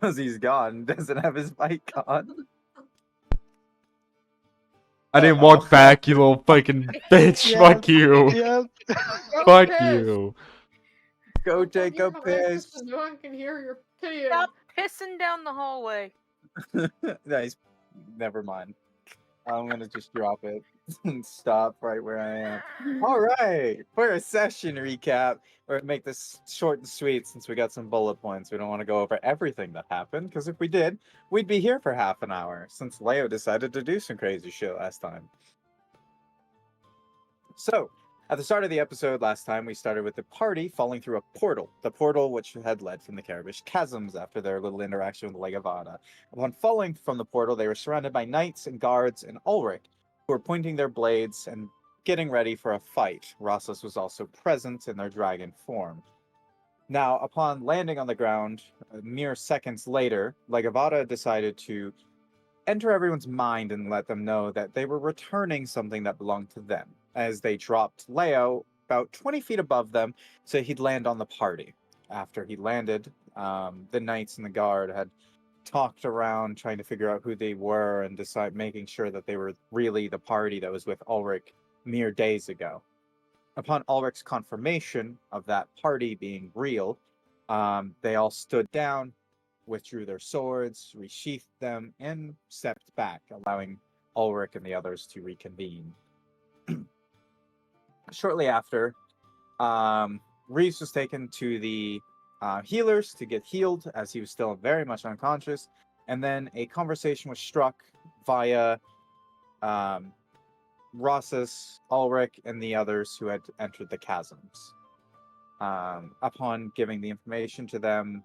Because he's gone. Doesn't have his bike on. I didn't Uh-oh. walk back, you little fucking bitch. Yep. Fuck you. Yep. Go Fuck piss. you. Go Don't take you a have access piss. to no one can hear your peeing. Stop pissing down the hallway. Nice. Never mind. I'm gonna just drop it and stop right where I am. All right, for a session recap, or make this short and sweet since we got some bullet points. We don't want to go over everything that happened, because if we did, we'd be here for half an hour, since Leo decided to do some crazy shit last time. So, at the start of the episode last time, we started with the party falling through a portal. The portal which had led from the Karabish Chasms after their little interaction with Legavada. Upon falling from the portal, they were surrounded by knights and guards and Ulrich, who were pointing their blades and getting ready for a fight. Rossus was also present in their dragon form. Now, upon landing on the ground, mere seconds later, Legavada decided to enter everyone's mind and let them know that they were returning something that belonged to them, as they dropped Leo about 20 feet above them so he'd land on the party. After he landed, the knights and the guard had talked around trying to figure out who they were and decide making sure that they were really the party that was with Ulrich mere days ago. Upon Ulrich's confirmation of that party being real, they all stood down, withdrew their swords, resheathed them, and stepped back, allowing Ulrich and the others to reconvene. Shortly after, Reeves was taken to the healers to get healed, as he was still very much unconscious, and then a conversation was struck via Rossus, Ulrich, and the others who had entered the chasms. Upon giving the information to them,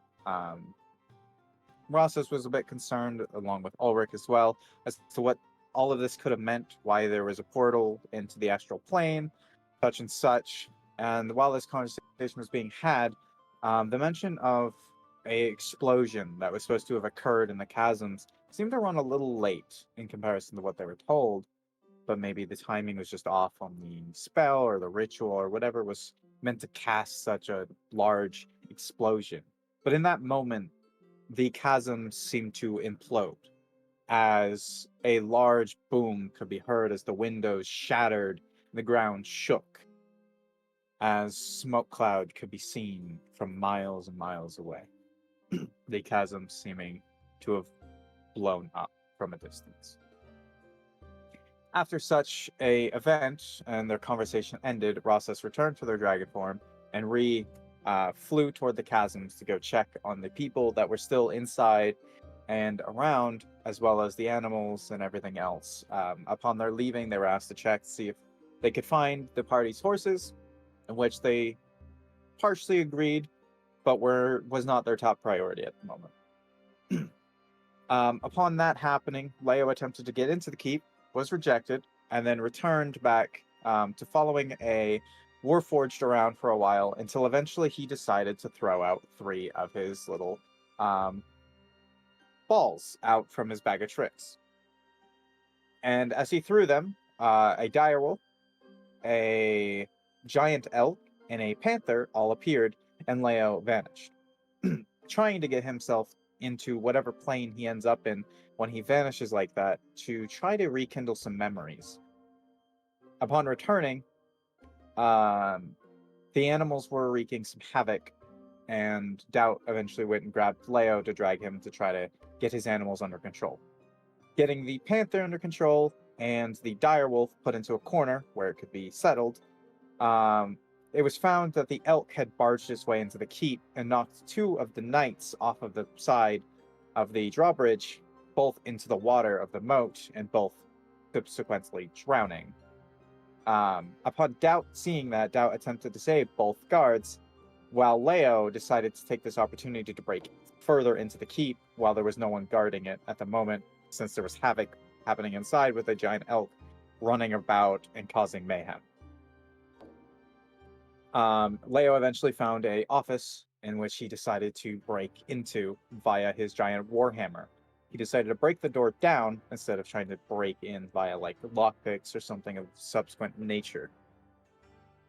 Rossus was a bit concerned, along with Ulrich as well, as to what all of this could have meant, why there was a portal into the astral plane, such and such. And while this conversation was being had, the mention of a explosion that was supposed to have occurred in the chasms seemed to run a little late in comparison to what they were told, but maybe the timing was just off on the spell or the ritual or whatever was meant to cast such a large explosion. But in that moment, the chasm seemed to implode as a large boom could be heard as the windows shattered and the ground shook, as smoke cloud could be seen from miles and miles away, the chasm seeming to have blown up from a distance. After such a event and their conversation ended, Rossus returned to their dragon form and flew toward the chasms to go check on the people that were still inside and around, as well as the animals and everything else. Upon their leaving, they were asked to check to see if they could find the party's horses, in which they partially agreed, but was not their top priority at the moment. Upon that happening, Leo attempted to get into the keep, was rejected, and then returned back to following a warforged around for a while until eventually he decided to throw out 3 of his little balls out from his bag of tricks. And as he threw them, a direwolf, a giant elk, and a panther all appeared, and Leo vanished, trying to get himself into whatever plane he ends up in when he vanishes like that to try to rekindle some memories. Upon returning, the animals were wreaking some havoc, and Doubt eventually went and grabbed Leo to drag him to try to get his animals under control. Getting the panther under control and the direwolf put into a corner where it could be settled, it was found that the elk had barged its way into the keep and knocked 2 of the knights off of the side of the drawbridge, both into the water of the moat, and both subsequently drowning. Upon Doubt seeing that, Doubt attempted to save both guards, while Leo decided to take this opportunity to break further into the keep while there was no one guarding it at the moment, since there was havoc happening inside with a giant elk running about and causing mayhem. Leo eventually found an office in which he decided to break into via his giant warhammer. He decided to break the door down instead of trying to break in via like lockpicks or something of subsequent nature.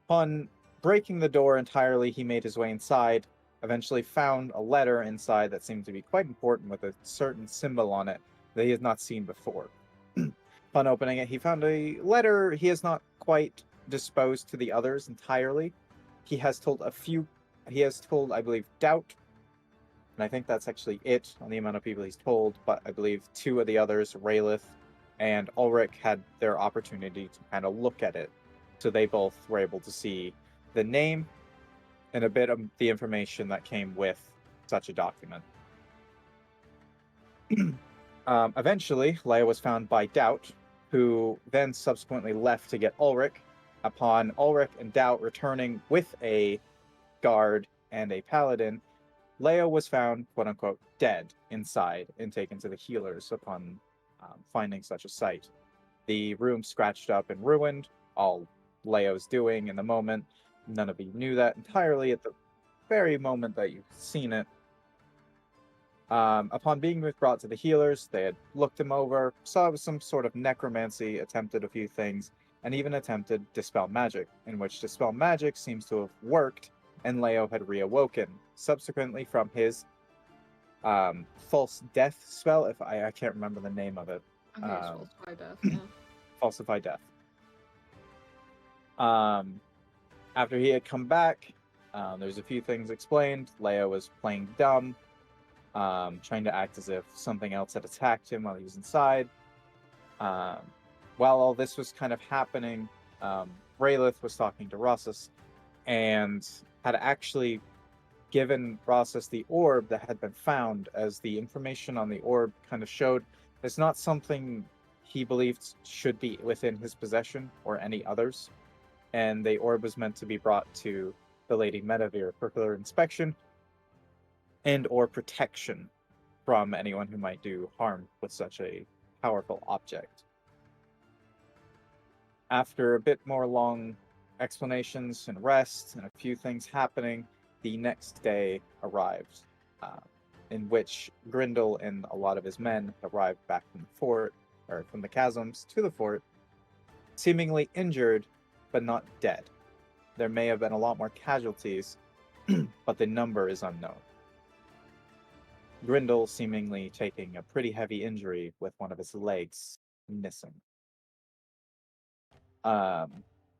Upon breaking the door entirely, he made his way inside, eventually found a letter inside that seemed to be quite important with a certain symbol on it that he had not seen before. Upon opening it, he found a letter he is not quite disposed to the others entirely. He has told, I believe, Doubt, and I think that's actually it on the amount of people he's told, but I believe two of the others, Raylith and Ulrich, had their opportunity to kind of look at it. So they both were able to see the name and a bit of the information that came with such a document. Eventually, Leia was found by Doubt, who then subsequently left to get Ulrich. Upon Ulrich and Doubt returning with a guard and a paladin, Leia was found, quote-unquote, dead inside and taken to the healers upon finding such a sight. The room scratched up and ruined, all Leia was doing in the moment. None of you knew that entirely at the very moment that you've seen it. Upon being brought to the healers, they had looked him over, saw it was some sort of necromancy, attempted a few things, and even attempted Dispel Magic, in which Dispel Magic seems to have worked, and Leo had reawoken, subsequently from his false death spell, if I can't remember the name of it. I think it's falsify death, yeah. Falsify Death. After he had come back, there's a few things explained. Leia was playing dumb, trying to act as if something else had attacked him while he was inside. While all this was kind of happening, Raylith was talking to Rossus and had actually given Rossus the orb that had been found, as the information on the orb kind of showed it's not something he believed should be within his possession or any others. And the orb was meant to be brought to the Lady Medivere for further inspection and or protection from anyone who might do harm with such a powerful object. After a bit more long explanations and rest and a few things happening, the next day arrived, in which Grindel and a lot of his men arrived back from the fort, or from the chasms to the fort, seemingly injured, but not dead. There may have been a lot more casualties, but the number is unknown. Grindel seemingly taking a pretty heavy injury with one of his legs missing.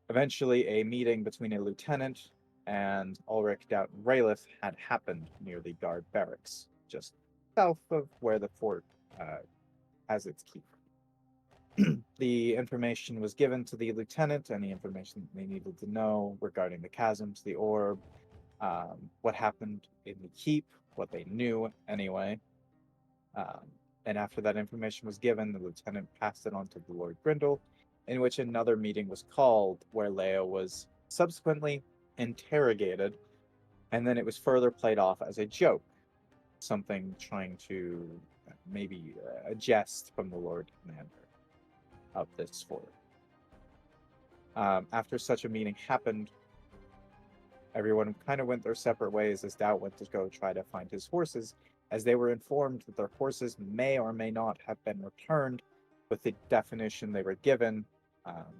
Eventually, a meeting between a lieutenant and Ulrich, Doubt, and Raylith had happened near the guard barracks, just south of where the fort has its keep. The information was given to the lieutenant, any information they needed to know regarding the chasms, the orb, what happened in the keep, what they knew anyway. And after that information was given, the lieutenant passed it on to the Lord Grindel, in which another meeting was called where Leia was subsequently interrogated, and then it was further played off as a joke, something trying to maybe a jest from the Lord Commander of this fort. After such a meeting happened, everyone kind of went their separate ways as Doubt went to go try to find his horses, as they were informed that their horses may or may not have been returned with the definition they were given.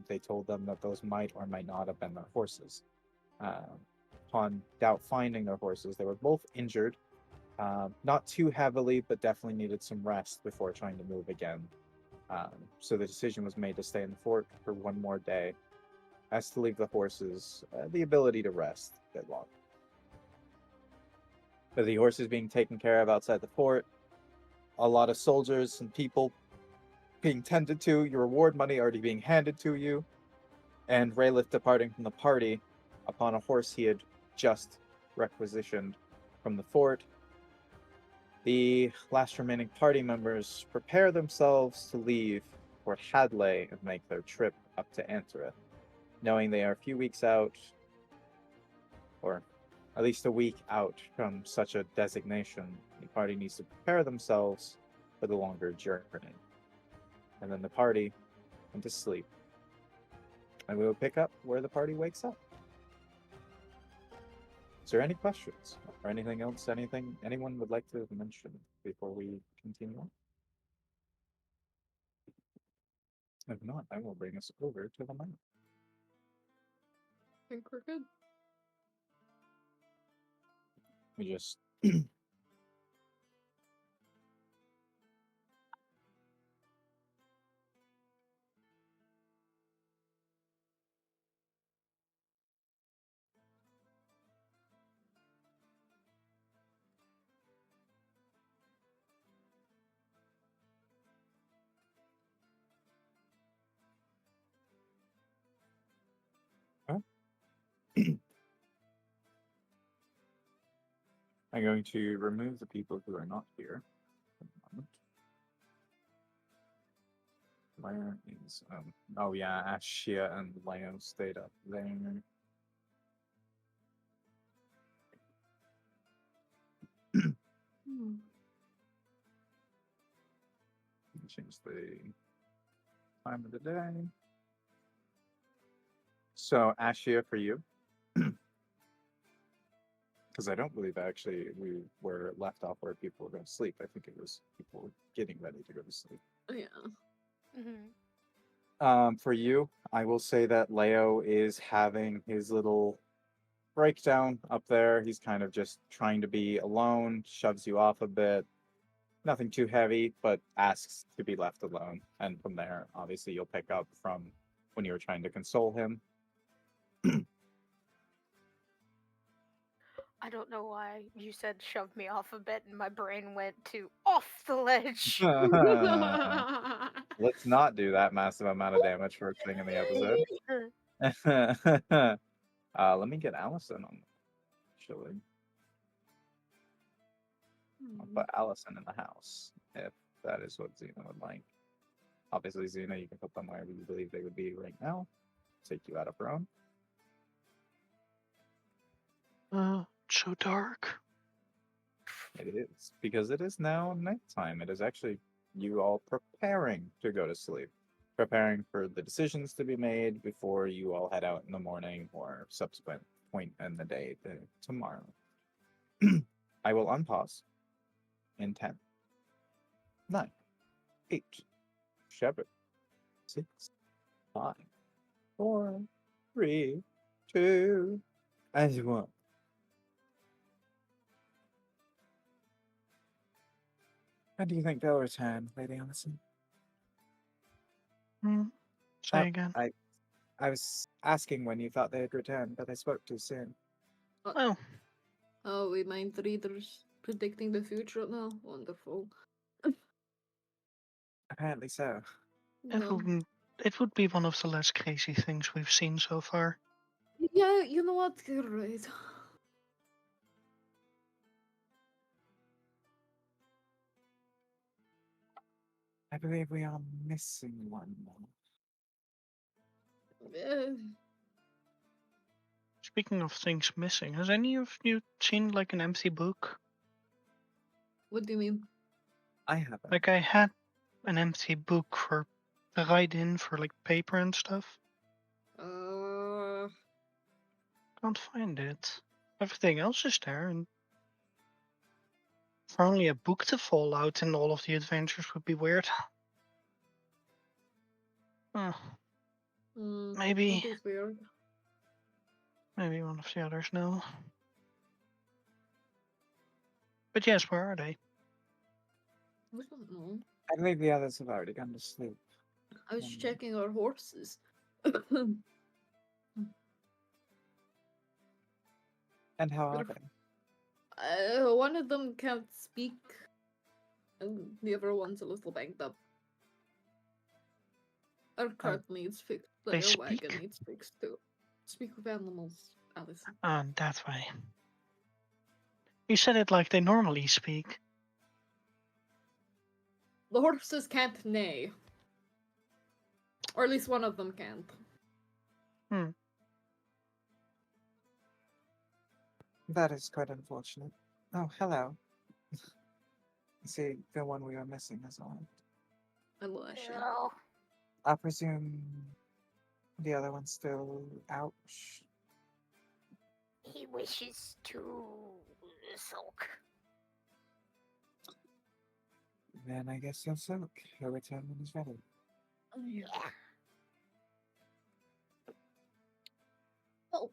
They told them that those might or might not have been their horses. Upon Doubt finding their horses, they were both injured, not too heavily, but definitely needed some rest before trying to move again. So the decision was made to stay in the fort for one more day, as to leave the horses the ability to rest a bit longer. With the horses being taken care of outside the fort, a lot of soldiers and people being tended to, your reward money already being handed to you, and Raylith departing from the party upon a horse he had just requisitioned from the fort. The last remaining party members prepare themselves to leave Fort Hadley and make their trip up to Antwerp, knowing they are a few weeks out, or at least a week out from such a designation. The party needs to prepare themselves for the longer journey. And then the party went to sleep. And we will pick up where the party wakes up. Is there any questions or anything else? Anything anyone would like to mention before we continue on? If not, I will bring us over to the map. I think we're good. We just I'm going to remove the people who are not here. For the moment. Where is oh yeah, Ashia and Leo stayed up there. Hmm. Change the time of the day. So Ashia for you. Because I don't believe actually we were left off where people were going to sleep. I think it was people getting ready to go to sleep. Yeah. For you, I will say that Leo is having his little breakdown up there. He's kind of just trying to be alone, shoves you off a bit. Nothing too heavy, but asks to be left alone. And from there, obviously, you'll pick up from when you were trying to console him. I don't know why you said shove me off a bit, and my brain went to off the ledge. Let's not do that massive amount of damage first thing in the episode. Let me get Allison on. Actually, I'll put Allison in the house if that is what Xena would like. Obviously, Xena, you can put them wherever you believe they would be right now. Take you out of Rome. It's so dark. It is because it is now nighttime. It is actually you all preparing to go to sleep, preparing for the decisions to be made before you all head out in the morning or subsequent point in the day tomorrow. I will unpause in 10, 9, 8, 7, 6, 5, 4, 3, 2, and 1. When do you think they'll return, Lady Allison? Say again. I was asking when you thought they'd return, but I spoke too soon. Oh, Oh, we mind readers predicting the future now. Wonderful. Apparently so. No. it would be one of the less crazy things we've seen so far. Yeah, you know what? You're right. I believe we are missing one more. Speaking of things missing, has any of you seen like an empty book? What do you mean? I haven't. Like I had an empty book for to write in for like paper and stuff. Can't find it. Everything else is there, and for only a book to fall out in all of the adventures would be weird. Maybe That is weird. maybe one of the others know. But yes, where are they? I don't know. I believe the others have already gone to sleep. I was Mm. checking our horses. And how are They're- they? One of them can't speak, and the other one's a little banged up. Our cart needs fixed. They Our wagon speak? needs fixed too. Speak with animals, Alice. That way. You said it like they normally speak. The horses can't neigh. Or at least one of them can't. That is quite unfortunate. Oh, hello. See, the one we were missing has arrived. Elisha. No. I presume the other one's still out. He wishes to sulk. Then I guess you'll soak. He'll return when he's ready. Yeah. Oh.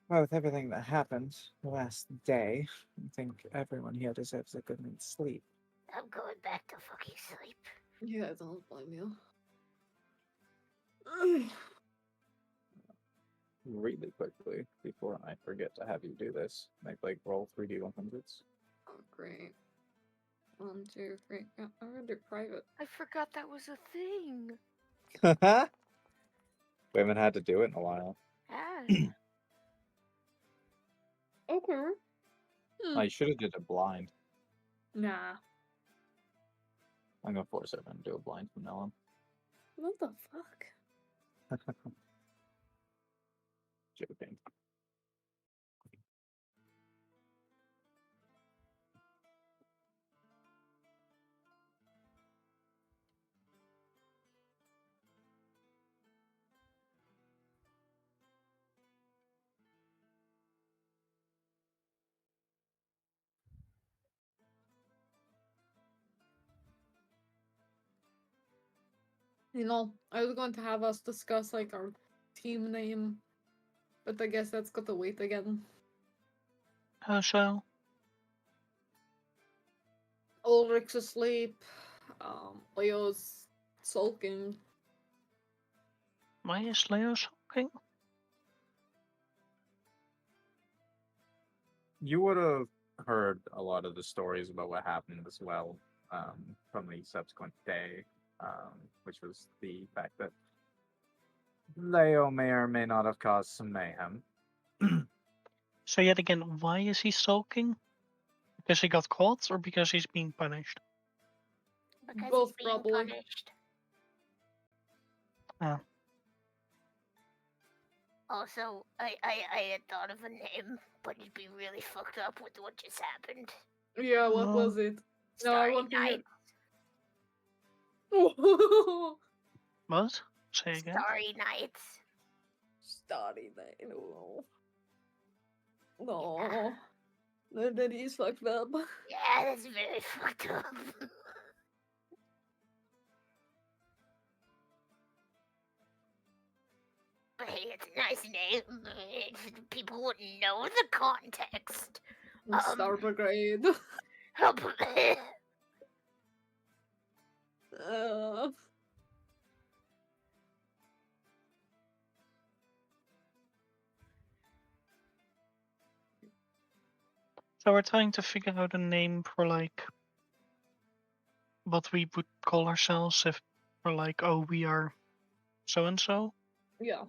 Well, with everything that happened the last day, I think everyone here deserves a good night's sleep. I'm going back to fucking sleep. Yeah, I don't blame you. Really quickly, before I forget to have you do this, make like roll 3D 100s. Oh, great. 1, 2, 3. Yeah, I'm gonna do private. I forgot that was a thing. We haven't had to do it in a while. Ah. Okay. I should have did it blind. Nah. I'm gonna force everyone to do a blind from now on. What the fuck? Joking. You know, I was going to have us discuss like our team name, but I guess that's got to wait again. How so? Ulrich's asleep. Leo's sulking. Why is Leo sulking? You would have heard a lot of the stories about what happened as well from the subsequent day, which was the fact that Leo may or may not have caused some mayhem. So yet again, why is he sulking? Because he got caught or because he's being punished? Because Both he's being probably. punished. Ah. Also, I had thought of a name, but it'd be really fucked up with what just happened. Yeah, what was Um, it? No, I Starry want to hear. Night. What? Say again? Starry Nights. Starry night. No. No. That is fucked up. Yeah, that's very fucked up. But hey, it's a nice name. People wouldn't know the context. Star Brigade. Uh, So we're trying to figure out a name for like what we would call ourselves if we're like, oh, we are so and so. yeah.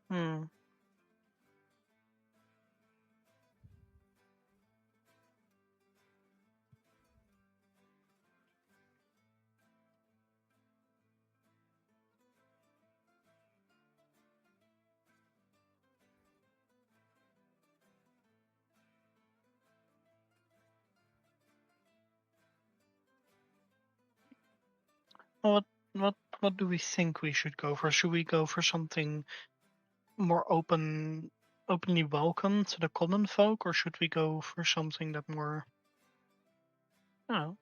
Hmm. What what do we think we should go for? Should we go for something more openly welcome to the common folk, or should we go for something that more, you know,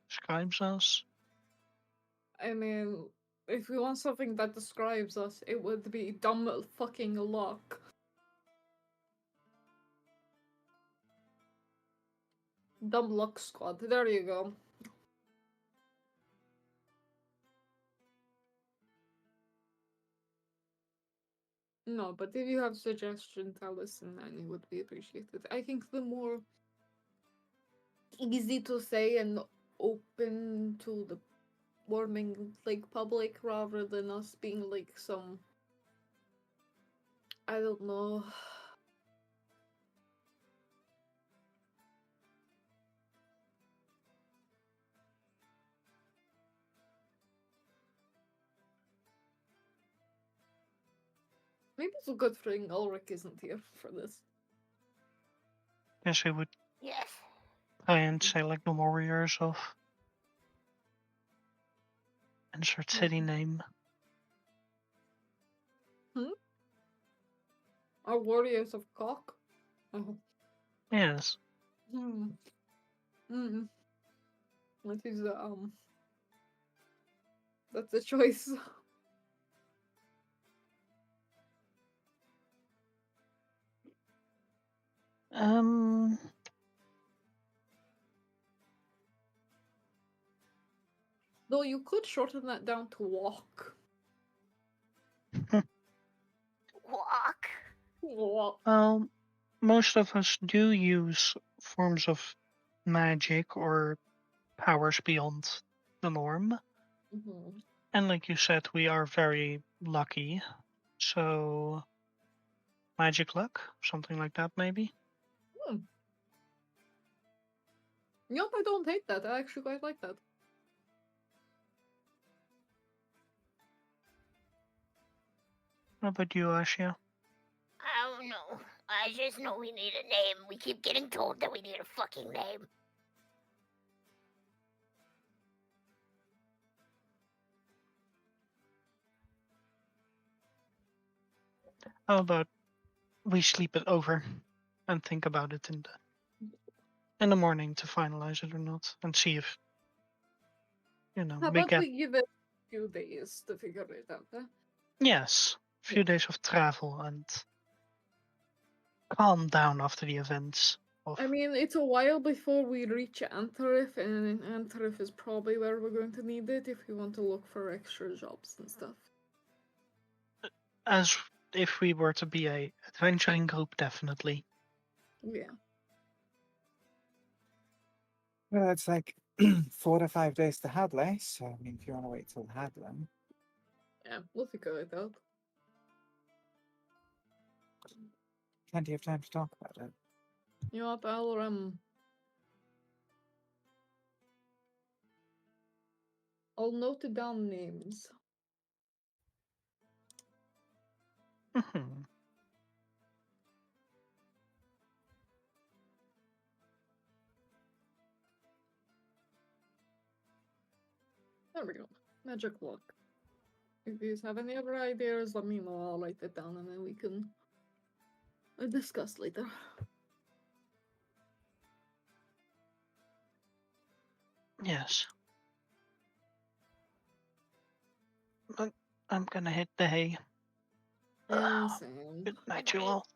describes us? I mean, if we want something that describes us, it would be dumb fucking luck. Dumb luck squad. There you go. No, but if you have suggestions, I'll listen and it would be appreciated. I think the more easy to say and open to the warming like public rather than us being like some I don't know. Maybe it's a good thing Ulrich isn't here for this. Guess we would Yes. try and say like the warriors of insert city name. Our warriors of cock. Oh. Yes. Hmm. Hmm. That is that's a choice. Um, Though you could shorten that down to walk. Walk. Walk. well, most of us do use forms of magic or powers beyond the norm. Mm-hmm. And like you said, we are very lucky. So, magic luck? Something like that, maybe? Yup, I don't hate that. I actually quite like that. What about you, Asha? I don't know. I just know we need a name. We keep getting told that we need a fucking name. How about we sleep it over and think about it in the morning to finalize it or not, and see if How we about get we give it a few days to figure it out, huh? yes, a few days of travel and calm down after the events of. I mean, it's a while before we reach Antwerp, and Antwerp is probably where we're going to need it if we want to look for extra jobs and stuff. As if we were to be a adventuring group, definitely. Yeah. Well, it's like 4 to 5 days to Hadley, so I mean, if you want to wait till Hadley. Yeah, we'll figure it out. Plenty of time to talk about it. You know what, I'll note it down names. Mhm. There we go. Magic luck. If you have any other ideas, let me know. I'll write it down and then we can discuss later. Yes. But I'm gonna hit the hay. Insane. Good night, Good you night. all.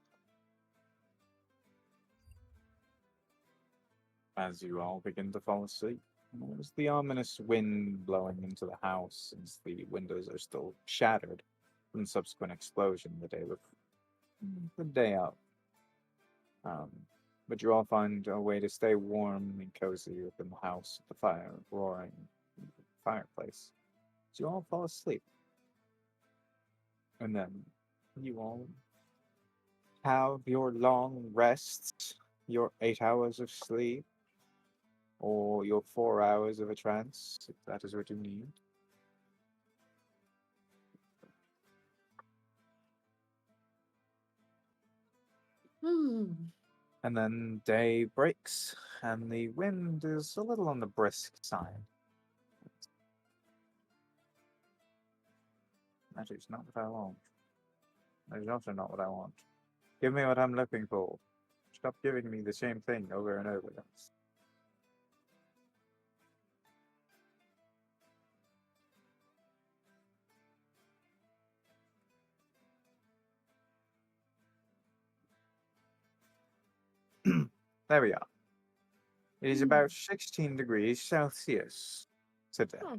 As you all begin to fall asleep, there's the ominous wind blowing into the house since the windows are still shattered from the subsequent explosion the day out. Um, but you all find a way to stay warm and cozy within the house with the fire roaring fireplace. So you all fall asleep. And then you all have your long rests, your 8 hours of sleep, or your 4 hours of a trance, if that is what you need. And then day breaks, and the wind is a little on the brisk side. That is not what I want. That is also not what I want. Give me what I'm looking for. Stop giving me the same thing over and over. There we are. It is about 16 degrees Celsius today. Oh.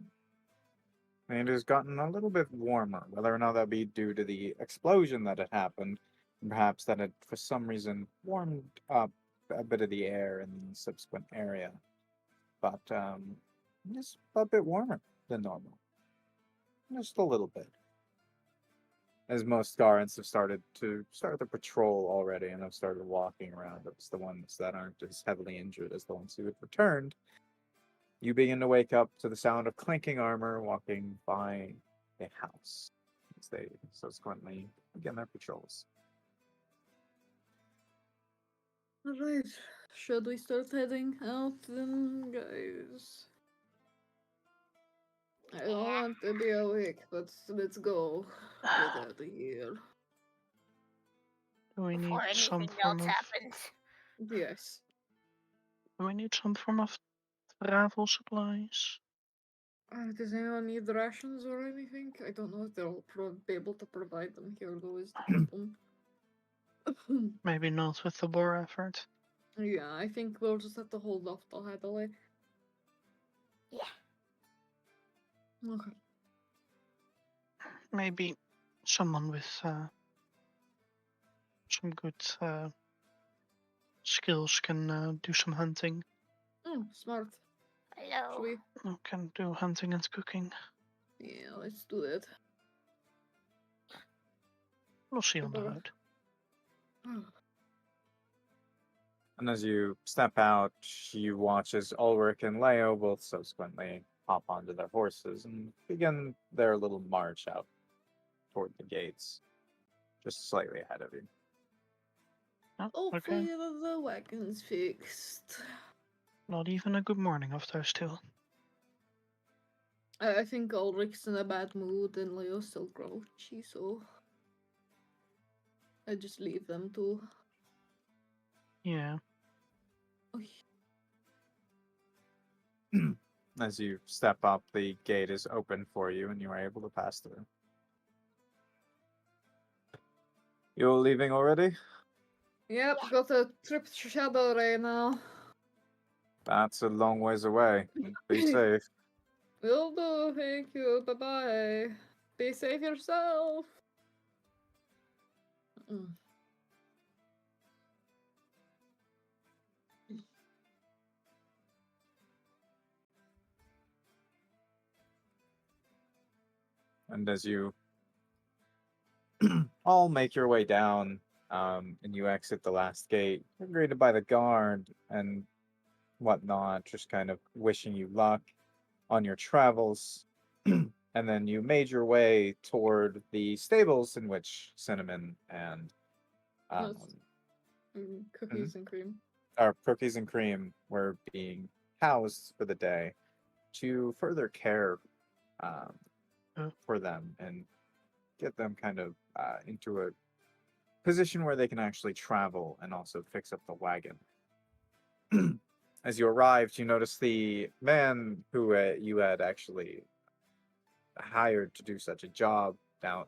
And it has gotten a little bit warmer, whether or not that be due to the explosion that had happened, and perhaps that it, for some reason, warmed up a bit of the air in the subsequent area. But just a bit warmer than normal. Just a little bit. As most guards have started the patrol already and have started walking around. It's the ones that aren't as heavily injured as the ones who had returned. You begin to wake up to the sound of clinking armor walking by a house as they subsequently begin their patrols. Alright. Should we start heading out then, guys? I don't Yeah. want to be awake, but let's go. Get out of here. Do we need Before some anything form else of happens. Yes. travel supplies? Does anyone need rations or anything? I don't know if they'll be able to provide them here, though, is the problem. Maybe not with the war effort. Yeah, I think we'll just have to hold off till Hadley. Yeah. Okay. Maybe someone with some good skills can do some hunting. Smart. Should Hello. we? Can do hunting and cooking. Yeah, let's do that. We'll see on the Better- road. And as you step out, you watch as Ulrich and Leo both subsequently hop onto their horses and begin their little march out toward the gates, just slightly ahead of you. Oh, Hopefully okay. the wagon's fixed. Not even a good morning of those two. I think Ulrich's in a bad mood and Leo's still grouchy, so I just leave them to. Yeah. Oy. As you step up, the gate is open for you and you are able to pass through. You're leaving already? Yep, got a trip to Shadow Ray now. That's a long ways away. Be safe. Will do, thank you, bye bye. Be safe yourself. Mm. And as you all make your way down and you exit the last gate, you're greeted by the guard and whatnot, just kind of wishing you luck on your travels. And then you made your way toward the stables in which Cinnamon and Yes. um, Cookies and cream. our cookies and cream were being housed for the day to further care um, for them and get them kind of into a position where they can actually travel and also fix up the wagon. As you arrived, you noticed the man who you had actually hired to do such a job now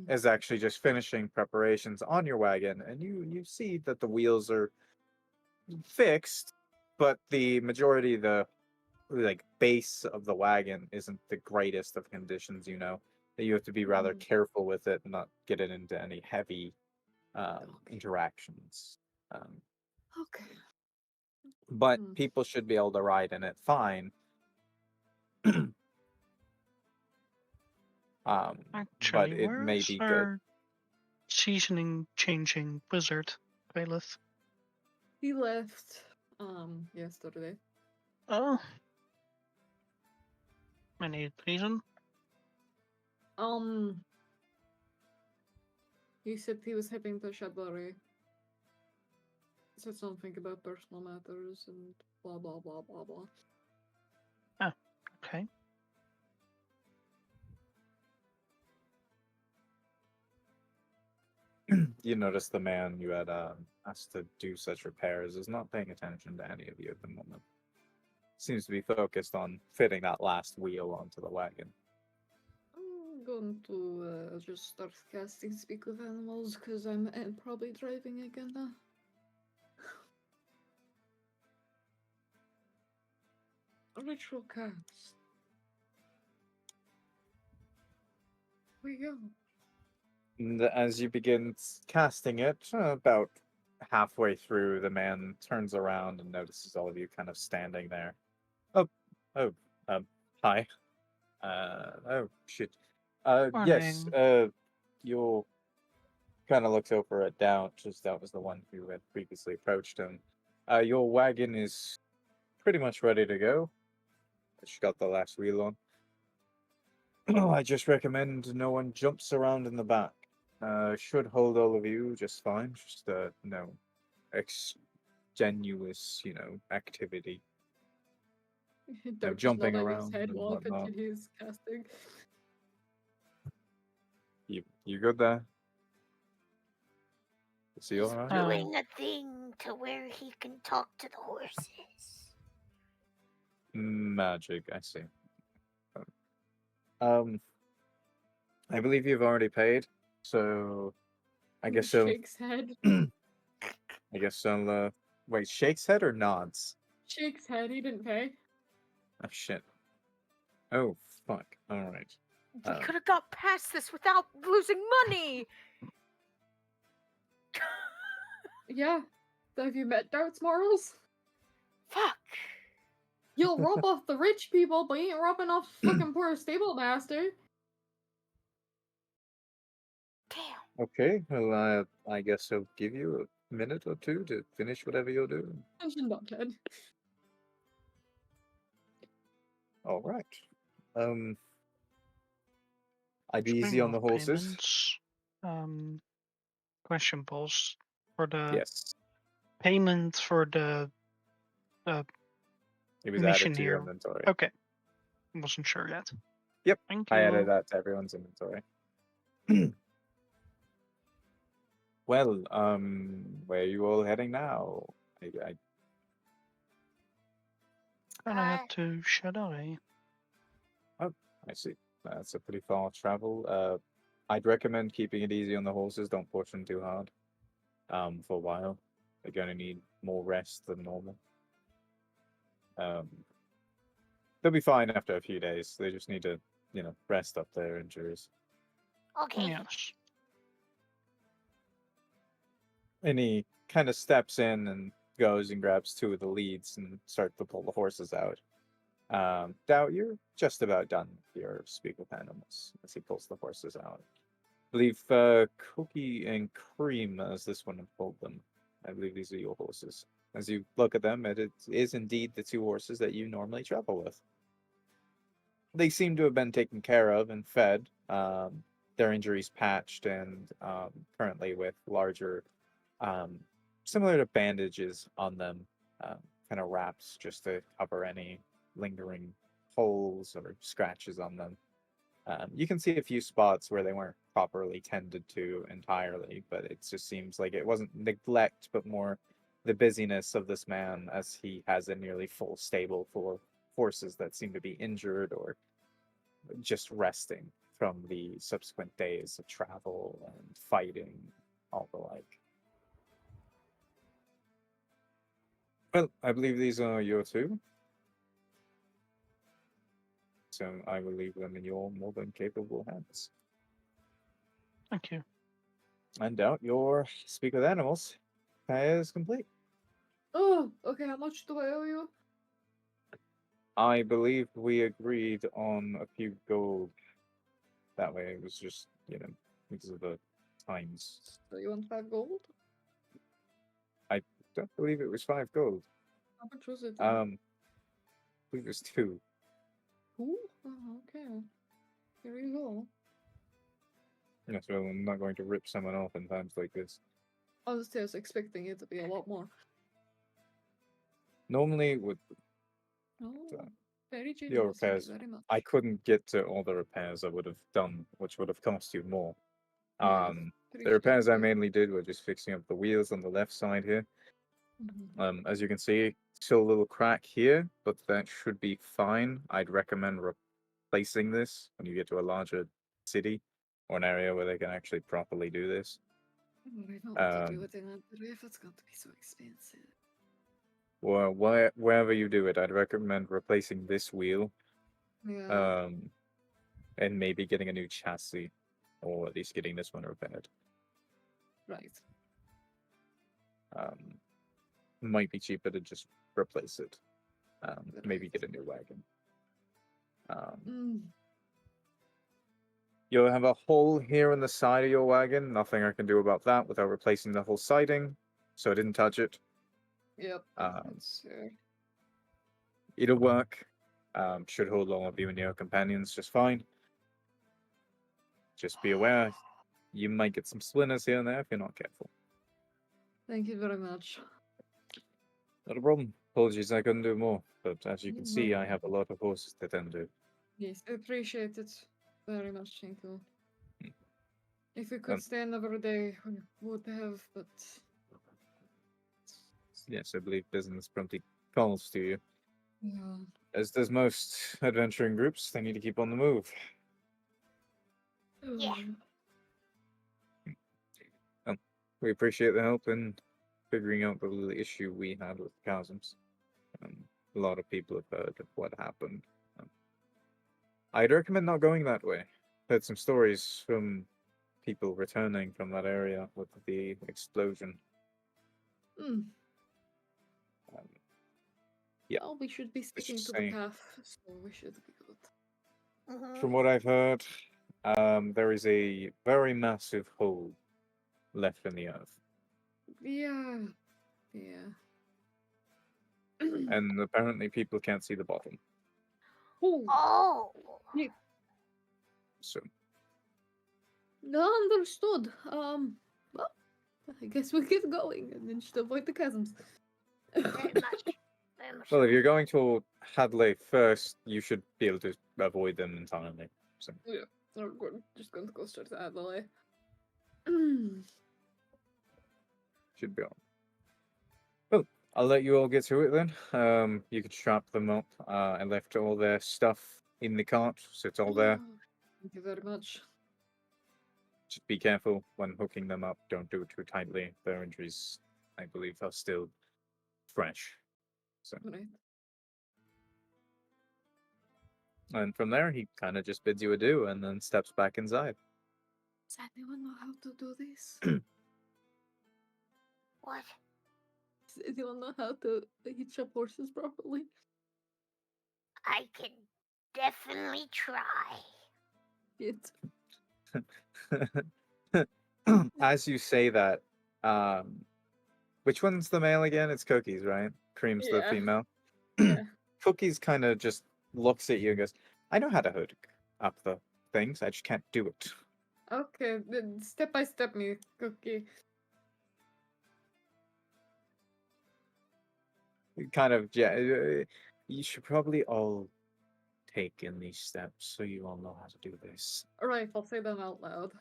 is actually just finishing preparations on your wagon, and you see that the wheels are fixed, but the majority, the like base of the wagon isn't the greatest of conditions. You know that you have to be rather careful with it and not get it into any heavy interactions. Um, Okay. but people should be able to ride in it fine. But Actually, it may where's be good. our seasoning changing wizard, Bailiff? He left yesterday. Oh. Any reason? He said he was heading to Shadbari. Said something about personal matters and blah blah blah blah blah. Oh, okay. You notice the man you had asked to do such repairs is not paying attention to any of you at the moment. Seems to be focused on fitting that last wheel onto the wagon. I'm going to just start casting Speak with Animals because I'm probably driving again now. Ritual cast. We go. And as you begin casting it, about halfway through, the man turns around and notices all of you kind of standing there. Oh, oh, hi. Oh, shit. Yes, Morning. you'll kind of looks over at Doubt, as that was the one who had previously approached him. Your wagon is pretty much ready to go. She got the last wheel on. I just recommend no one jumps around in the back. Should hold all of you just fine. Just no extenuous, activity. No Dirk jumping nodding his around head and while he whatnot. continues casting. You good there? Is he alright? Doing a thing to where he can talk to the horses. Magic, I see. I believe you've already paid, so I guess so. Shakes head. I guess I'll wait, shakes head or nods? Shakes head. He didn't pay. Oh shit. Oh fuck. Alright. We could have got past this without losing money. Yeah. Have you met Darts Morals? Fuck. You'll rob off the rich people, but you ain't robbing off fucking poor stable master. Damn. Okay, well I guess I'll give you a minute or two to finish whatever you're doing. Tension not dead. Alright. I'd be Speaking easy on the of horses. payments, question pulse for the Yes. payment for the It was mission added to your here. inventory. Okay, wasn't sure yet. Yep, Thank I you. added that to everyone's inventory. Well, where are you all heading now? I And I had to Shadow. I see. That's a pretty far travel. I'd recommend keeping it easy on the horses. Don't push them too hard. For a while, they're going to need more rest than normal. They'll be fine after a few days. They just need to, rest up their injuries. Okay. Yes. And he kind of steps in and goes and grabs two of the leads and starts to pull the horses out. Doubt you're just about done with your speak with animals as he pulls the horses out. I believe Cookie and Cream, as this one pulled them. I believe these are your horses. As you look at them, it is indeed the two horses that you normally travel with. They seem to have been taken care of and fed. Their injuries patched and currently with larger, similar to bandages on them, kind of wraps just to cover any lingering holes or scratches on them. You can see a few spots where they weren't properly tended to entirely, but it just seems like it wasn't neglect, but more the busyness of this man as he has a nearly full stable full of horses that seem to be injured or just resting from the subsequent days of travel and fighting, all the like. Well, I believe these are your two. So I will leave them in your more than capable hands. Thank you. I doubt your speak with animals is complete. Oh, okay. How much do I owe you? I believe we agreed on a few gold. That way it was just, because of the times. So you want 5 gold? I don't believe it was 5 gold. How much was it? Then? I believe it was 2. Ooh, oh, okay. Here you go. Yes, well, I'm not going to rip someone off in times like this. Honestly, I was expecting it to be a lot more. Normally, it would Oh, very your generous. Thank repairs, you very much. I couldn't get to all the repairs I would have done, which would have cost you more. Yeah, The appreciate repairs I it. mainly did were just fixing up the wheels on the left side here. Mhm. As you can see, still a little crack here, but that should be fine. I'd recommend replacing this when you get to a larger city or an area where they can actually properly do this. I don't want to do Um, it in a if it's going to be so expensive. Or wherever you do it, I'd recommend replacing this wheel, Yeah, and maybe getting a new chassis, or at least getting this one repaired. right. Might be cheaper to just replace it. Maybe Right. get a new wagon. Mm. You'll have a hole here in the side of your wagon. Nothing I can do about that without replacing the whole siding, so I didn't touch it. Yep. Um, It's It'll work. Should hold all of you and your companions just fine. Just be aware, you might get some splinters here and there if you're not careful. Thank you very much. Not a problem. Apologies, I couldn't do more. But as you can No see, I have a problem. lot of horses to tend to. Yes, I appreciate it very much. Thank you. Mm. If we could Um, stay another day, we would have, but Yes, I believe business promptly calls to you. yeah. As does most adventuring groups, they need to keep on the move. Yeah. Well, We appreciate the help in figuring out the little issue we had with chasms. Um, a lot of people have heard of what happened. Um, I'd recommend not going that way. Heard some stories from people returning from that area with the explosion. Hmm. Um, Yeah. Well, we should be sticking just to the saying. path, so we should be good. From what I've heard, there is a very massive hole left in the earth, Yeah. Yeah. and apparently people can't see the bottom. Oh, Oh, So understood. Well, I guess we get going and then just avoid the chasms. very much. Very much well, if so. you're going to Hadley first, you should be able to avoid them entirely. So We're just going to go straight to Adelaide. should be all. Well, I'll let you all get to it then. You could strap them up. I left all their stuff in the cart, so it's all there. Thank you very much. Just be careful when hooking them up. Don't do it too tightly. Their injuries, I believe, are still fresh. So, Right. and from there, he kind of just bids you adieu and then steps back inside. Does anyone know how to do this? What? Does anyone know how to hitch up horses properly? I can definitely try. It's As you say that, um, which one's the male again? It's Cookies, right? Cream's the Yeah. female. Yeah. Cookies kind of just looks at you and goes, "I know how to hook up the things. I just can't do it." Okay, then step by step, me Cookie. Kind of, yeah. You should probably all take in these steps so you all know how to do this. Alright, I'll say them out loud.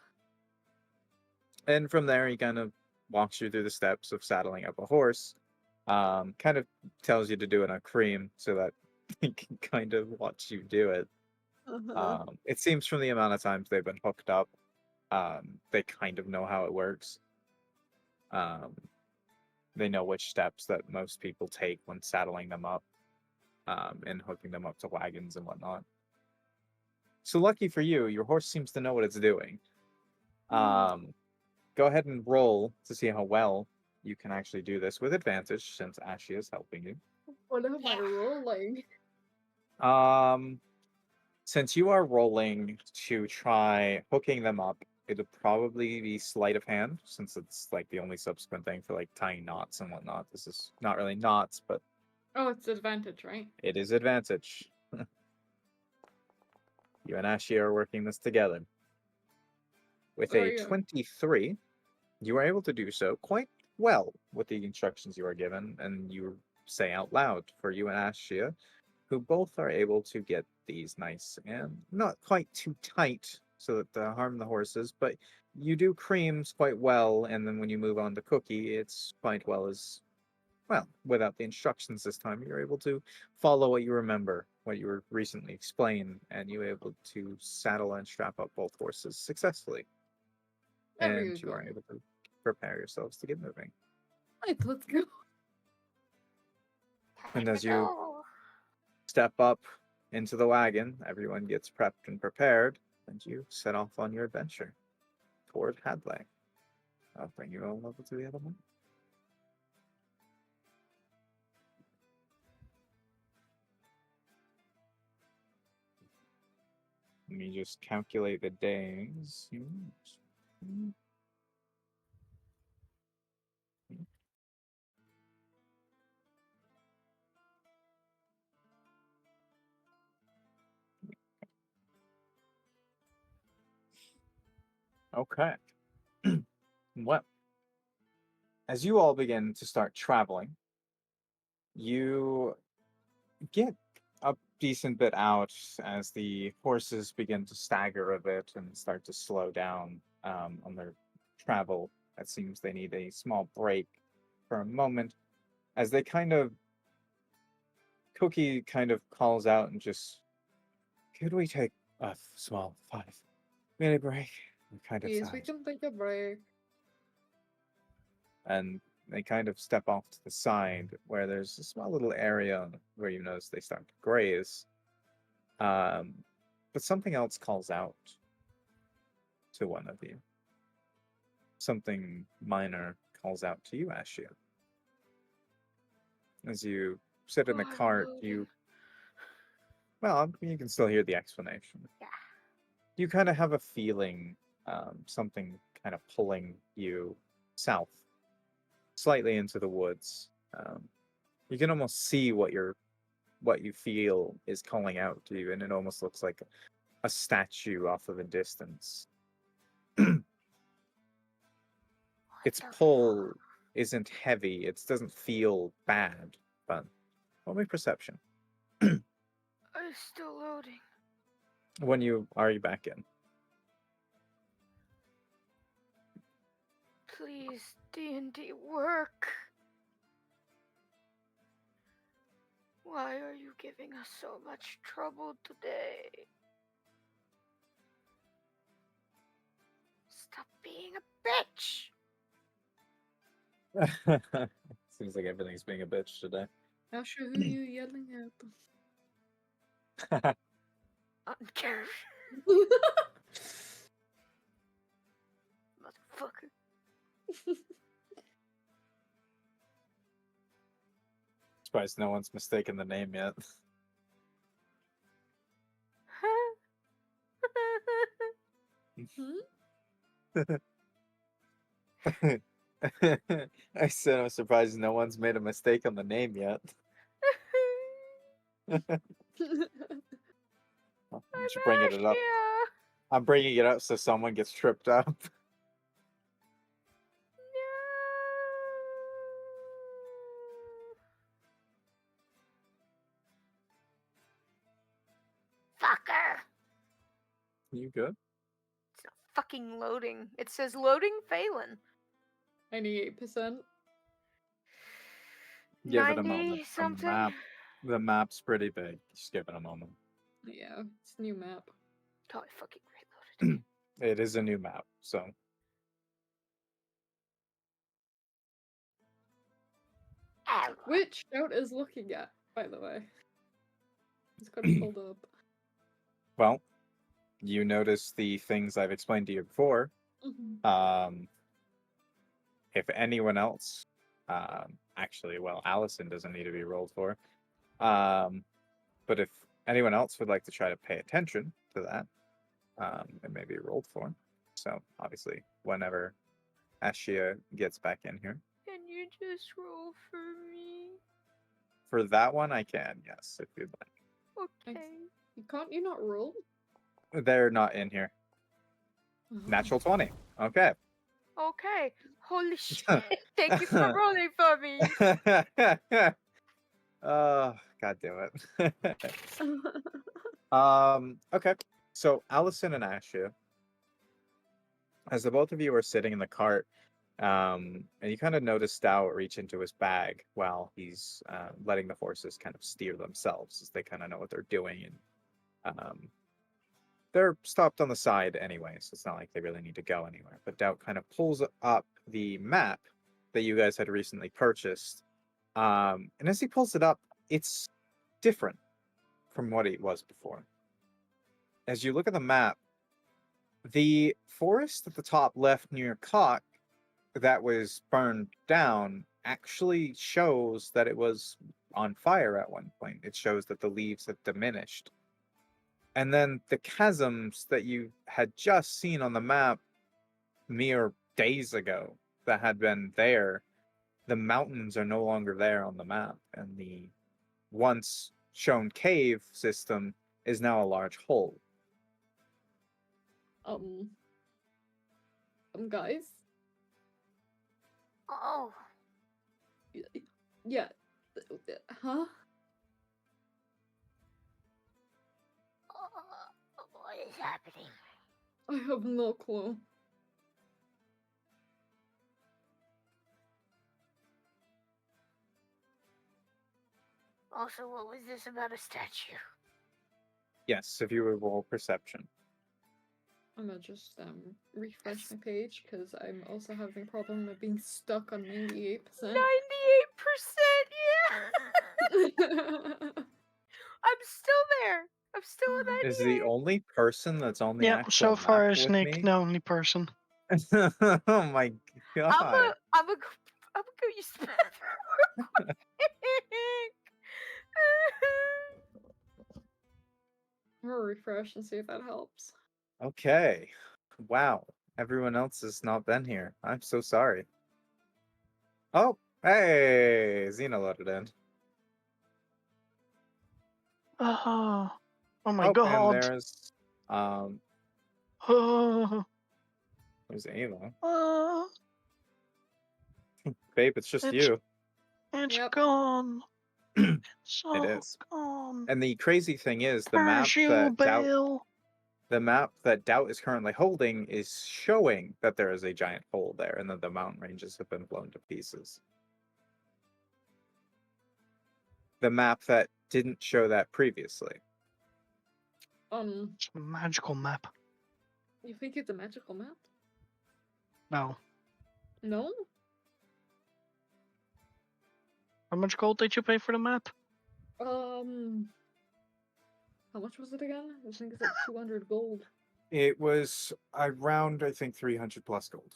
And from there, he kind of walks you through the steps of saddling up a horse. Kind of tells you to do it on Cream so that he can kind of watch you do it. Uh-huh. It seems from the amount of times they've been hooked up, they kind of know how it works. Um, they know which steps that most people take when saddling them up, and hooking them up to wagons and whatnot. So lucky for you, your horse seems to know what it's doing. Go ahead and roll to see how well you can actually do this with advantage, since Ashy is helping you. What am I Yeah. rolling? Since you are rolling to try hooking them up, it'll probably be sleight of hand, since it's like the only subsequent thing for like tying knots and whatnot. This is not really knots, but Oh, it's advantage, right? it is advantage. You and Ashy are working this together. With There a you go. 23, you are able to do so quite well with the instructions you are given, and you say out loud for you and Ashia, who both are able to get these nice and not quite too tight so that to harm the horses, but you do Creams quite well, and then when you move on to Cookie, it's quite well as well. Without the instructions this time, you're able to follow what you remember, what you were recently explained, and you're able to saddle and strap up both horses successfully. There And you you go. are able to prepare yourselves to get moving. Right, let's go. And Time as to you go. step up into the wagon, everyone gets prepped and prepared, and you set off on your adventure toward Hadley. I'll bring you all over to the other one. Let me just calculate the days. Okay. Well, as you all begin to start traveling, you get a decent bit out as the horses begin to stagger a bit and start to slow down on their travel. It seems they need a small break for a moment as they kind of Cookie kind of calls out and just, could we take a small 5-minute break? I'm kind of Yes, we tired. can take a break. and they kind of step off to the side where there's a small little area where you notice they start to graze. But something else calls out to one of you. Something minor calls out to you, Ashia. As you sit in the I'm cart, loading. well, you can still hear the explanation. Yeah. You kind of have a feeling, something kind of pulling you south, slightly into the woods. You can almost see what you feel is calling out to you, and it almost looks like a statue off of a distance. Its What the pull isn't heavy. It doesn't feel bad, but roll me perception. I'm still loading. When you are you back in? Please, D&D work. Why are you giving us so much trouble today? Stop being a bitch. Seems like everything's being a bitch today. Asher, who are you yelling at? Motherfucker. Surprised no one's mistaken the name yet. I said I'm surprised no one's made a mistake on the name yet. I'm just bringing it up. Yeah. I'm bringing it up so someone gets tripped up. Fucker. You good? It's not fucking loading. It says loading Feylin. 98%. Give it a 90 moment. something. The map's pretty big. Just give it a moment. Yeah, it's a new map. Oh, I fucking reloaded. It is a new map, so Ow. Which Shout is looking at, by the way. It's got it pulled up. well, you notice the things I've explained to you before. Mhm. If anyone else, actually, well, Allison doesn't need to be rolled for. But if anyone else would like to try to pay attention to that, it may be rolled for. So obviously, whenever Ashia gets back in here, Can you just roll for me? for that one, I can, yes, if you'd like. Okay. Can't you not roll? They're not in here. Natural 20. Okay. Okay. Holy shit. Thank you for rolling for me. Oh, god damn it. Okay. So Allison and Ashia, as the both of you are sitting in the cart, and you kind of notice Stout reach into his bag while he's letting the horses kind of steer themselves, as they kind of know what they're doing, and they're stopped on the side anyway, so it's not like they really need to go anywhere. But Doubt kind of pulls up the map that you guys had recently purchased, and as he pulls it up, it's different from what it was before. As you look at the map, the forest at the top left near Cock that was burned down actually shows that it was on fire at one point. It shows that the leaves have diminished. And then the chasms that you had just seen on the map mere days ago that had been there, the mountains are no longer there on the map. And the once shown cave system is now a large hole. Guys? Oh. Yeah. Huh? What is happening? I have no clue. Also, what was this about a statue? Yes, if you would roll perception. I'm gonna just refresh my page because I'm also having a problem with being stuck on 98%. 98%, yeah. I'm still there. I'm still at Is the 98. only person that's on the Yeah, actual so far map is with Nick me? the only person. Oh my god. I'm a go use the bathroom real quick. I'm gonna refresh and see if that helps. Okay. Wow. Everyone else has not been here. I'm so sorry. Oh, hey, Xena loaded in. Oh my Oh, and god. there's Oh, there's Ava. oh, Babe, it's just it's you. it's Yep. gone. It's It all is. gone. And the crazy thing is Where's you, Bill? the map that Doubt is currently holding is showing that there is a giant hole there and that the mountain ranges have been blown to pieces. The map that didn't show that previously. It's a magical map. You think it's a magical map? No. No? How much gold did you pay for the map? How much was it again? I think it's like 200 gold. It was around, I think, 300 plus gold.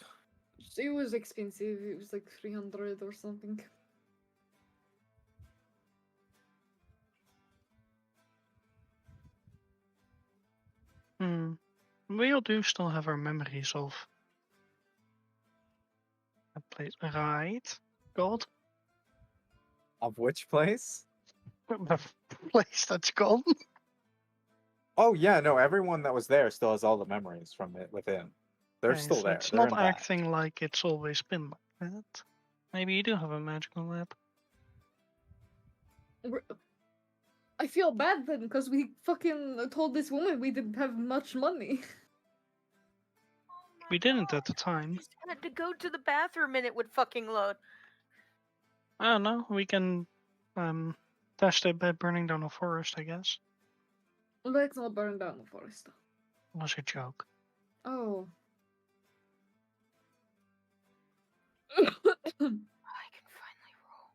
It was expensive. It was like 300 or something. We all do still have our memories of that place, right? God, Of which place? the place that's gone. Oh yeah, no, everyone that was there still has all the memories from it within. They're Okay, still so there. it's They're not intact. acting like it's always been like that. Maybe you do have a magical map. I feel bad then because we fucking told this woman we didn't have much money. We didn't at the time. Just had to go to the bathroom and it would fucking load. I don't know. We can test it by burning down a forest, I guess. Let's not burn down the forest. It was a joke. Oh. I can finally roll.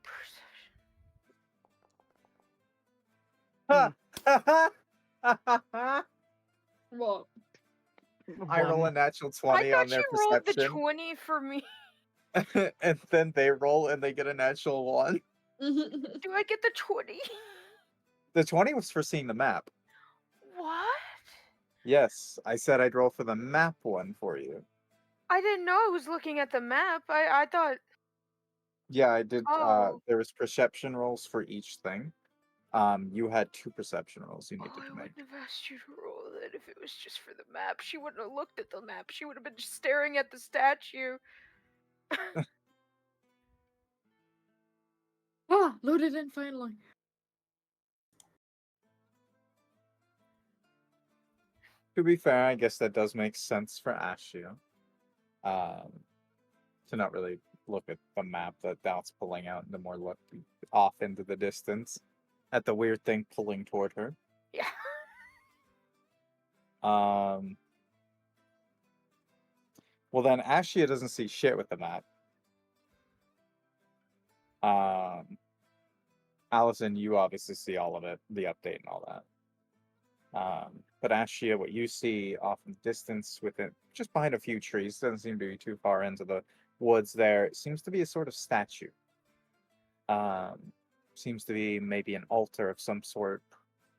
Perception. What? I roll a One. natural I 20 on thought their you rolled the perception, 20 for me. and then they roll and they get a natural 1. Do I get the 20? The 20 was for seeing the map. What? Yes, I said I'd roll for the map one for you. I didn't know I was looking at the map. I thought. Yeah, I did. Oh. There was perception rolls for each thing. You had 2 perception rolls you Oh, needed I to make. wouldn't have asked you to roll that if it was just for the map. She wouldn't have looked at the map. She would have been just staring at the statue. Ah, loaded in finally. To be fair, I guess that does make sense for Ashia. To not really look at the map that Doubt's pulling out and to more look off into the distance at the weird thing pulling toward her. Yeah. Well then Ashia doesn't see shit with the map. Allison, you obviously see all of it, the update and all that. But Ashia, what you see off in the distance within just behind a few trees, doesn't seem to be too far into the woods there, it seems to be a sort of statue. Seems to be maybe an altar of some sort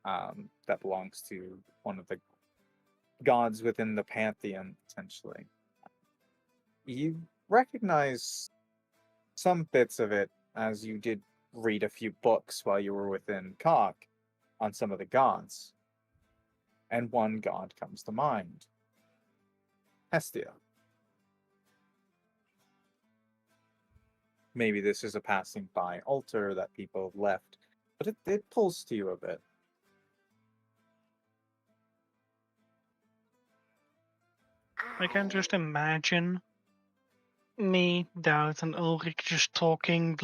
that belongs to one of the gods within the pantheon, potentially. You recognize some bits of it as you did read a few books while you were within Cog on some of the gods. And one god comes to mind. Hestia. Maybe this is a passing by altar that people have left, but it pulls to you a bit. I can just imagine me, Doubt, and Ulrich just talking,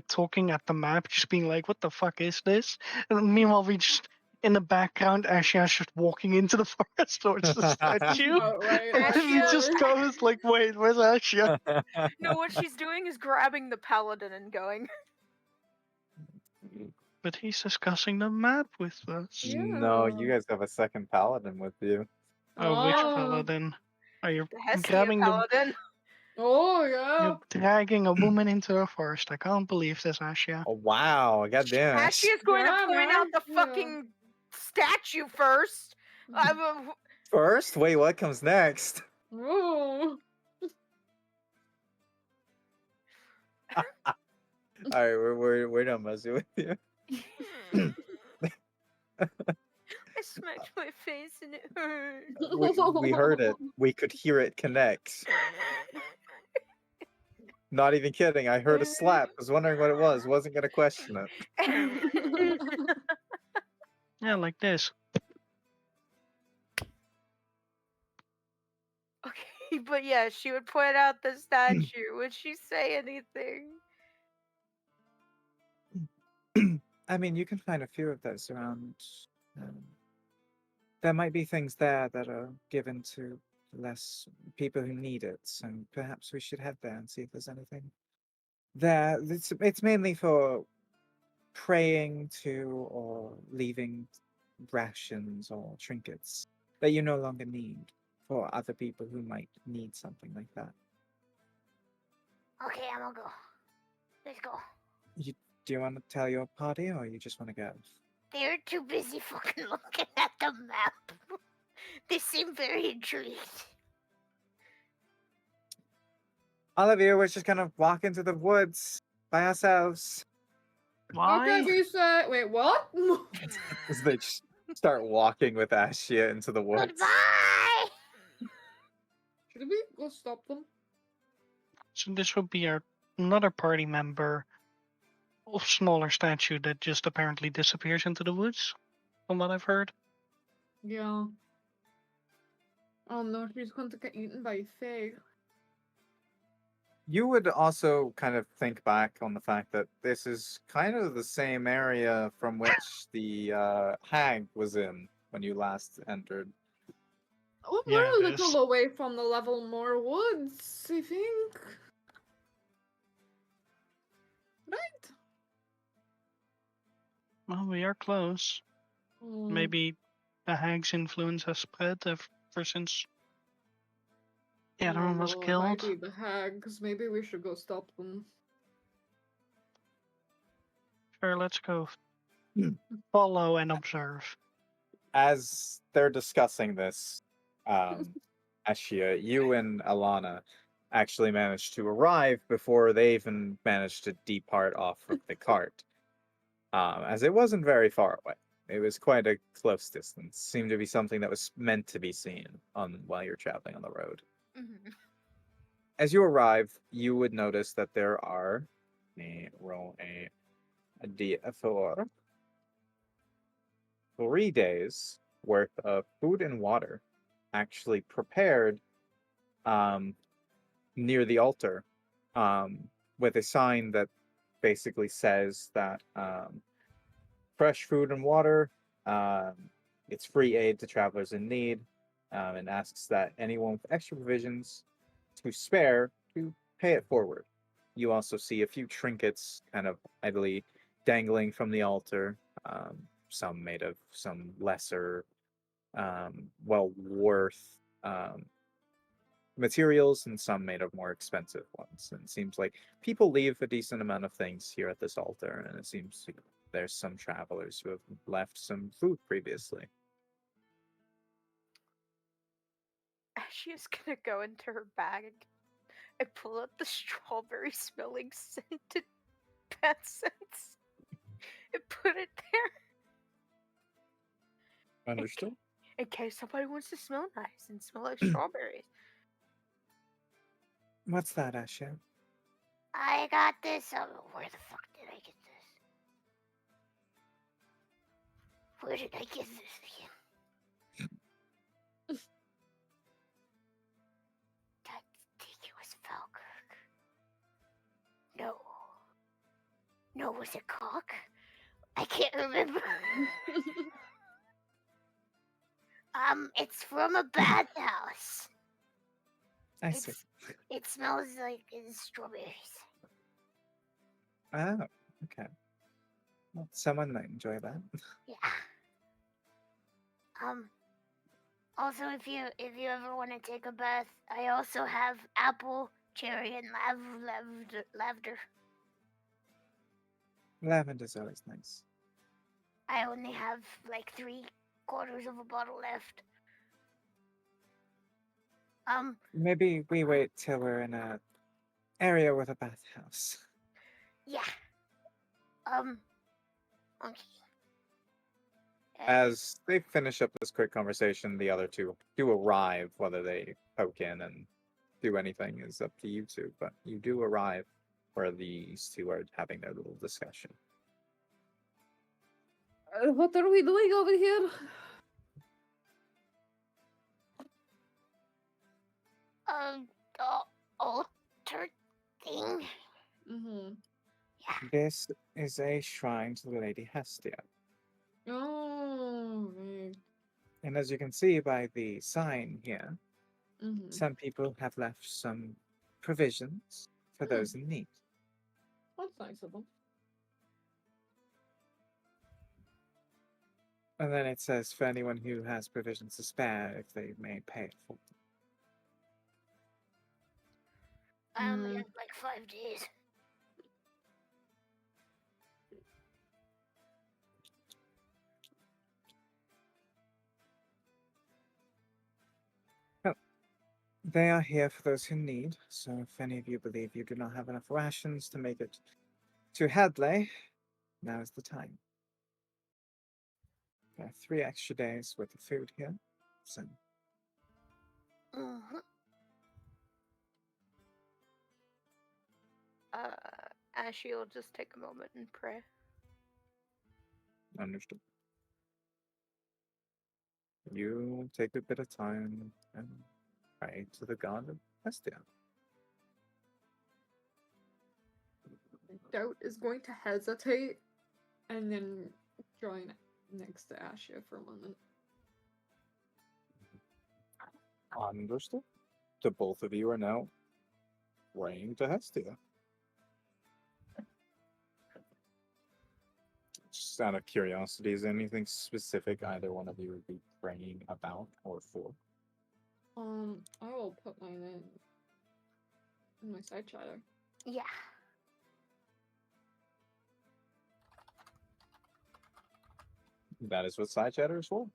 talking at the map, just being like, "What the fuck is this?" And meanwhile, we just in the background, Ashia's just walking into the forest towards the statue. Oh, right. And then he just Ashia. goes like, wait, where's Ashia? No, what she's doing is grabbing the paladin and going. But he's discussing the map with us. No, you Yeah. guys have a second paladin with you. Oh, which Oh. paladin? Are you The Hestia grabbing the... paladin. Oh, yeah. You're dragging a woman into the forest. I can't believe this, Ashia. Oh wow, goddamn. Ashia's going Yeah, to point out the man, yeah. fucking statue first. First, wait, what comes next? Oh. All right, we're done messing with you. I smacked my face and it hurt. We heard it. We could hear it connect. Not even kidding. I heard a slap. Was wondering what it was. Wasn't gonna question it. Yeah, like this. Okay, but yeah, she would point out the statue. Would she say anything? I mean, you can find a few of those around. There might be things there that are given to less people who need it, so perhaps we should head there and see if there's anything there. It's mainly for praying to or leaving rations or trinkets that you no longer need for other people who might need something like that. Okay, I'm gonna go. Let's go. Do you want to tell your party or you just want to go? They're too busy fucking looking at the map. They seem very intrigued. All of you, we're just gonna walk into the woods by ourselves. Why? Okay, we say. Wait, what? As they just start walking with Ashia into the woods. Goodbye! Should we go stop them? So this would be another party member of smaller statue that just apparently disappears into the woods, from what I've heard. Yeah. Oh no, she's going to get eaten by a fig. You would also kind of think back on the fact that this is kind of the same area from which the hag was in when you last entered. Oh, Yeah, we're a it little is. away from the Levelmore Woods, I think. Right? Well, we are close. Mm. Maybe the hag's influence has spread ever since the other one was It killed. might be the hags. Maybe we should go stop them. Sure, let's go. Hmm. Follow and observe. As they're discussing this, Ashia, you and Alana actually managed to arrive before they even managed to depart off of the cart. As it wasn't very far away. It was quite a close distance. Seemed to be something that was meant to be seen while you're traveling on the road. Mm-hmm. As you arrive, you would notice that there are roll a D4 3 days worth of food and water actually prepared near the altar with a sign that basically says that fresh food and water, it's free aid to travelers in need, and asks that anyone with extra provisions to spare to pay it forward. You also see a few trinkets kind of idly dangling from the altar, some made of some lesser, well worth materials, and some made of more expensive ones. And it seems like people leave a decent amount of things here at this altar, and it seems like there's some travelers who have left some food previously. She's gonna go into her bag and pull out the strawberry smelling scented bath scents and put it there. Understood. In case somebody wants to smell nice and smell like strawberries. What's that, Asha? I got this. Where the fuck did I get this? Where did I get this again? I think it was Falkirk. No. No, was it Cock? I can't remember. It's from a bathhouse. I see. It smells like strawberries. Oh, okay. Well, someone might enjoy that. Yeah. Also, if you ever want to take a bath, I also have apple, cherry, and lavender. Lavender's always nice. I only have like 3/4 of a bottle left. Maybe we wait till we're in a area with a bathhouse. Yeah. Okay. As they finish up this quick conversation, the other two do arrive. Whether they poke in and do anything is up to you two, but you do arrive where these two are having their little discussion. What are we doing over here? Altar thing. Mm-hmm. Yeah. This is a shrine to the Lady Hestia. Oh, right. And as you can see by the sign here, Mm-hmm. some people have left some provisions for those in need. That's nice of them. And then it says for anyone who has provisions to spare, if they may pay it for. I only have like 5 days. They are here for those who need, so if any of you believe you do not have enough rations to make it to Hadley, now is the time. There are 3 extra days worth of food here, so Mm-hmm. Ashley will just take a moment and pray. understood. You take a bit of time and pray to the god of Hestia. Doubt is going to hesitate and then join next to Asha for a moment. Understood. The both of you are now praying to Hestia. Just out of curiosity, is there anything specific either one of you would be praying about or for? I will put mine in my side chatter. Yeah. That is what side chatter is for.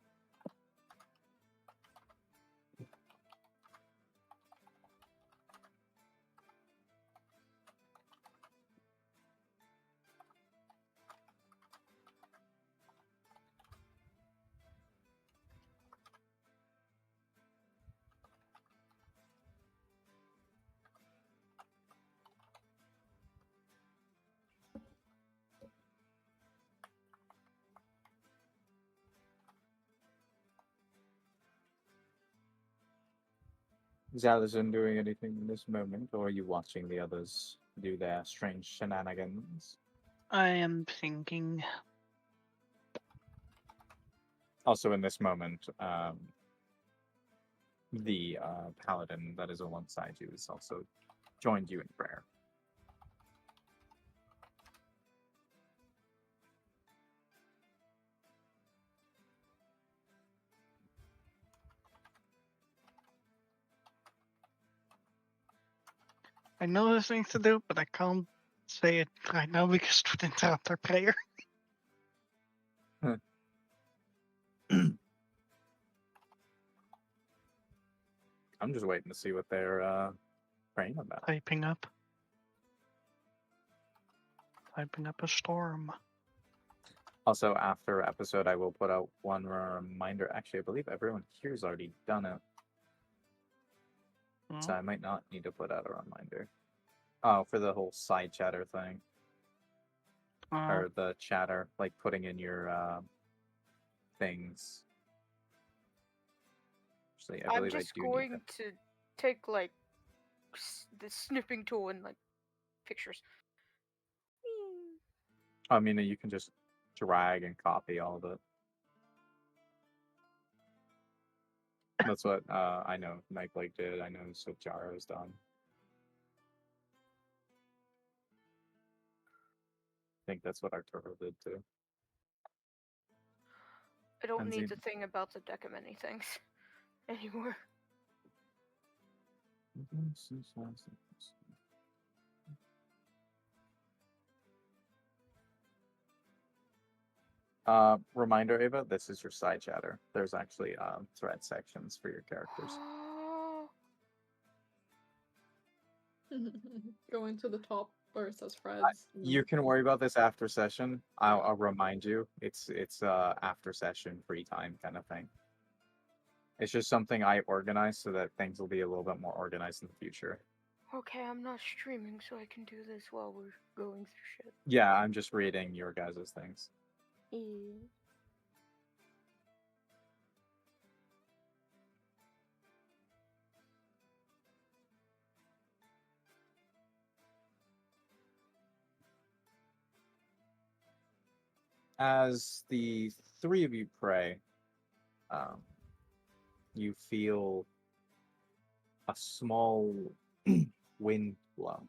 Is Allison doing anything in this moment, or are you watching the others do their strange shenanigans? I am thinking. Also, in this moment, the paladin that is alongside you has also joined you in prayer. I know there's things to do, but I can't say it right now because it would interrupt our prayer. I'm just waiting to see what they're praying about. Typing up a storm. Also, after episode, I will put out one reminder. Actually, I believe everyone here's already done it, so I might not need to put out a reminder. Oh, for the whole side chatter thing, or the chatter, like putting in your things. Actually, I I'm believe just I do need going that. to take like the snipping tool and like pictures. I mean, you can just drag and copy all of it. That's what I know Nightblade did. I know Sojaro's done. I think that's what Arturo did too. I don't And need Zena. to think about the deck of many things anymore. Reminder, Ava, this is your side chatter. There's actually thread sections for your characters. Go into the top where it says Freds. You can worry about this after session. I'll remind you. It's after session free time kind of thing. It's just something I organize so that things will be a little bit more organized in the future. Okay, I'm not streaming, so I can do this while we're going through shit. Yeah, I'm just reading your guys' things. Yeah. As the three of you pray, you feel a small wind blow.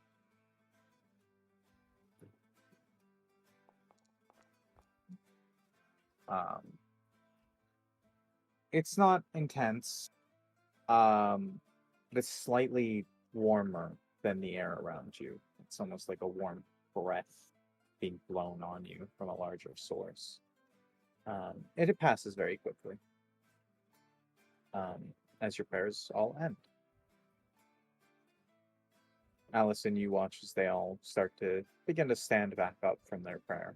It's not intense. It's slightly warmer than the air around you. It's almost like a warm breath being blown on you from a larger source. And it passes very quickly as your prayers all end. Allison, you watch as they all start to begin to stand back up from their prayer.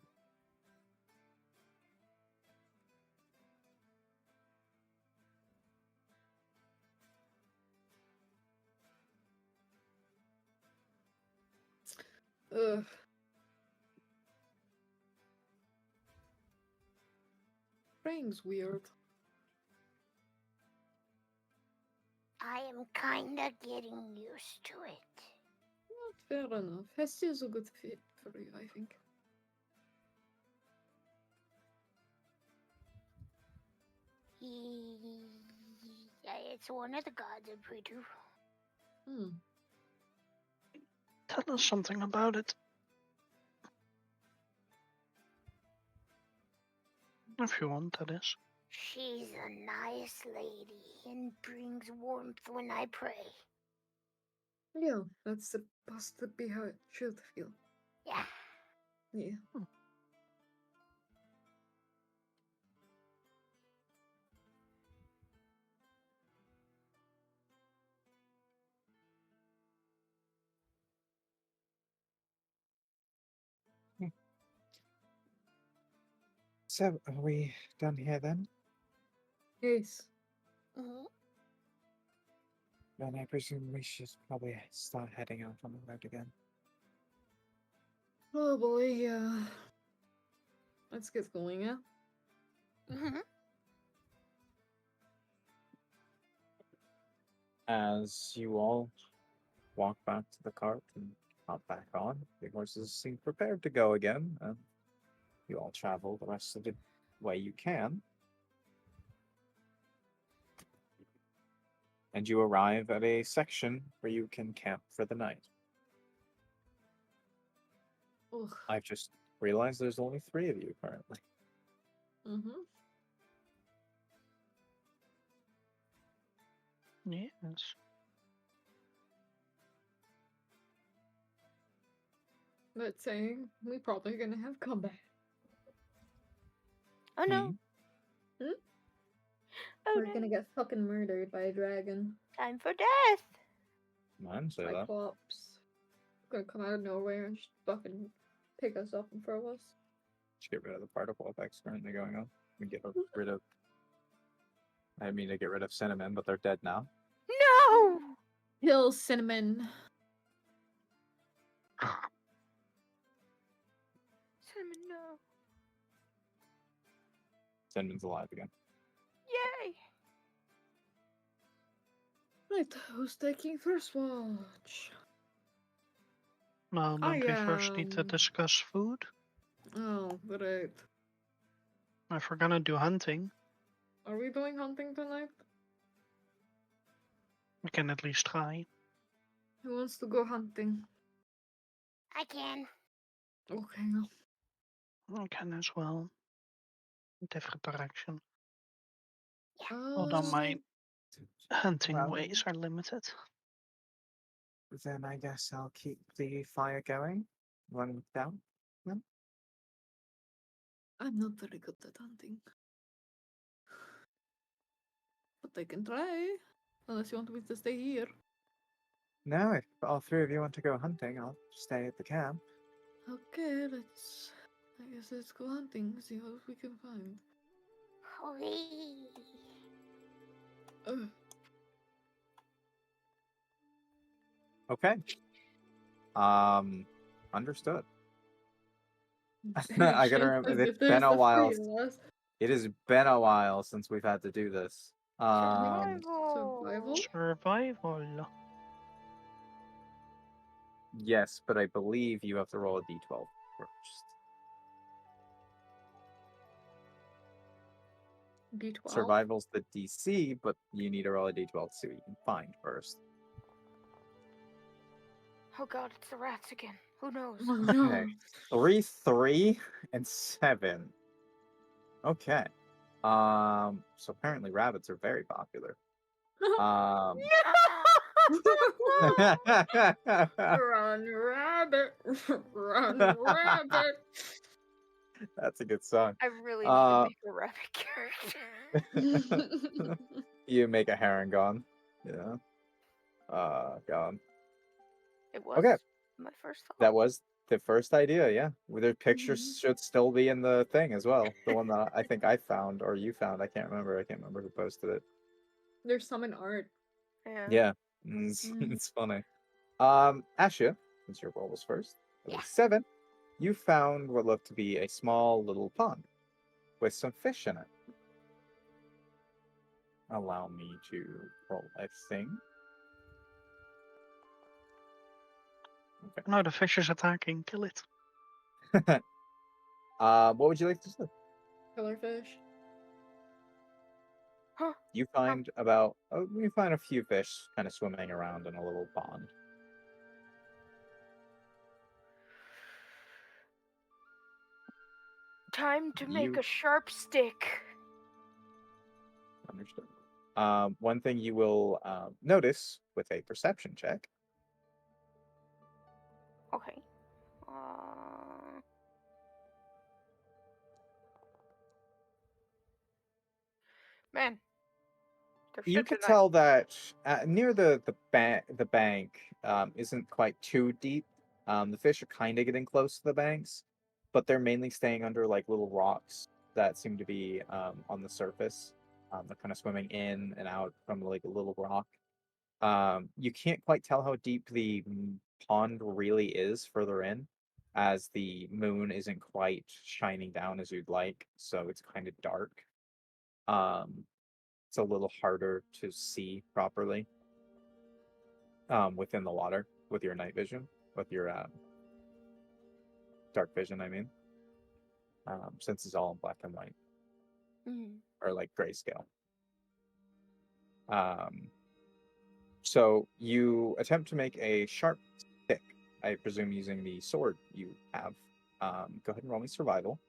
Ugh. Praying's weird. I am kinda getting used to it. Fair enough. Hestia is a good fit for you, I think. Yeah, it's one of the gods I pray to. Hmm. Tell us something about it. If you want, that is. She's a nice lady and brings warmth when I pray. Yeah, that's supposed to be how it should feel. Yeah. Yeah. So, are we done here then? Yes. Mhm. Then I presume we should probably start heading out on the road again. Oh boy, yeah. Let's get going, yeah? Mhm. As you all walk back to the cart and hop back on, the horses seem prepared to go again, and you all travel the rest of the way you can. And you arrive at a section where you can camp for the night. Ugh. I've just realized there's only 3 of you currently. Mm-hmm. Yes. That's saying we probably gonna have combat. Oh no. Hmm? Oh We're no. gonna get fucking murdered by a dragon. Time for death. Mine say that. Cyclops. Gonna come out of nowhere and just fucking pick us up and throw us. Just get rid of the particle effects currently going on. We get rid of. I mean to get rid of Cinnamon, but they're dead now. No. Kill Cinnamon. Cinnamon, no. Cinnamon's alive again. Yay. Right, who's taking first watch? Well, don't we first need to discuss food? Oh, right. If we're gonna do hunting, Are we doing hunting tonight? We can at least try. Who wants to go hunting? I can. Okay. I can as well. Different direction. Uh, Although my hunting Well, ways are limited. then I guess I'll keep the fire going. One down. I'm not very good at hunting. But I can try. Unless you want me to stay here. No, if all three of you want to go hunting, I'll stay at the camp. Okay, I guess let's go hunting, see what we can find. Hurry. Uh, Okay. Understood. I gotta remember. It's been a while. It has been a while since we've had to do this. Survival? Survival. Yes, but I believe you have to roll a d12 first. D12. Survival's the DC, but you need to roll a d12 to see what you can find first. Oh god, it's the rats again. Who knows? Oh no. Okay. 3, 3, and 7. Okay. So apparently rabbits are very popular. Run, rabbit! Run, rabbit! That's a good song. I really need to make a rabbit character. You make a Harangon. Yeah. God. It was Okay. my first thought. That was the first idea, yeah. Well, their pictures should still be in the thing as well. The one that I think I found or you found. I can't remember. I can't remember who posted it. There's some in art. Yeah. Yeah. It's funny. Asha, since your roll was first, it Yeah. was 7. You found what looked to be a small little pond with some fish in it. Allow me to roll a thing. Okay. No, the fish is attacking. Kill it. What would you like to do? Killerfish. You find you find a few fish kind of swimming around in a little pond. Time to make You- a sharp stick. Understood. One thing you will notice with a perception check. Okay. Man. You could tell that near the bank isn't quite too deep. The fish are kind of getting close to the banks, but they're mainly staying under like little rocks that seem to be on the surface. They're kind of swimming in and out from like a little rock. You can't quite tell how deep the pond really is further in, as the moon isn't quite shining down as you'd like, so it's kind of dark. It's a little harder to see properly within the water with your night vision, with your dark vision, I mean, since it's all in black and white or like grayscale. So you attempt to make a sharp stick, I presume using the sword you have. Go ahead and roll me survival.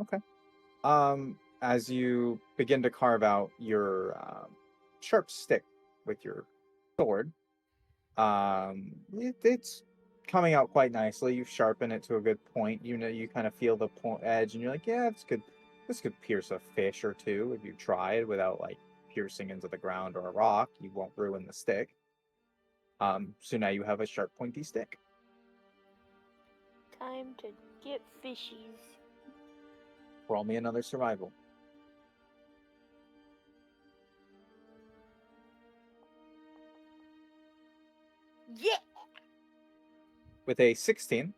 Okay. As you begin to carve out your sharp stick with your sword, it's coming out quite nicely. You sharpen it to a good point. You know, you kind of feel the edge, and you're like, yeah, this could pierce a fish or two if you tried without like piercing into the ground or a rock. You won't ruin the stick. So now you have a sharp, pointy stick. Time to get fishies. Roll me another survival. Yeah. With a 16,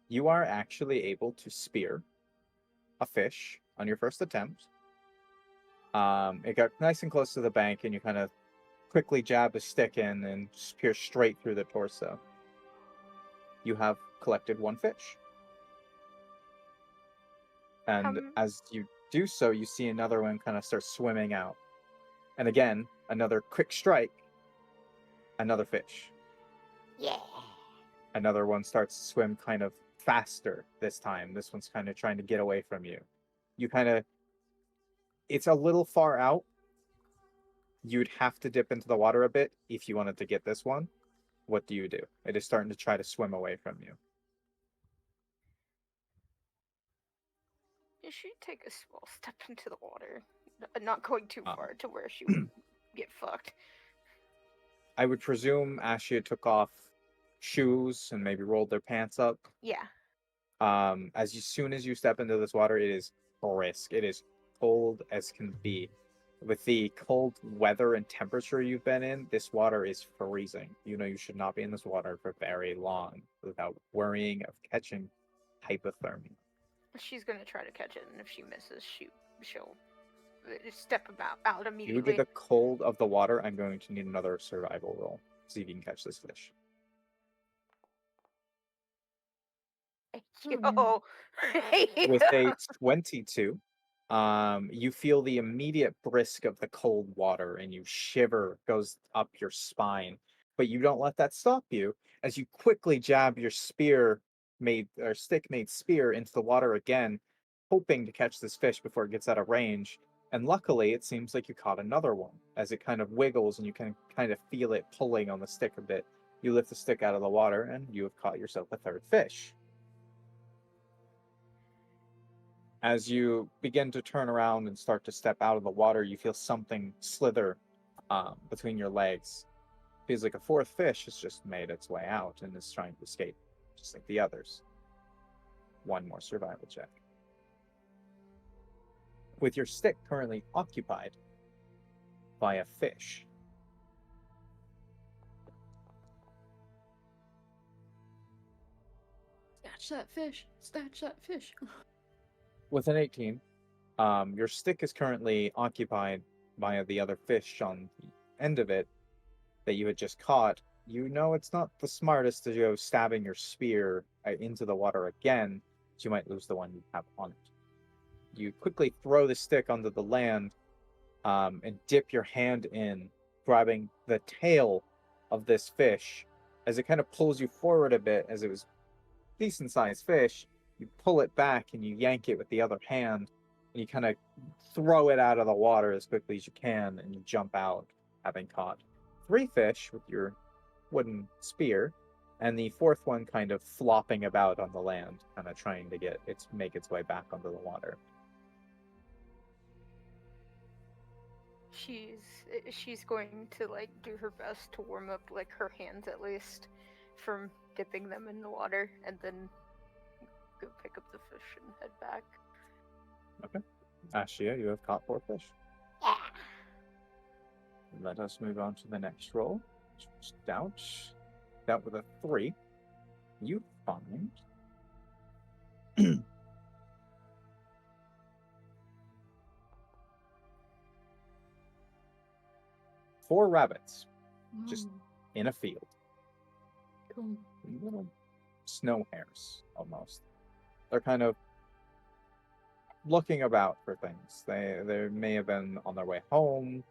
you are actually able to spear a fish on your first attempt. It got nice and close to the bank, and you kind of quickly jab a stick in and pierce straight through the torso. You have collected one fish. And as you do so, you see another one kind of start swimming out. And again, another quick strike, another fish. Yeah. Another one starts to swim kind of faster this time. This one's kind of trying to get away from you. You kind of, it's a little far out. You'd have to dip into the water a bit if you wanted to get this one. What do? It is starting to try to swim away from you. You should take a small step into the water, not going too far to where she would get fucked. I would presume Ashia took off shoes and maybe rolled their pants up. Yeah. Soon as you step into this water, it is brisk. It is cold as can be. With the cold weather and temperature you've been in, this water is freezing. You know you should not be in this water for very long without worrying of catching hypothermia. She's gonna try to catch it, and if she misses, she'll step out immediately. You get the cold of the water. I'm going to need another survival roll. See if you can catch this fish. Yo. With a 22, you feel the immediate brisk of the cold water and you shiver goes up your spine, but you don't let that stop you as you quickly jab your stick-made spear into the water again, hoping to catch this fish before it gets out of range. And luckily, it seems like you caught another one as it kind of wiggles and you can kind of feel it pulling on the stick a bit. You lift the stick out of the water and you have caught yourself a third fish. As you begin to turn around and start to step out of the water, you feel something slither between your legs. Feels like a fourth fish has just made its way out and is trying to escape, just like the others. One more survival check. With your stick currently occupied by a fish. Snatch that fish. Snatch that fish. With an 18, your stick is currently occupied by the other fish on the end of it that you had just caught. You know it's not the smartest to go stabbing your spear into the water again, so you might lose the one you have on it. You quickly throw the stick onto the land and dip your hand in, grabbing the tail of this fish as it kind of pulls you forward a bit, as it was a decent-sized fish. You pull it back and you yank it with the other hand, and you kind of throw it out of the water as quickly as you can, and you jump out, having caught 3 fish with your wooden spear, and the fourth one kind of flopping about on the land, kind of trying to make its way back onto the water. She's going to do her best to warm up her hands at least from dipping them in the water, and then go pick up the fish and head back. Okay. Ashia, you have caught 4 fish. Yeah. Let us move on to the next roll. Stout. Stout with a 3. You find... 4 rabbits just in a field. Cool. Little snow hares, almost. They're kind of looking about for things. They may have been on their way home,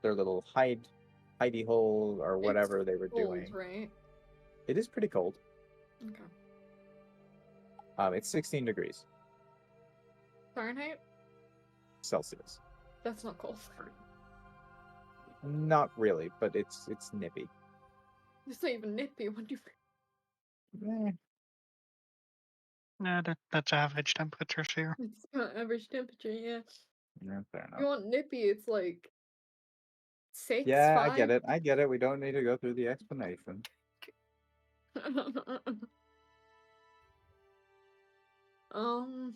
their little hidey hole, or whatever they were doing. Right? It is pretty cold. Okay. It's 16 degrees Fahrenheit? Celsius. That's not cold. Not really, but it's nippy. It's not even nippy. What do you? Eh, Yeah, that's average temperatures here. It's not average temperature. Yeah. yeah, fair If enough. you want nippy, it's like 6. Yeah, 5. I get it. We don't need to go through the explanation. um.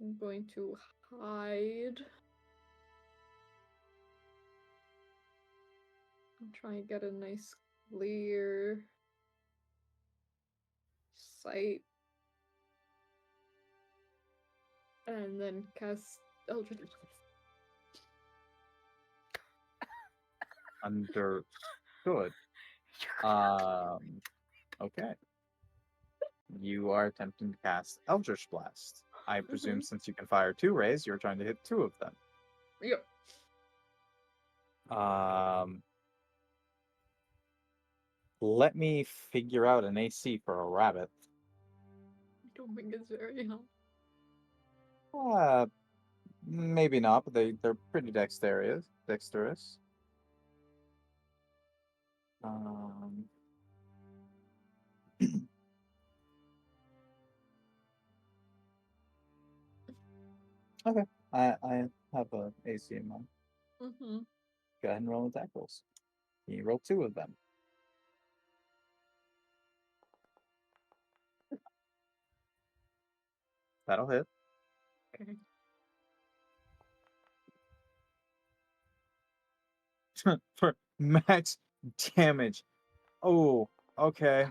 I'm going to hide. I'm trying to get a nice clear sight. And then cast Eldritch. Understood. You're gonna Okay. You are attempting to cast Eldritch Blast. I presume Mhm. since you can fire 2 rays, you're trying to hit 2 of them. Yep. Let me figure out an AC for a rabbit. I don't think it's very high. Maybe not, but they're pretty dexterous. Um, okay, I have a AC in mind. Mm-hmm. Go ahead and roll attack rolls. You roll 2 of them. That'll hit. Okay. For max damage. Oh, okay.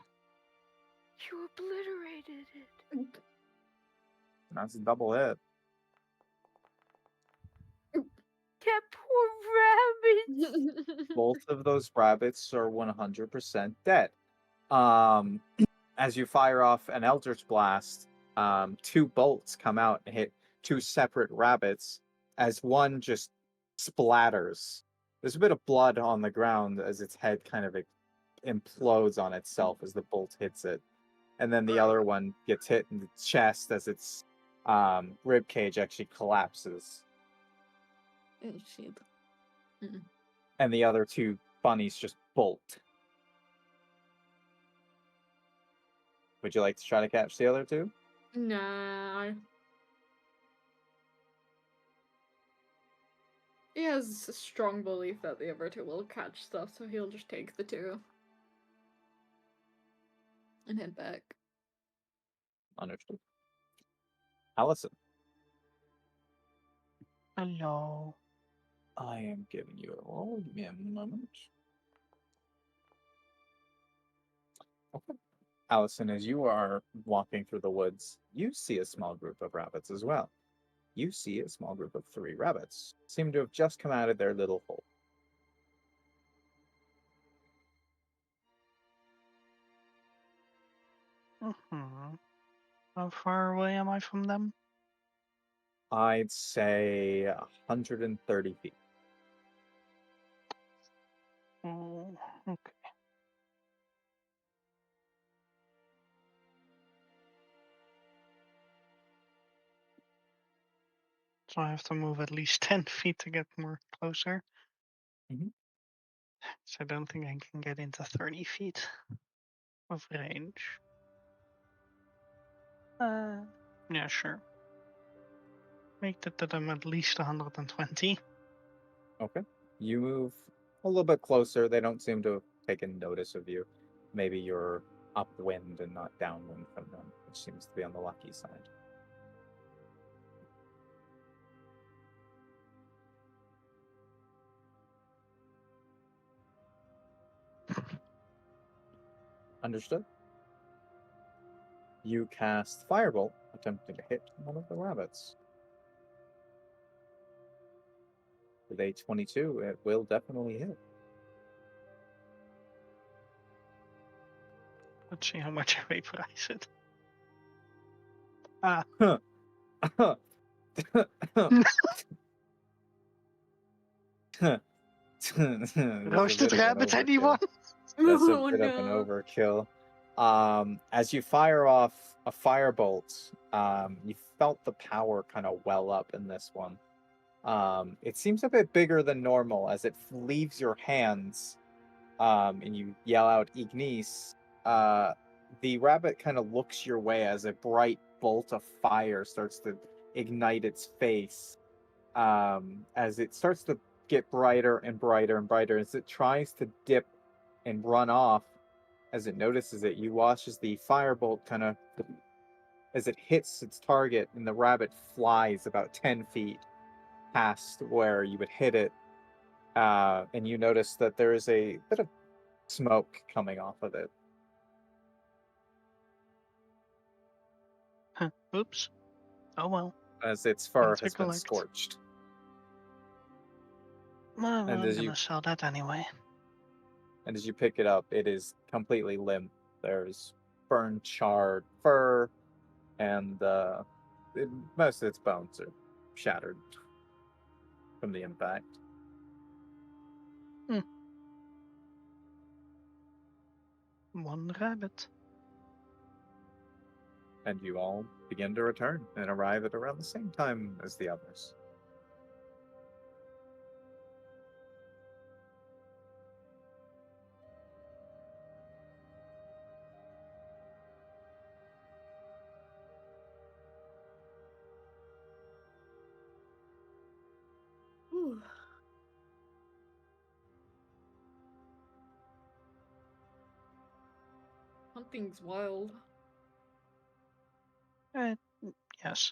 You obliterated it. That's a double hit. That poor rabbit. Both of those rabbits are 100% dead. As you fire off an Eldritch Blast, 2 bolts come out and hit 2 separate rabbits as one just splatters. There's a bit of blood on the ground as its head kind of implodes on itself as the bolt hits it. And then the other one gets hit in the chest as its rib cage actually collapses. Oh shit. And the other 2 bunnies just bolt. Would you like to try to catch the other 2? Nah. He has a strong belief that the other 2 will catch stuff, so he'll just take the 2. And head back. Understood. Allison, Hello. I am giving you a roll. Give me a moment. Okay. Allison, as you are walking through the woods, you see a small group of rabbits as well. You see a small group of 3 rabbits. Seem to have just come out of their little hole. Mm-hmm. How far away am I from them? I'd say 130 feet. Oh, okay. So I have to move at least 10 feet to get more closer. Mhm. So I don't think I can get into 30 feet of range. Yeah, sure. Make that I'm at least 120. Okay. You move a little bit closer. They don't seem to have taken notice of you. Maybe you're upwind and not downwind from them, which seems to be on the lucky side. Understood? You cast Firebolt, attempting to hit one of the rabbits. With a 22, it will definitely hit. Let's see how much I vaporize it. Ah, That's a roasted bit of an rabbit, overkill. anyone? That's a Oh bit of an no. overkill. As you fire off a firebolt, you felt the power kind of well up in this one. It seems a bit bigger than normal as it leaves your hands, and you yell out Ignis. The rabbit kind of looks your way as a bright bolt of fire starts to ignite its face. As it starts to get brighter and brighter and brighter, as it tries to dip and run off, as it notices it, you watch as the firebolt kind of, as it hits its target, and the rabbit flies about 10 feet past where you would hit it, and you notice that there is a bit of smoke coming off of it. Oops. Oh well. As its fur Things to has been collect. scorched. Well, And I'm as you gonna sell that anyway. And as you pick it up, it is completely limp. There's burned, charred fur, and most of its bones are shattered from the impact. One rabbit. And you all begin to return and arrive at around the same time as the others. Whew. Hunting's wild. Yes.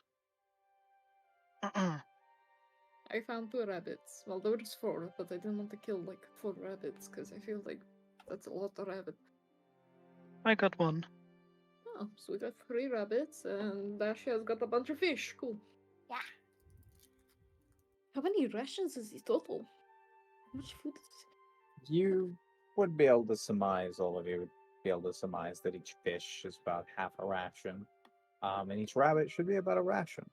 I found 2 rabbits. Well, there was 4, but I didn't want to kill like 4 rabbits because I feel like that's a lot of rabbit. I got one. Oh, so we got 3 rabbits, and Dashi has got a bunch of fish. Cool. Yeah. How many rations is he total? How much food is You would be able to surmise, all of you would be able to surmise that each fish is about half a ration. And each rabbit should be about a ration.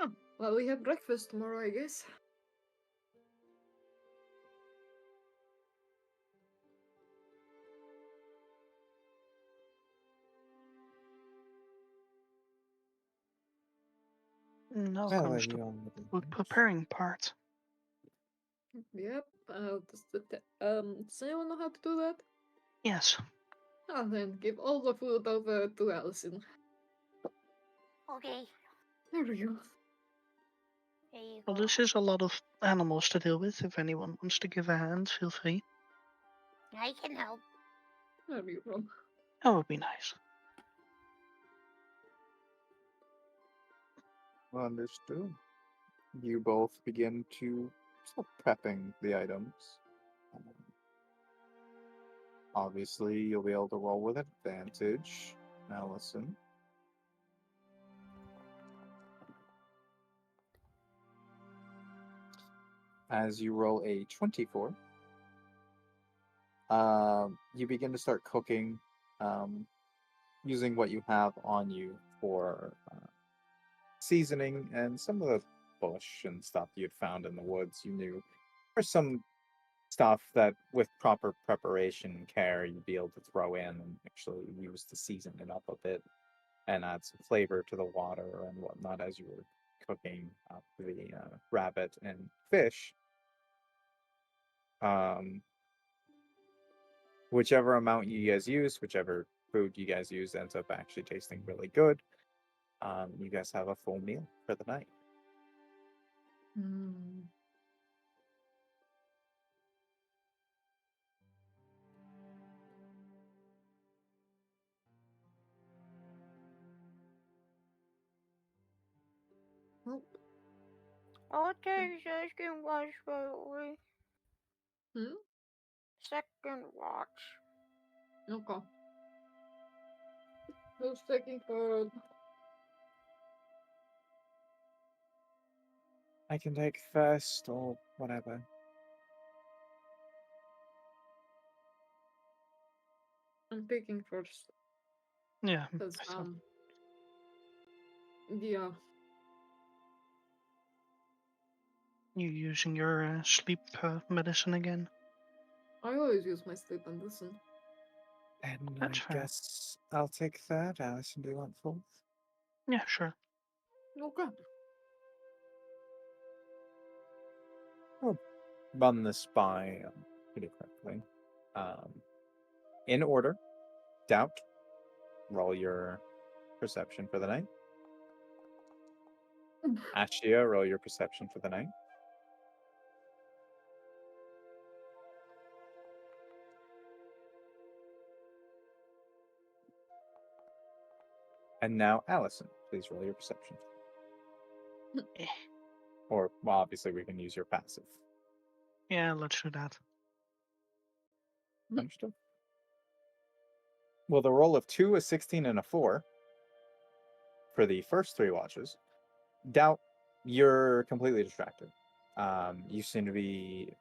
Oh, well, we have breakfast tomorrow, I guess. Now Well, comes the you all food preparing part. Yep. Does anyone know how to do that? Yes. Ah, then give all the food over to Allison. Okay. There we go. There you Well, go. this is a lot of animals to deal with. If anyone wants to give a hand, feel free. I can help. There we go. That would be nice. Understood. You both begin to start prepping the items. Um, Obviously, you'll be able to roll with advantage, Allison. As you roll a 24, you begin to start cooking using what you have on you for seasoning and some of the bush and stuff you'd found in the woods. You knew there's some stuff that with proper preparation and care you'd be able to throw in and actually use to season it up a bit and add some flavor to the water and whatnot as you were cooking up the rabbit and fish. Um, whichever amount you guys use, whichever food you guys use ends up actually tasting really good. You guys have a full meal for the night. Hmm. Well, I'll take second watch, by the way. hmm? Second watch. Okay. Who's taking third? I can take first or whatever. I'm taking first. Yeah. Because, I thought- yeah. You using your sleep medicine again? I always use my sleep and listen. And That's I fair. guess I'll take third. Allison, do you want fourth? Yeah, sure. Okay. Run this by pretty quickly. In order, doubt. Roll your perception for the night. Ashia, roll your perception for the night. And now, Allison, please roll your perception. Eh. Or, well, obviously, we can use your passive. Yeah, let's do that. Understood. Well, the roll of 2, a 16, and a 4 for the first 3 watches. Doubt, you're completely distracted. You seem to be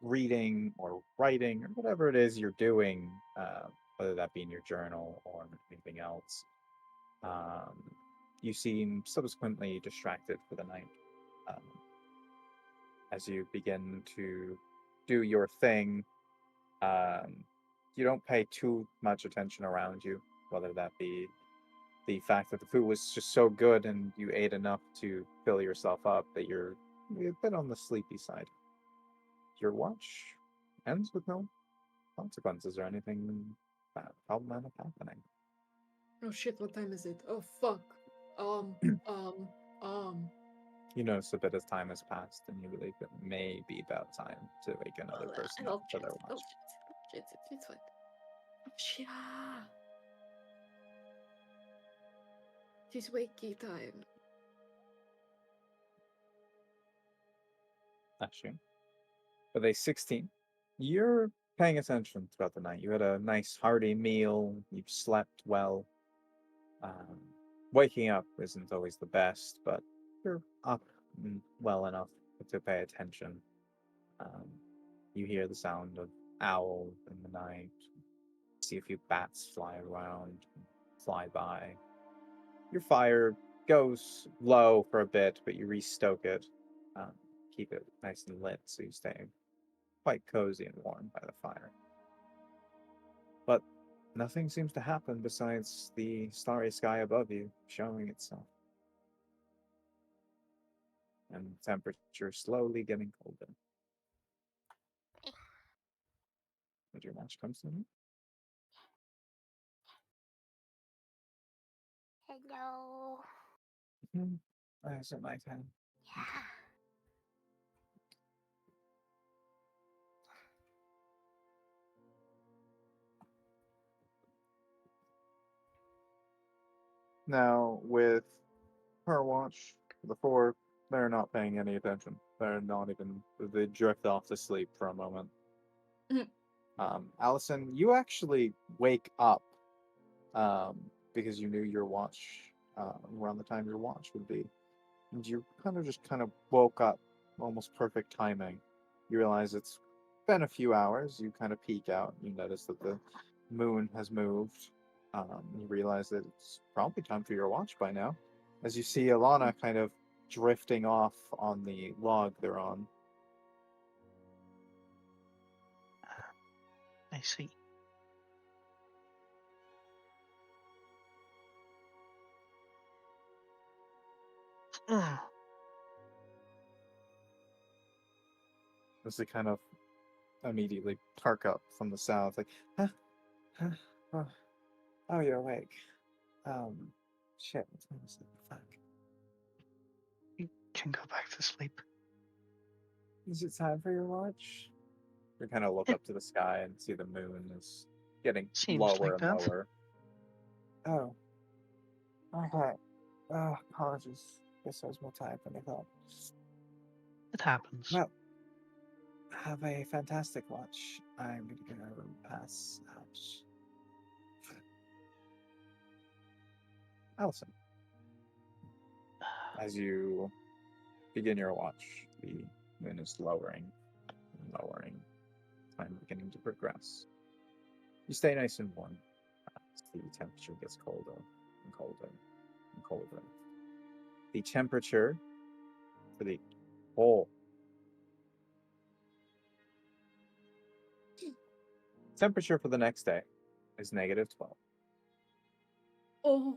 reading or writing or whatever it is you're doing, whether that be in your journal or anything else, um, you seem subsequently distracted for the night. Um, as you begin to do your thing, um, you don't pay too much attention around you, whether that be the fact that the food was just so good and you ate enough to fill yourself up that you're a bit on the sleepy side. Your watch ends with no consequences or anything problematic happening. Oh shit, what time is it? Oh fuck. Um, um, You notice a bit of time has passed, and you believe it may be about time to wake another person up for their watch. Shit, it's fine. Oh shit. It's wakey time. Actually, for day 16, you're paying attention throughout the night. You had a nice hearty meal. You've slept well. Um, waking up isn't always the best, but you're up well enough to pay attention. Um, you hear the sound of owls in the night. See a few bats fly around, fly by. Your fire goes low for a bit, but you restoke it. Um, keep it nice and lit so you stay quite cozy and warm by the fire. But nothing seems to happen besides the starry sky above you showing itself. And the temperature slowly getting colder. As your watch comes to me. Hello. Is it my time? Yeah. Now, with her watch, the four, they're not paying any attention. They're not even, they drift off to sleep for a moment. Allison, you actually wake up because you knew your watch around the time your watch would be. And you kind of woke up, almost perfect timing. You realize it's been a few hours. You kind of peek out. You notice that the moon has moved. You realize that it's probably time for your watch by now. As you see Alana kind of drifting off on the log they're on. I see. As they kind of immediately perk up from the sound, like, huh, huh, oh, you're awake. Shit, what time is it? Fuck. You can go back to sleep. Is it time for your watch? You kind of look up to the sky and see the moon is getting Seems lower like and that. lower. Oh, okay. Oh, apologies. Guess I was more tired than I thought. It happens. Well, have a fantastic watch. I'm gonna go pass out. Allison, as you begin your watch, the moon is lowering and lowering. Time beginning to progress. You stay nice and warm as the temperature gets colder and colder and colder. The temperature for the whole temperature for the next day is -12. Oh.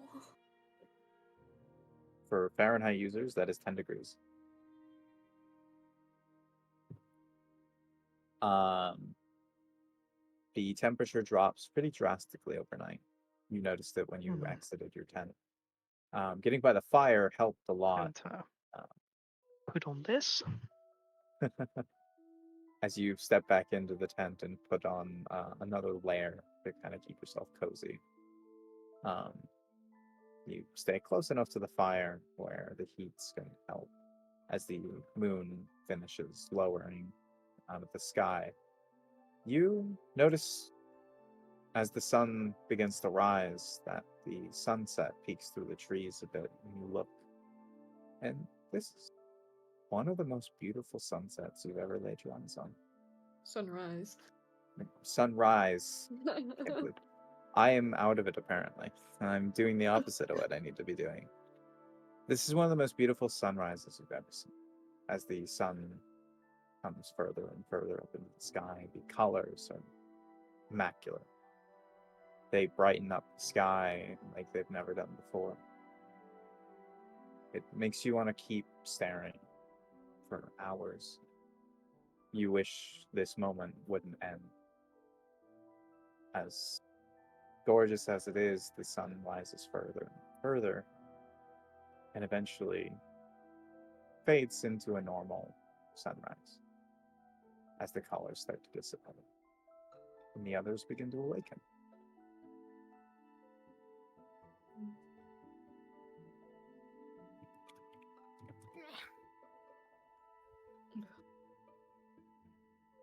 For Fahrenheit users, that is 10 degrees. The temperature drops pretty drastically overnight. You noticed it when you exited your tent. Getting by the fire helped a lot. And put on this. As you step back into the tent and put on another layer to kind of keep yourself cozy. You stay close enough to the fire where the heat's going to help as the moon finishes lowering out of the sky. You notice as the sun begins to rise that the sunset peeks through the trees a bit, and you look, and this is one of the most beautiful sunsets you've ever laid your eyes on. Sunrise. Sunrise. Can't believe- I am out of it apparently. I'm doing the opposite of what I need to be doing. This is one of the most beautiful sunrises you've ever seen. As the sun comes further and further up into the sky, the colors are immaculate. They brighten up the sky like they've never done before. It makes you want to keep staring for hours. You wish this moment wouldn't end. As gorgeous as it is, the sun rises further and further, and eventually fades into a normal sunrise as the colors start to dissipate and the others begin to awaken.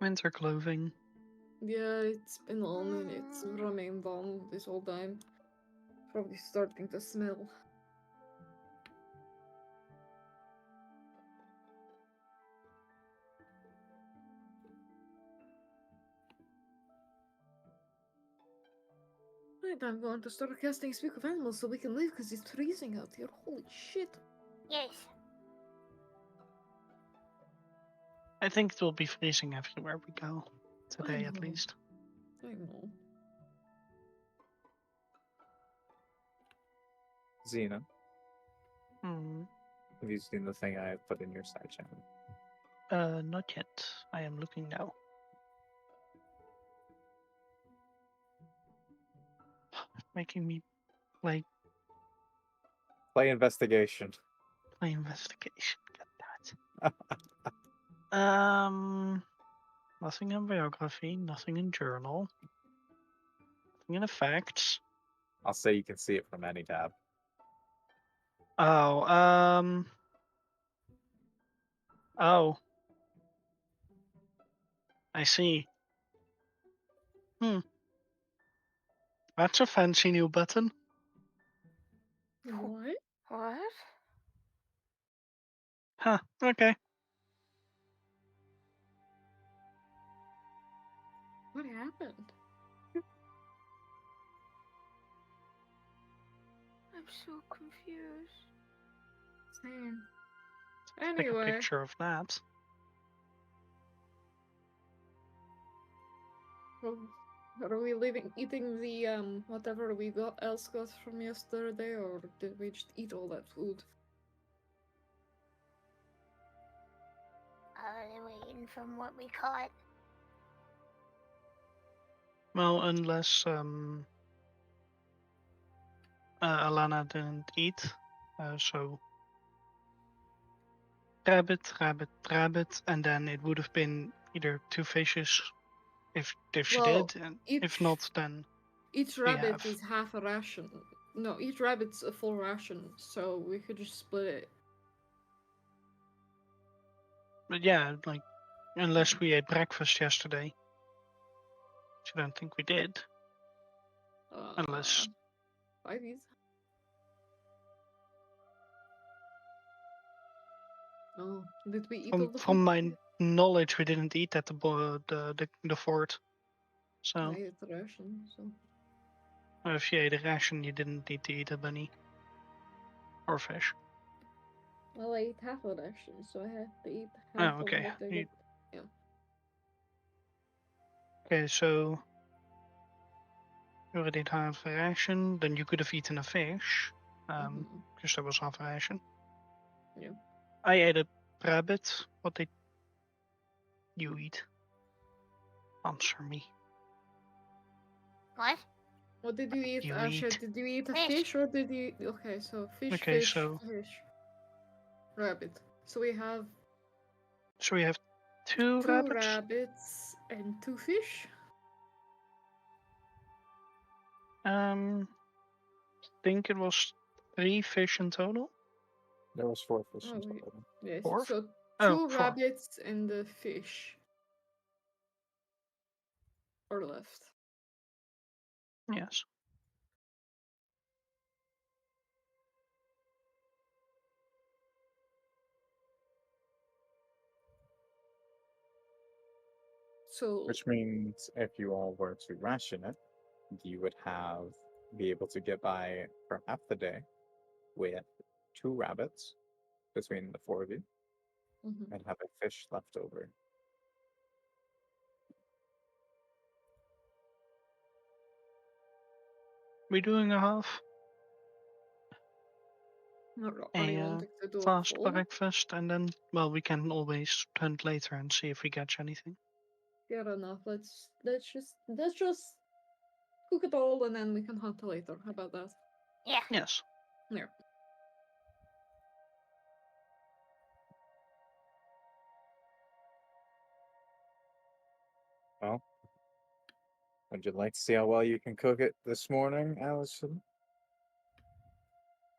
Winter clothing. Yeah, it's been on and it's remained on this whole time. Probably starting to smell. Right, I'm going to start casting Speak of Animals so we can leave because it's freezing out here. Holy shit. Yes. I think it will be freezing everywhere we go. Today at know. least. I know. Xena, Hmm. have you seen the thing I put in your side channel? Not yet. I am looking now. Making me play Investigation. investigation. Get that. Nothing in biography, nothing in journal, nothing in effects. I'll say you can see it from any tab. Oh, oh. I see. That's a fancy new button. What? What? Huh, okay. What happened? I'm so confused. Same. Take a Anyway, picture of that. well, are we eating the whatever we else got from yesterday, or did we just eat all that food? We're eating from what we caught. Well, unless Alana didn't eat, so rabbit, rabbit, rabbit, and then it would have been either 2 fishes if she Well, did, and each if not, then each we rabbit have. is half a ration. No, each rabbit's a full ration, so we could just split it. But yeah, like unless we ate breakfast yesterday, which I don't think we did. Unless 5 eats. Oh, did we eat all the from food? my knowledge, we didn't eat at the fort. So I ate the ration, so. if you ate a ration, you didn't need to eat a bunny or fish. Well, I ate half a ration, so I had to eat Oh, half of okay. what I got. Yeah. Okay, so you already had a ration. Then you could have eaten a fish, Mhm. because there was half a ration. Yeah. I ate a rabbit. What did you eat? Answer me. What? What did you eat, You Asha? eat. Did you eat a Fish. fish or did you? Okay, so fish, Okay, fish, so- fish, rabbit. So we have So we have 2 two rabbits. rabbits and 2 fish. Think it was 3 fish in total. There was 4 fish Oh, in wait. total. Yes. 4? So Oh, 2 4. rabbits and the fish are left. Yes. So Which means if you all were to ration it, you would be able to get by for half the day with 2 rabbits between the 4 of you mhm. and have a fish left over. We're doing a half, Are you a wanting to do a fast full? breakfast, and then, well, we can always hunt later and see if we catch anything. Fair enough. Let's just cook it all and then we can hunt later. How about that? Yeah. Yes. Yeah. Well, would you like to see how well you can cook it this morning, Allison?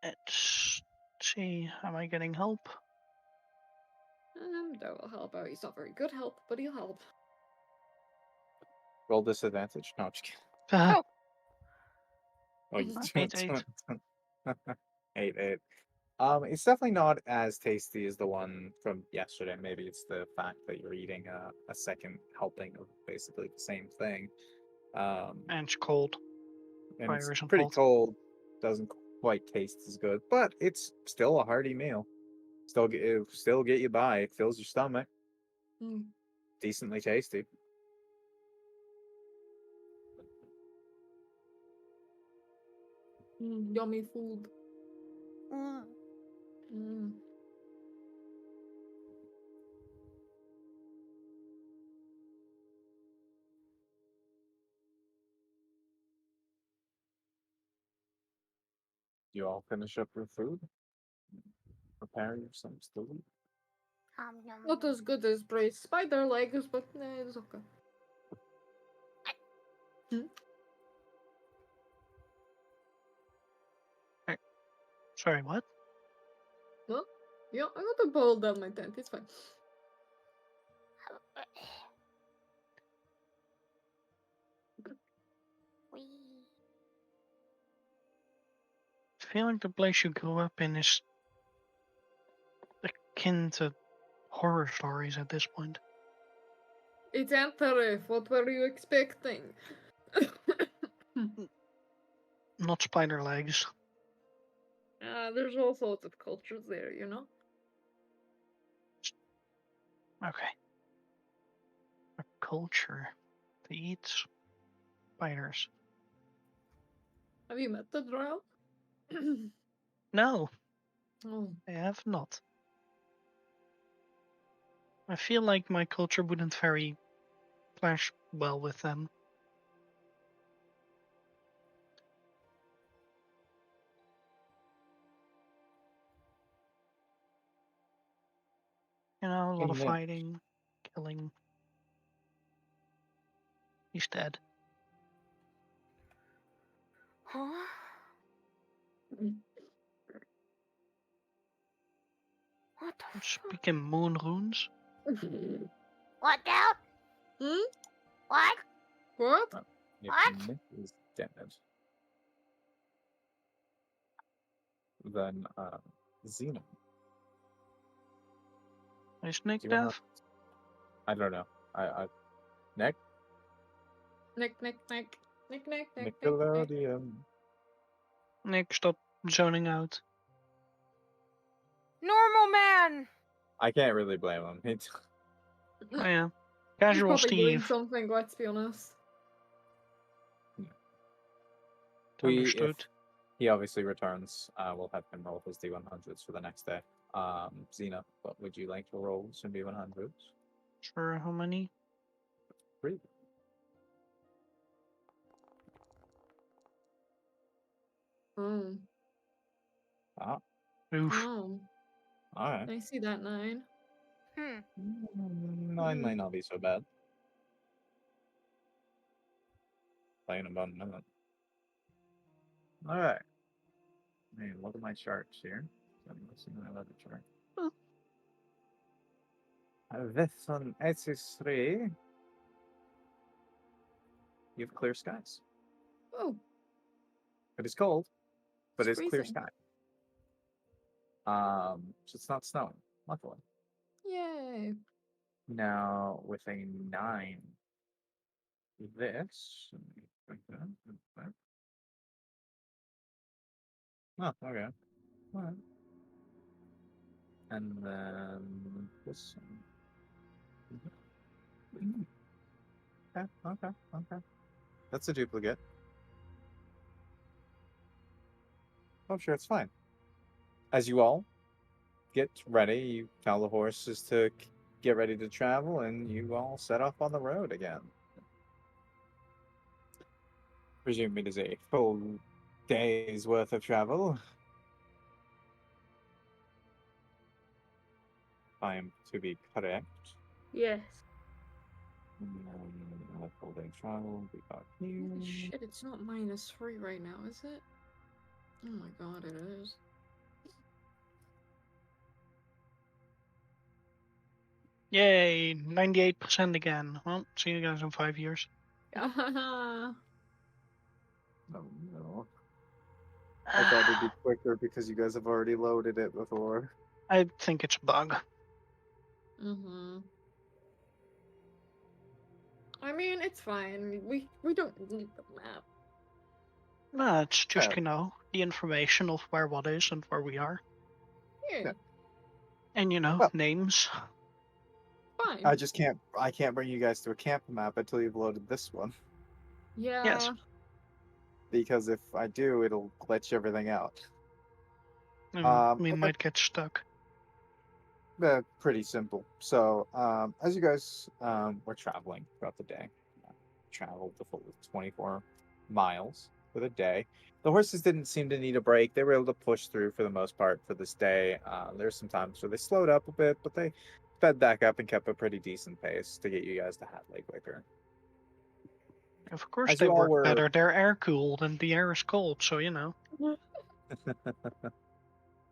Let's see. Am I getting help? That will help out. He's not very good help, but he'll help. Roll disadvantage? No, I'm just kidding. Oh. Oh, you Eight, don't. eight. 8. It's definitely not as tasty as the one from yesterday. Maybe it's the fact that you're eating a second helping of basically the same thing. And it's cold. And Fire it's isn't pretty hot. cold. Doesn't quite taste as good, but it's still a hearty meal. Still get you by. It fills your stomach. Mm. Decently tasty. Yummy food. Mm. Mm. You all finish up your food. Prepare yourselves to leave. Yum, Not as good as braised spider legs, but it's okay. Sorry, what? Well, yeah, I got a bowl down my tent. It's fine. Wee. I feel like the place you grew up in is akin to horror stories at this point. It's Antaref. What were you expecting? Not spider legs. There's all sorts of cultures there, you know? Okay. A culture to eat spiders. Have you met the drow? No, Oh. I have not. I feel like my culture wouldn't very clash well with them. You know, a lot of Amen. fighting, killing. He's dead. Huh? What the fuck? Speaking moon runes. What now? Hmm? What? What? If What? Nick is dead, then Xena. Is Nick Do you wanna? deaf? I don't know. Nick Nick, Nick, Nick. Nick, Nick, Nick, Nick, Nick. Nickelodeon. Nick, stop zoning out. Normal man. I can't really blame him. Oh yeah. He's Casual probably doing Steve. something, let's be honest. If Understood. he obviously returns, we'll have him roll his D100s for the next day. Xena, what would you like to roll some D100s? Sure, how many? 3. Oh. Ah, Oof. Oh. alright. I see that 9. 9 might not be so bad. Playing about a minute. Alright. Hey, look at my charts here. So I'm looking at another chart. This one, SC3. You have clear skies. Oh, It is cold, but it's it's clear freezing. sky. So it's not snowing, luckily. Yay. Now, with a 9, this. Like that. Oh, okay. Alright. And then this one. Mhm. Okay, okay. That's a duplicate. I'm sure it's fine. As you all get ready, you tell the horses to get ready to travel, and you all set off on the road again. Presume it is a full day's worth of travel. I am to be correct. Yes. A full day travel. We got here. Holy shit, it's not -3 right now, is it? Oh my god, it is. Yay, 98% again. Well, see you guys in 5 years. Oh no. I thought it'd be quicker because you guys have already loaded it before. I think it's a bug. Mm-hmm. I mean, it's fine. We don't need the map. No, it's just, Yeah. the information of where what is and where we are. Yeah, Yeah. And, Well- names. fine. I can't bring you guys to a camp map until you've loaded this one. Yeah. Yes. Because if I do, it'll glitch everything out. And we Okay. might get stuck. Pretty simple. So, as you guys were traveling throughout the day, traveled the full 24 miles for the day. The horses didn't seem to need a break. They were able to push through for the most part for this day. There's some times where they slowed up a bit, but they sped back up and kept a pretty decent pace to get you guys to Hadley quicker. Of course As they you all work were better. They're air cooled and the air is cold, so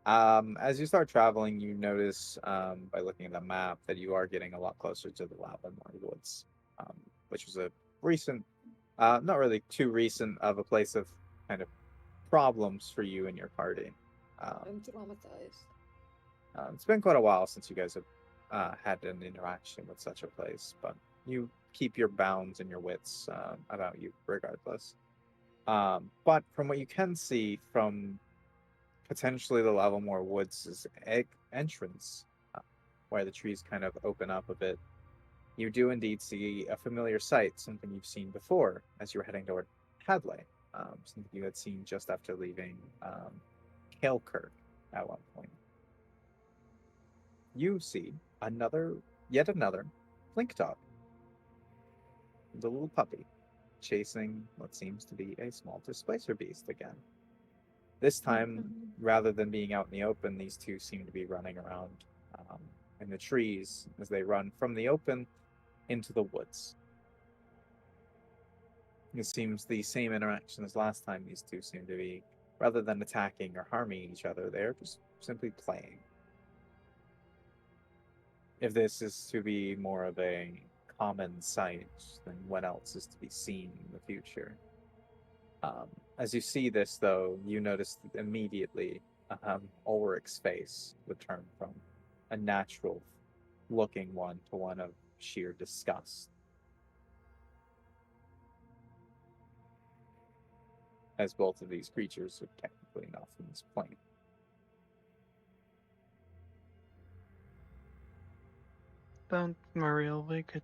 As you start traveling, you notice by looking at the map that you are getting a lot closer to the Lavamore Woods, which was a recent, not really too recent, of a place of kind of problems for you and your party. I'm traumatized. It's been quite a while since you guys have had an interaction with such a place, but you keep your bounds and your wits about you regardless. But from what you can see from potentially the Lavamore Woods' entrance, where the trees kind of open up a bit, you do indeed see a familiar sight, something you've seen before as you were heading toward Hadley, something you had seen just after leaving Kalekirk at one point. You see yet another Flinktop, the little puppy, chasing what seems to be a small displacer beast again. This time, rather than being out in the open, these two seem to be running around in the trees as they run from the open into the woods. It seems the same interaction as last time. These two seem to be, rather than attacking or harming each other, they're just simply playing. If this is to be more of a common sight, then what else is to be seen in the future? As you see this, though, you notice that immediately Ulrich's face would turn from a natural looking one to one of sheer disgust. As both of these creatures are technically not from this plane. don't worry, Ulrich.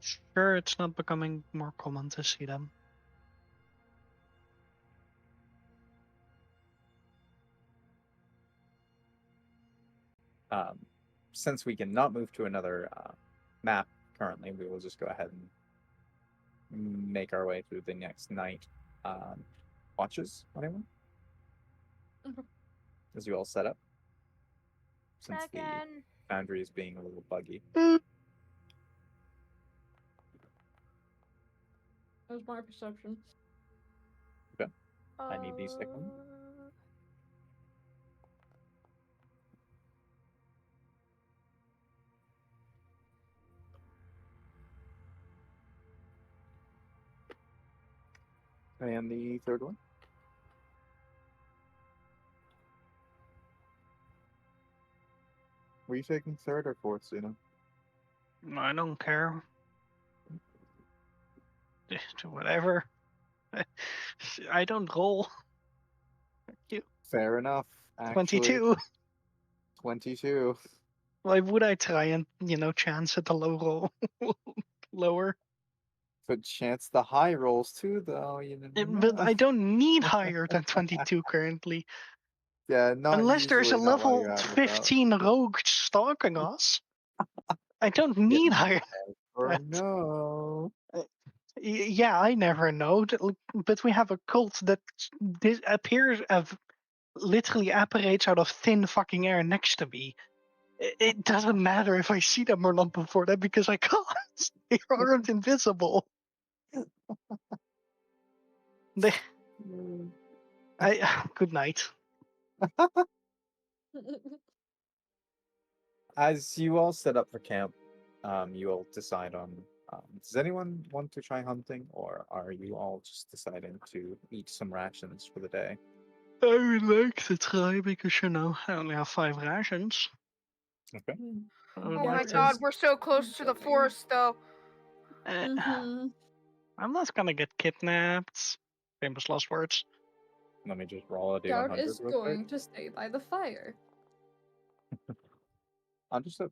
Sure, it's not becoming more common to see them. Since we cannot move to another map currently, we will just go ahead and make our way through the next night. Watches, anyone? Mhm. As you all set up? Since Again. the foundry is being a little buggy. That was my perception. I need these seconds. And the third one? Were you taking third or fourth, Suna? I don't care. Whatever. I don't roll. Fair enough. Actually, 22. 22. Why would I try and, chance at the low roll? Lower. But chance the high rolls too, though. You But know. I don't need higher than 22 currently. Yeah, not Unless there's a usually. Not while level you're out and about. 15 rogue stalking us. I don't need higher. Or no. Yeah, I never know. But we have a cult that appears literally apparates out of thin fucking air next to me. It doesn't matter if I see them or not before that because I can't. They aren't invisible. They. Good night. As you all set up for camp, you all decide on. Does anyone want to try hunting, or are you all just deciding to eat some rations for the day? I would like to try because I only have 5 rations. Okay. I would Oh my like to. god, we're so close to the forest though. I'm not gonna get kidnapped. Famous last words. Let me just roll a Dart d100 is real going quick. to stay by the fire. Understood.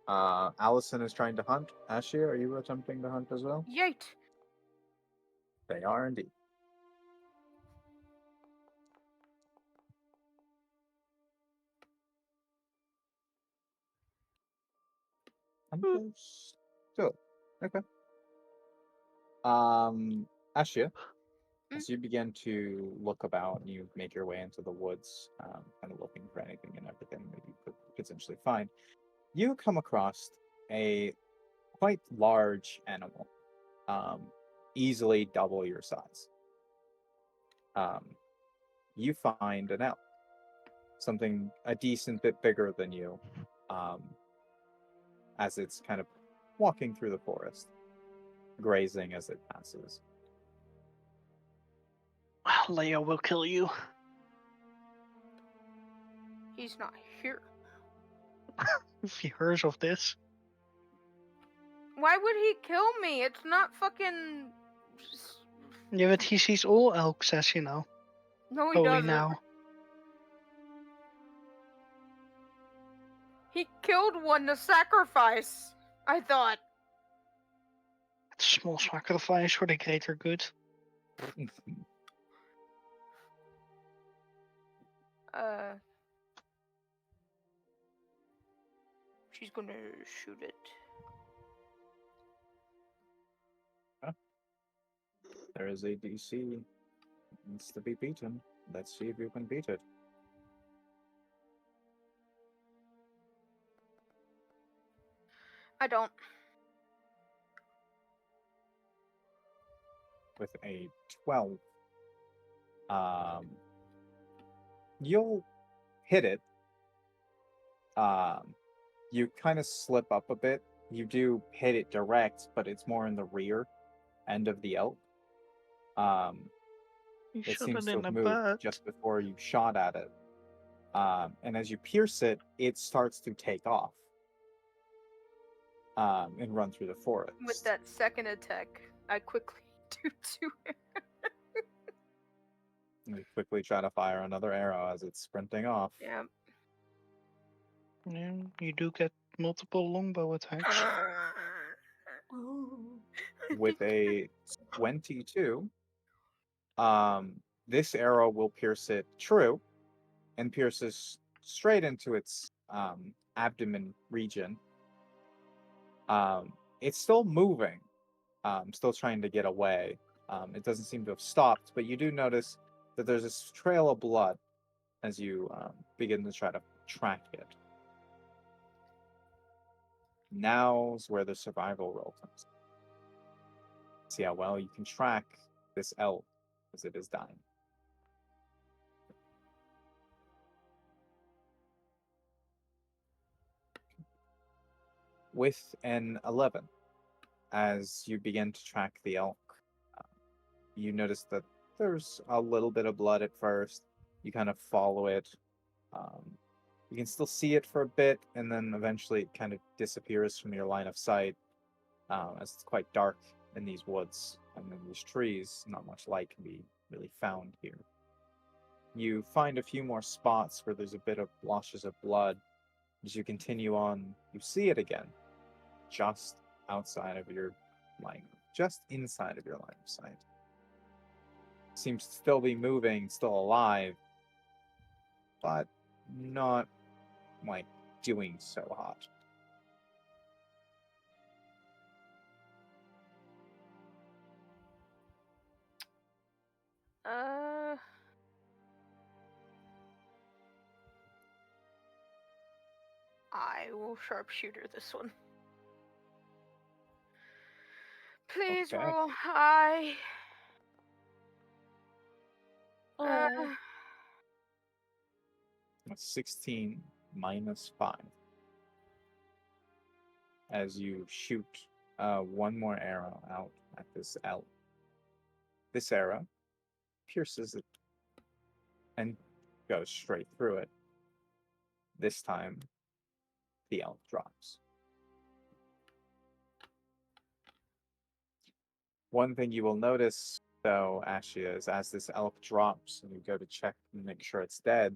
Allison is trying to hunt. Ashia, are you attempting to hunt as well? Yeet. They are indeed. Understood. Okay. Ashia, as you begin to look about and you make your way into the woods, kind of looking for anything and everything that you could potentially find, you come across a quite large animal, easily double your size. You find an elk, something a decent bit bigger than you, as it's kind of walking through the forest, grazing as it passes. Leo will kill you. He's not here. If he hears of this. Why would he kill me? It's not fucking. Yeah, but he sees all elks as No, he holy doesn't. now. He killed one to sacrifice. I thought. It's a small sacrifice for the greater good. She's gonna shoot it. There is a DC. Needs to be beaten. Let's see if you can beat it. I don't. With a 12. You'll hit it. You kind of slip up a bit. You do hit it direct, but it's more in the rear end of the elk. You It shot seems it to in the have moved butt. just before you shot at it. And as you pierce it, it starts to take off and run through the forest. With that second attack, I quickly do to him. You quickly try to fire another arrow as it's sprinting off. Yeah. Yeah, you do get multiple longbow attacks. With a 22, this arrow will pierce it true and pierces straight into its abdomen region. It's still moving, still trying to get away. It doesn't seem to have stopped, but you do notice that there's this trail of blood as you begin to try to track it. Now's where the survival roll comes in. See how well you can track this elk as it is dying. With an 11, as you begin to track the elk, you notice that there's a little bit of blood at first. You kind of follow it. You can still see it for a bit, and then eventually it kind of disappears from your line of sight as it's quite dark in these woods and in these trees, not much light can be really found here. You find a few more spots where there's a bit of blotches of blood. As you continue on, you see it again, just outside of your line, just inside of your line of sight. Seems to still be moving, still alive, but not like doing so hot. I will sharpshooter this one. Please Okay. roll high. Uh, Oh, That's 16 minus 5. As you shoot one more arrow out at this elk. This arrow pierces it and goes straight through it. This time, the elk drops. One thing you will notice, though, Ashia, is as this elk drops and you go to check and make sure it's dead,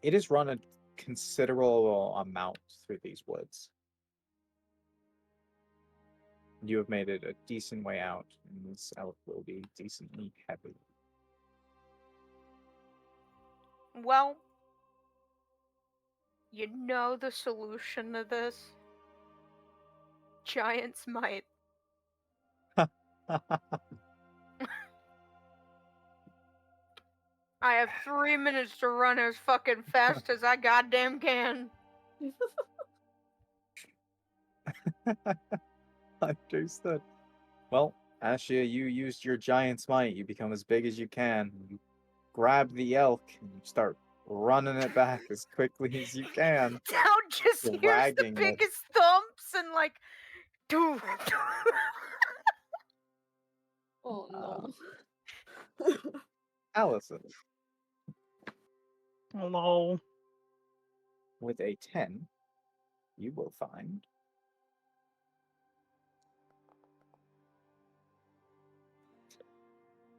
it has run a considerable amount through these woods. You have made it a decent way out, and this elk will be decently heavy. well, you know the solution to this? Giant's might. I have 3 minutes to run as fucking fast as I goddamn can. Understood. Well, Ashia, you used your giant's might. You become as big as you can. You grab the elk and you start running it back as quickly as you can. Down just hears the Dragging it. biggest thumps and like, doo. oh no. Allison, Hello. with a 10, you will find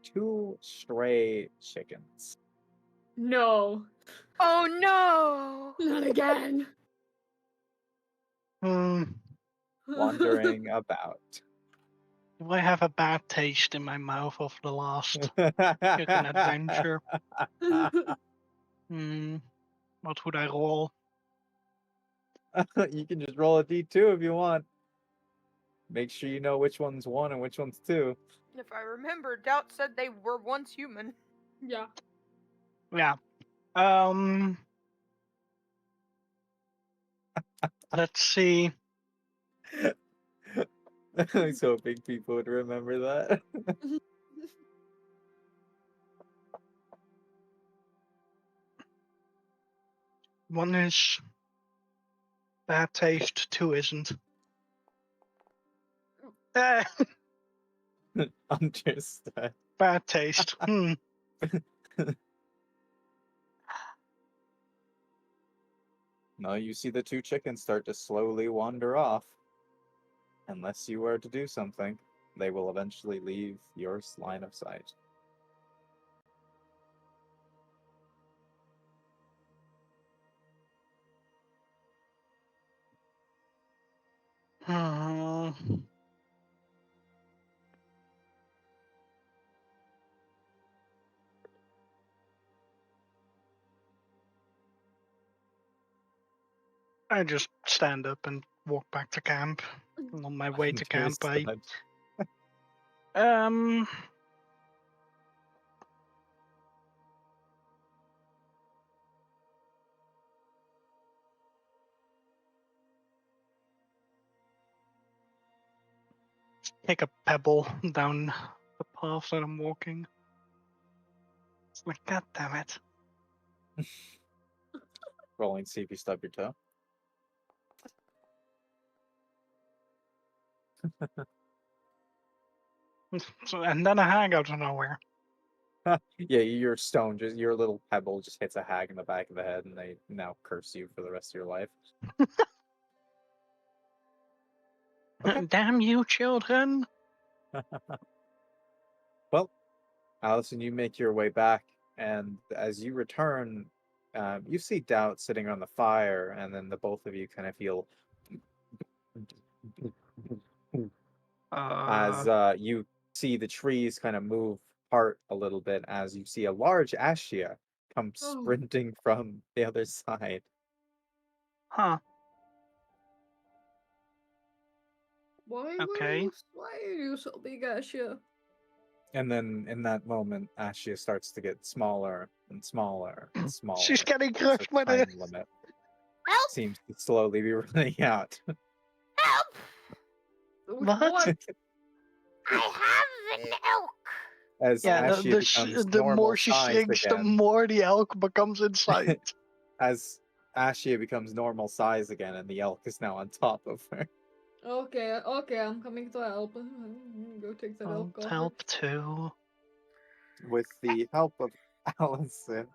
2 stray chickens No. Oh no! Not again. Hmm. wandering about. Do I have a bad taste in my mouth of the last chicken adventure? Hmm. What would I roll? You can just roll a d2 if you want. Make sure you know which one's 1 and which one's 2. If I remember, Doubt said they were once human. Yeah. Yeah. Let's see. I was hoping people would remember that. One is bad taste, 2 isn't. Eh, Understood. bad taste. Now you see the 2 chickens start to slowly wander off. Unless you were to do something, they will eventually leave your line of sight. Hmm. I just stand up and walk back to camp. And on my way to camp, I Understood. um take a pebble down the path that I'm walking. It's like, God damn it. Rolling, see if you stub your toe. So, and then a hag out of nowhere. Yeah, your stone, just your little pebble just hits a hag in the back of the head, and they now curse you for the rest of your life. Okay. Damn you, children! Well, Allison, you make your way back, and as you return, you see Doubt sitting on the fire, and then the both of you kind of feel as you see the trees kind of move apart a little bit as you see a large Ashia come Oh. sprinting from the other side. Huh. Why Okay. why are you so big, Ashia? And then in that moment, Ashia starts to get smaller and smaller and smaller. She's getting as crushed her by the. time limit Help! seems to slowly be running out. Help! Which What? one? I have an elk. As Yeah, Ashia becomes the normal more she sized shrinks, the again, more the elk becomes inside. as Ashia becomes normal size again, and the elk is now on top of her. Okay, okay, I'm coming to help. Go take that I'll elk off. help too. With the help of Allison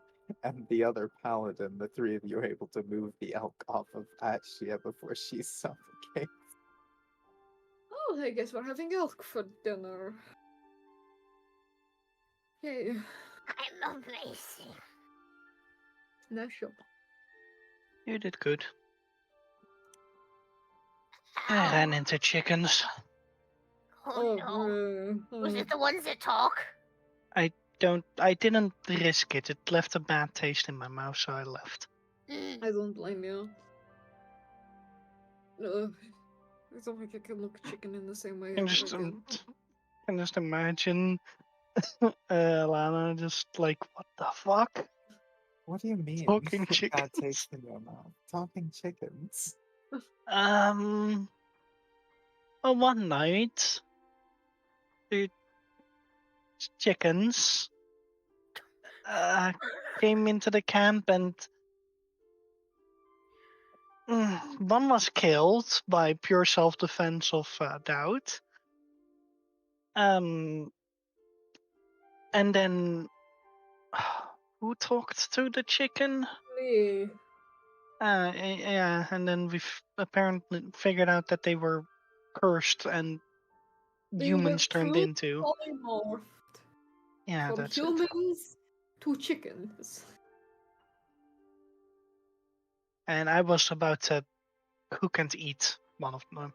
and the other paladin, the three of you are able to move the elk off of Ashia before she suffocates. Oh, I guess we're having elk for dinner. Yay. I'm amazing. Nice job. You did good. I Ow. ran into chickens. Oh no. Was it the ones that talk? I didn't risk it. It left a bad taste in my mouth, so I left. Mm. I don't blame you. I don't think I can look chicken in the same way Can ever just again. can just imagine Lana just like, what the fuck? What do you mean? Talking Bad chickens. taste in your mouth. Talking chickens. Well, one night, the chickens came into the camp and one was killed by pure self-defense of Doubt. And then who talked to the chicken? Me. Yeah, and then we've apparently figured out that they were cursed and They were humans turned truly into. polymorphed. Yeah, From that's it. humans to chickens. And I was about to cook and eat one of them.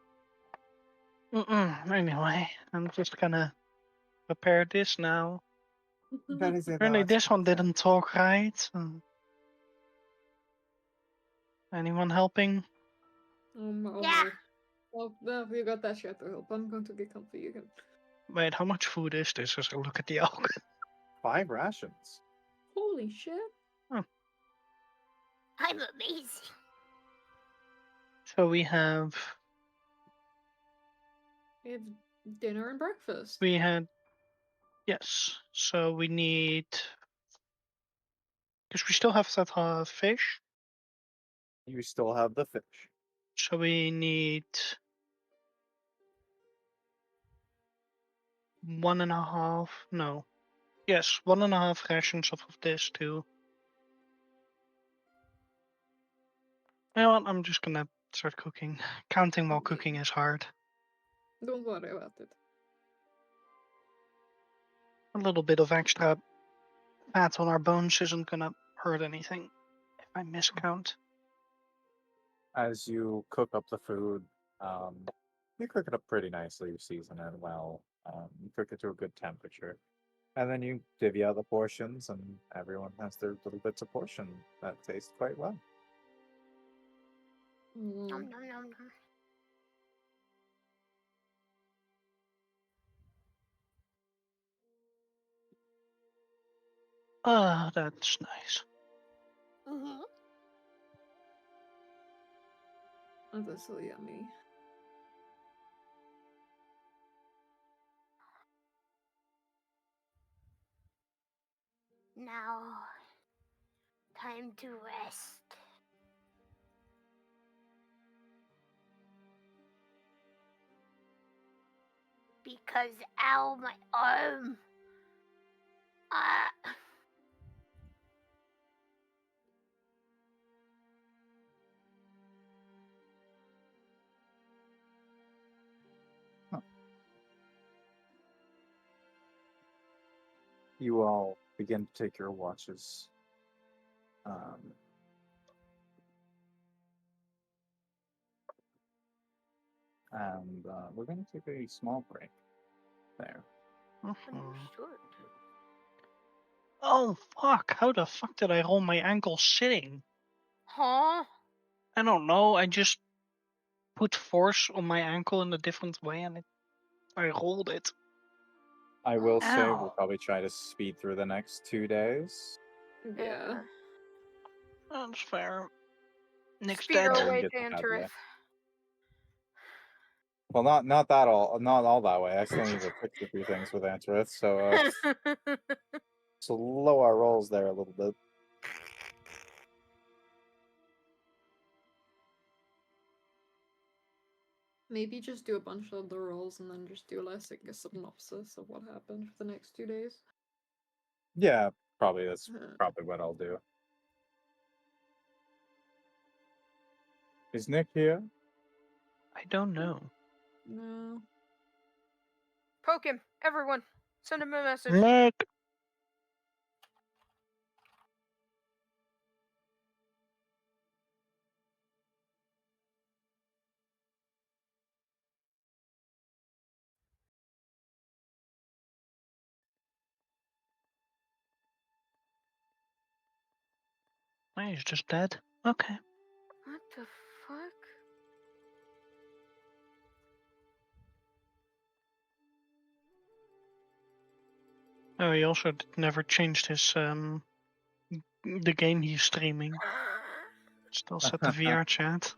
Anyway, I'm just gonna prepare this now. Apparently, this one didn't talk right. Anyone helping? Yeah. Well, no, you got that shit to help. I'm going to get comfy again. Wait, how much food is this? As I look at the elk. 5 rations. Holy shit. I'm amazing. So we have We have dinner and breakfast. we had yes. So we need because we still have that fish. You still have the fish. So we need 1.5. No. Yes, 1.5 rations of this too. You know what? I'm just gonna start cooking. Counting while cooking is hard. Don't worry about it. A little bit of extra fat on our bones isn't gonna hurt anything if I miscount. As you cook up the food, you cook it up pretty nicely. You season it well. You cook it to a good temperature. And then you divvy out the portions, and everyone has their little bits of portion that taste quite well. Mm. Nom, nom, nom, nom. Ah, that's nice. Mhm. Oh, that's so yummy. Now, time to rest. Because, ow, my arm. you all begin to take your watches. And we're going to take a small break there. Mhm. Understood. Oh fuck! How the fuck did I roll my ankle sitting? Huh? I don't know. I just put force on my ankle in a different way, and I rolled it. I will say we'll Ow. probably try to speed through the next 2 days. Yeah. That's fair. Nick's Speed dead. our So we can way get to the bad Antareth. way. Well, not that not all that way. I still need to fix a few things with Answerith, so slow our rolls there a little bit. Maybe just do a bunch of the rolls and then just do like a synopsis of what happened for the next 2 days. Yeah, probably that's Uh, probably what I'll do. Is Nick here? I don't know. no. Poke him, everyone. Send him a message. Nick. Oh, he's just dead. Okay. What the fuck? Oh, he also never changed his the game he's streaming. Still set the VR chat.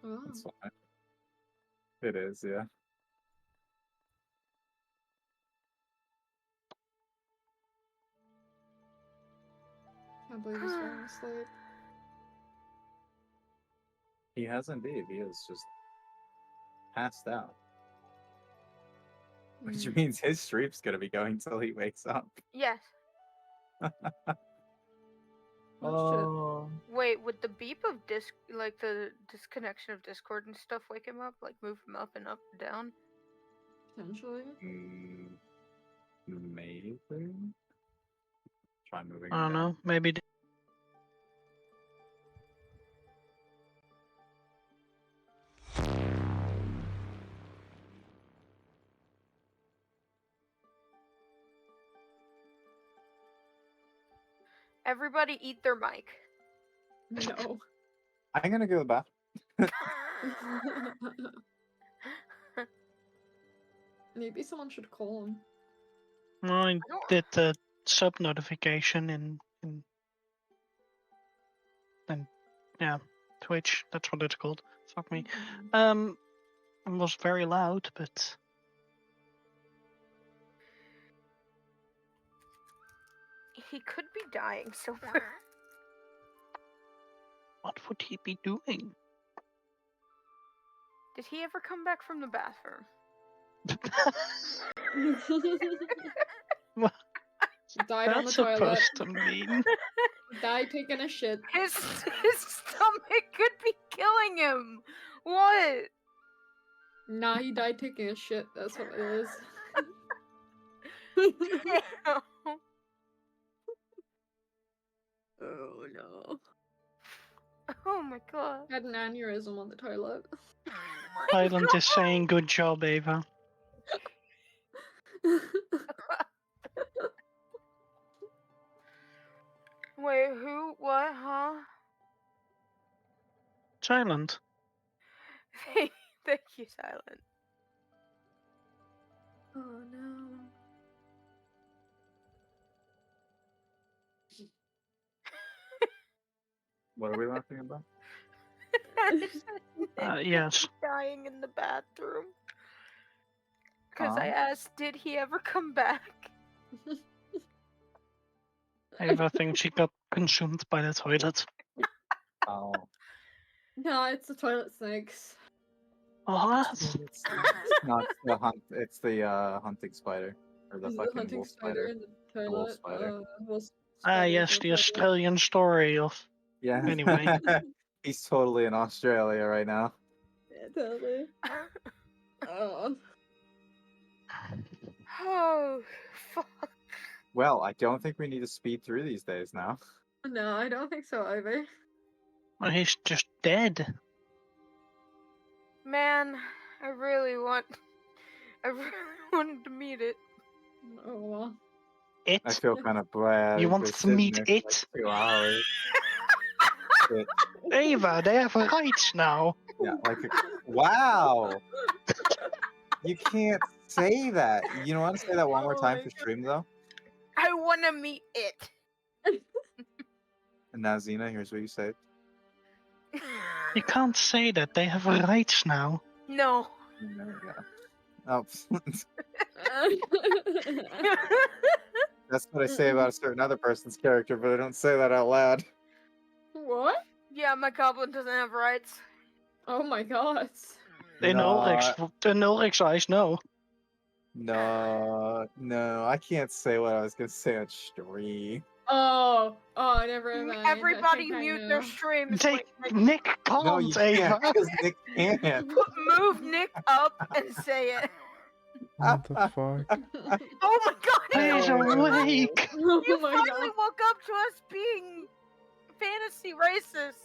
Oh. That's fine. It is, yeah. Can't believe he's falling asleep. He has indeed. He is just passed out. Which Mm. means his stream's gonna be going till he wakes up. Yes. Oh, Wait, would the beep of like the disconnection of Discord and stuff wake him up? Like move him up and down? Potentially. Maybe. Try moving I him don't down. know. Maybe. Everybody eat their mic. No. I'm gonna go to the bathroom. Maybe someone should call him. Well, I don't- did the sub notification in yeah, Twitch. That's what it's called. Fuck me. It was very loud, but He could be dying somewhere. what would he be doing? Did he ever come back from the bathroom? Died on the That's toilet. supposed to mean. Died taking a shit. His stomach could be killing him. What? Nah, he died taking a shit. That's what it is. Oh no. Oh my god. Had an aneurysm on the toilet. Silent is saying good job, Ava. Wait, who? What? Huh? Silent. Thank you, Silent. Oh no. What are we laughing about? Yes. Dying in the bathroom. Because I Huh? asked, did he ever come back? Ava thinks she got consumed by the toilet. Oh. No, it's the toilet snakes. What? It's not the hunt. It's the hunting spider or the Is fucking hunting wolf spider spider. in the The wolf toilet. spider. Wolf Ah, spiders yes, in the toilet. Australian story of. Yeah. Anyway. He's totally in Australia right now. Yeah, totally. Oh. Oh, fuck. Well, I don't think we need to speed through these days now. No, I don't think so either. Well, he's just dead. Man, I really really wanted to meet it. Oh well. It? I feel kind of bad. You We're want to sitting meet there for it? like 2 hours. It- Ava, they have rights now. yeah, wow. You can't say that. You want to say that one more Oh time my for stream though? I want to meet it. And now Xena, here's what you say. You can't say that. They have rights now. No. There we go. Oh, that's what I say about a certain other person's character, but I don't say that out loud. What? Yeah, my goblin doesn't have rights. Oh my god. In Ulrich's eyes, no. No, I can't say what I was gonna say on stream. Oh, never mind. Everybody I think I mute know. their streams. Nick No, you can't, can't, Ava. because Nick can't. Move Nick up and say it. What the fuck? Oh my god! He's awake. Oh You my finally woke up to us being fantasy racist.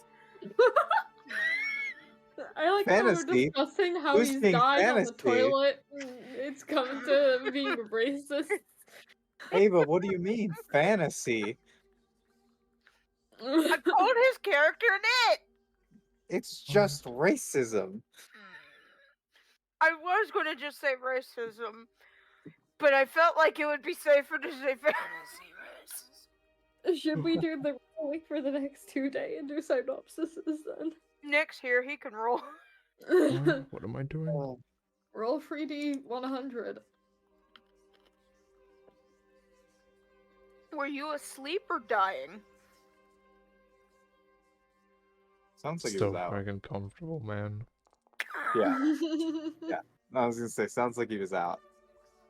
I like how we're Fantasy? discussing how Who's he's being died on the fantasy? toilet. It's coming to being racist. Ava, what do you mean, fantasy? I called his character it. It's just racism. I was gonna just say racism, but I felt like it would be safer to say fantasy racist. Should we do the rolling for the next 2 days and do synopsises then? Nick's here, he can roll. What am I doing? Roll 3D 100. Were you asleep or dying? Sounds like he Still was out. fucking comfortable, man. Yeah, I was gonna say, sounds like he was out.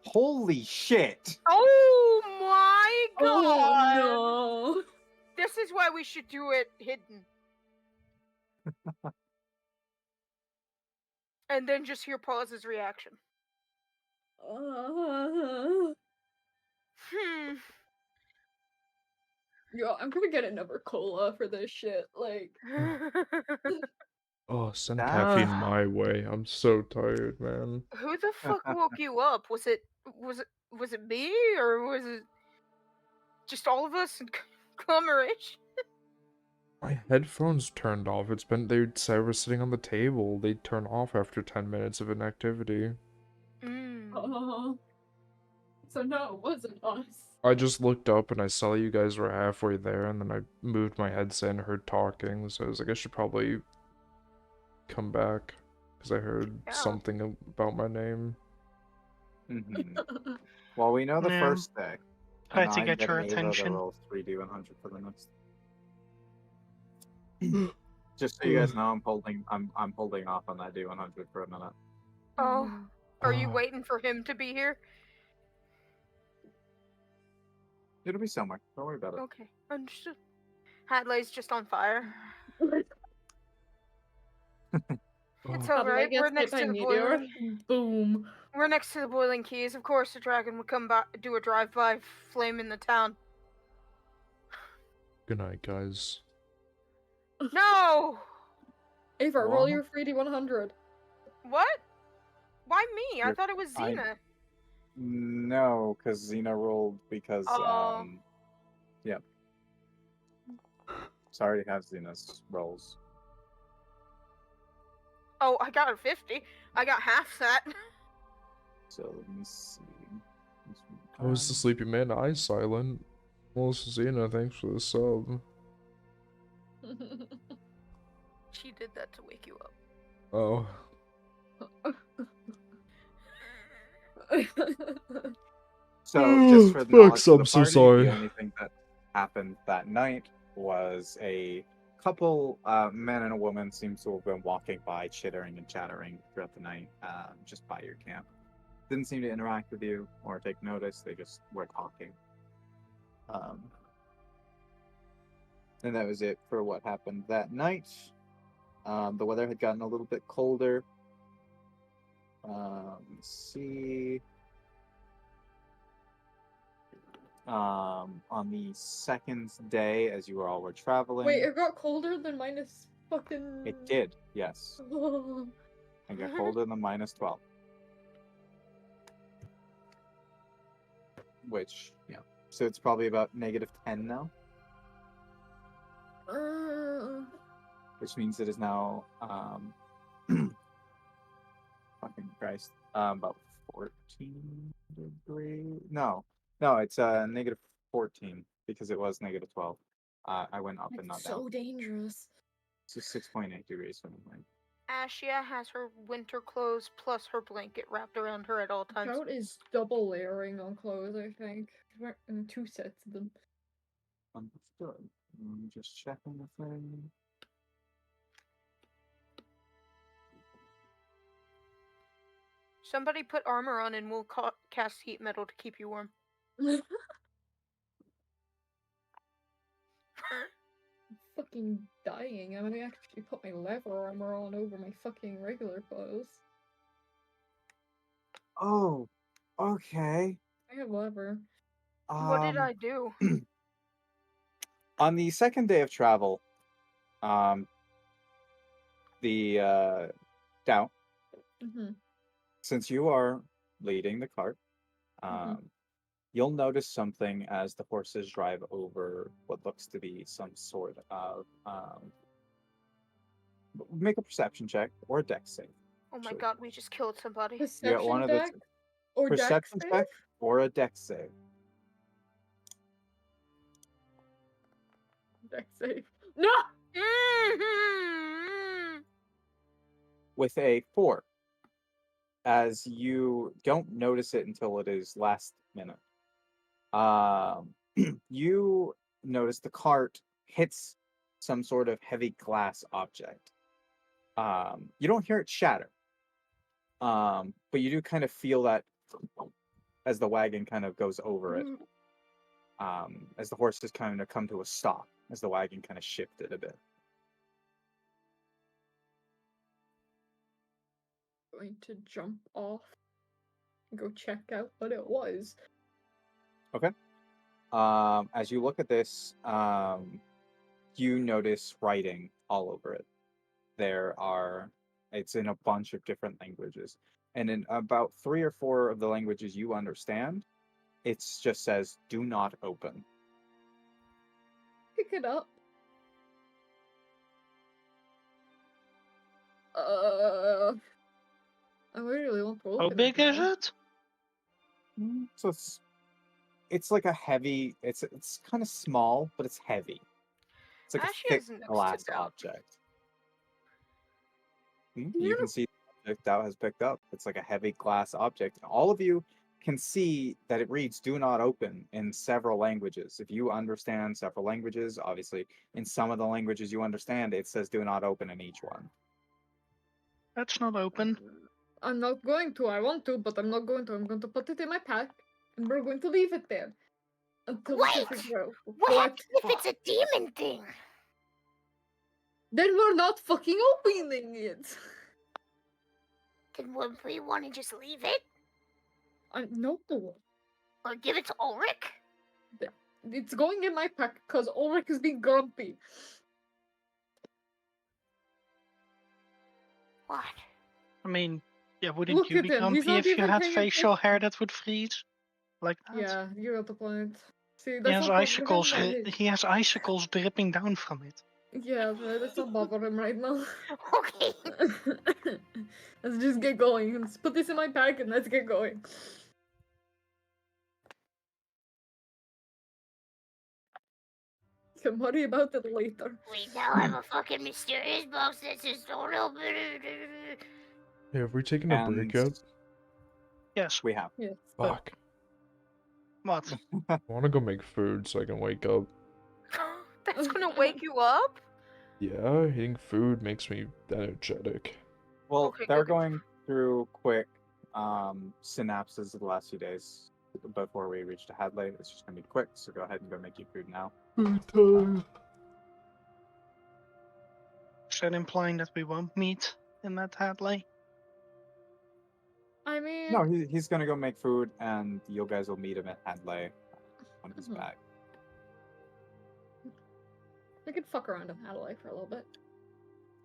Holy shit! Oh my god! Oh no! This is why we should do it hidden. And then just hear Paul's reaction. Yo, I'm gonna get another cola for this shit. Like, Oh, send Ah. caffeine my way. I'm so tired, man. Who the fuck woke you up? Was it me or was it just all of us in conglomeration? My headphones turned off. They said we're sitting on the table. They turn off after 10 minutes of inactivity. so no, it wasn't us. I just looked up and I saw you guys were halfway there, and then I moved my headset and heard talking, so I was like, I should probably come back, because I heard Yeah. something about my name. Well, we know the Yeah. first day. Try and to I'm get your getting Ava to attention. roll 3D 100 for the next. Just so you guys know, I'm holding off on that D100 for a minute. Oh, are you Oh. waiting for him to be here? It'll be somewhere. Don't worry about it. Okay, understood. Hadley's just on fire. It's Oh. alright. We're next to the boiling. Boom. We're next to the boiling keys. Of course, the dragon would come by, do a drive-by, flame in the town. Good night, guys. No. Ava, roll What? your 3D 100. What? Why me? I You're- thought it was I- Xena. No, because Xena rolled because Oh. Yep. Sorry to have Xena's rolls. Oh, I got a 50. I got half that. So let me see. How is the sleepy man eye silent? Well, Xena, thanks for the sub. She did that to wake you up. Oh. So Oh, just for the fuck, knowledge of I'm the so party, sorry. the only thing that happened that night was a couple men and a woman seems to have been walking by, chittering and chattering throughout the night, just by your camp. Didn't seem to interact with you or take notice. They just were talking. And that was it for what happened that night. The weather had gotten a little bit colder. Let's see. on the second day, as you all were traveling. Wait, it got colder than minus fucking. It did, yes. It got colder than -12. Which, yeah. So it's probably about -10 now, which means it is now, fucking Christ, about 14 degrees. No, it's -14 because it was -12. I went up and not It's down. so dangerous. So 6.8 degrees from the point. Ashia has her winter clothes plus her blanket wrapped around her at all times. Scout is double layering on clothes, I think. We're in 2 sets of them. Understood. I'm just checking the thing. Somebody put armor on and we'll cast heat metal to keep you warm. Fucking dying. I'm gonna actually put my leather armor on over my fucking regular clothes. Oh, okay. I have leather. What did I do? On the second day of travel, down, Mm-hmm. since you are leading the cart, you'll notice something as the horses drive over what looks to be some sort of make a perception check or a dex save. Oh my Actually. god, we just killed somebody. Perception Yeah, one of the deck or dex perception save? check or a dex save. Dex save. No! Mm-hmm. With a 4, as you don't notice it until it is last minute. You notice the cart hits some sort of heavy glass object. You don't hear it shatter, but you do kind of feel that as the wagon kind of goes over it. As the horses kind of come to a stop, as the wagon kind of shifted a bit. Going to jump off and go check out what it was. Okay. As you look at this, you notice writing all over it. It's in a bunch of different languages. And in about 3 or 4 of the languages you understand, it just says, "Do not open." Pick it up. I really want to open How big is now. it? So it's like a heavy. It's kind of small, but it's heavy. It's like a thick Ashia's next to glass Doc. object. You can see the object Dow has picked up. It's like a heavy glass object, and all of you can see that it reads "Do not open" in several languages. If you understand several languages, obviously, in some of the languages you understand, it says "Do not open" in each one. That's not open. I'm not going to. I want to, but I'm not going to. I'm going to put it in my pack, and we're going to leave it there until we can Wait! figure out What happens if it's a demon thing? Then we're not fucking opening it. Then would we want to just leave it? No. Or give it to Ulrich? It's going in my pack because Ulrich is being grumpy. What? I mean, yeah, wouldn't Look you at be him, he's grumpy not if you even had paying facial hair attention. that would freeze? Like that? Yeah, you got the point. See, He that's has not icicles. bothering him. He has icicles dripping down from it. Yeah, that's not bothering him right now. Okay. Let's just get going. Let's put this in my pack and let's get going. Can worry about it later. We now have a fucking mysterious box that says don't open it. Hey, have we taken a break And yet? Yes. we have. Yes. Fuck. What? I want to go make food so I can wake up. That's gonna wake you up? Yeah, eating food makes me energetic. Well, Okay, they're go get going through quick synapses of the last few days before we reach to Hadley. It's just gonna be quick, so go ahead and go make your food now. Food time. Is that implying that we won't meet in that Hadley? I mean, No, he's gonna go make food, and you guys will meet him at Hadley on his Mhm. back. We could fuck around in Adelaide for a little bit.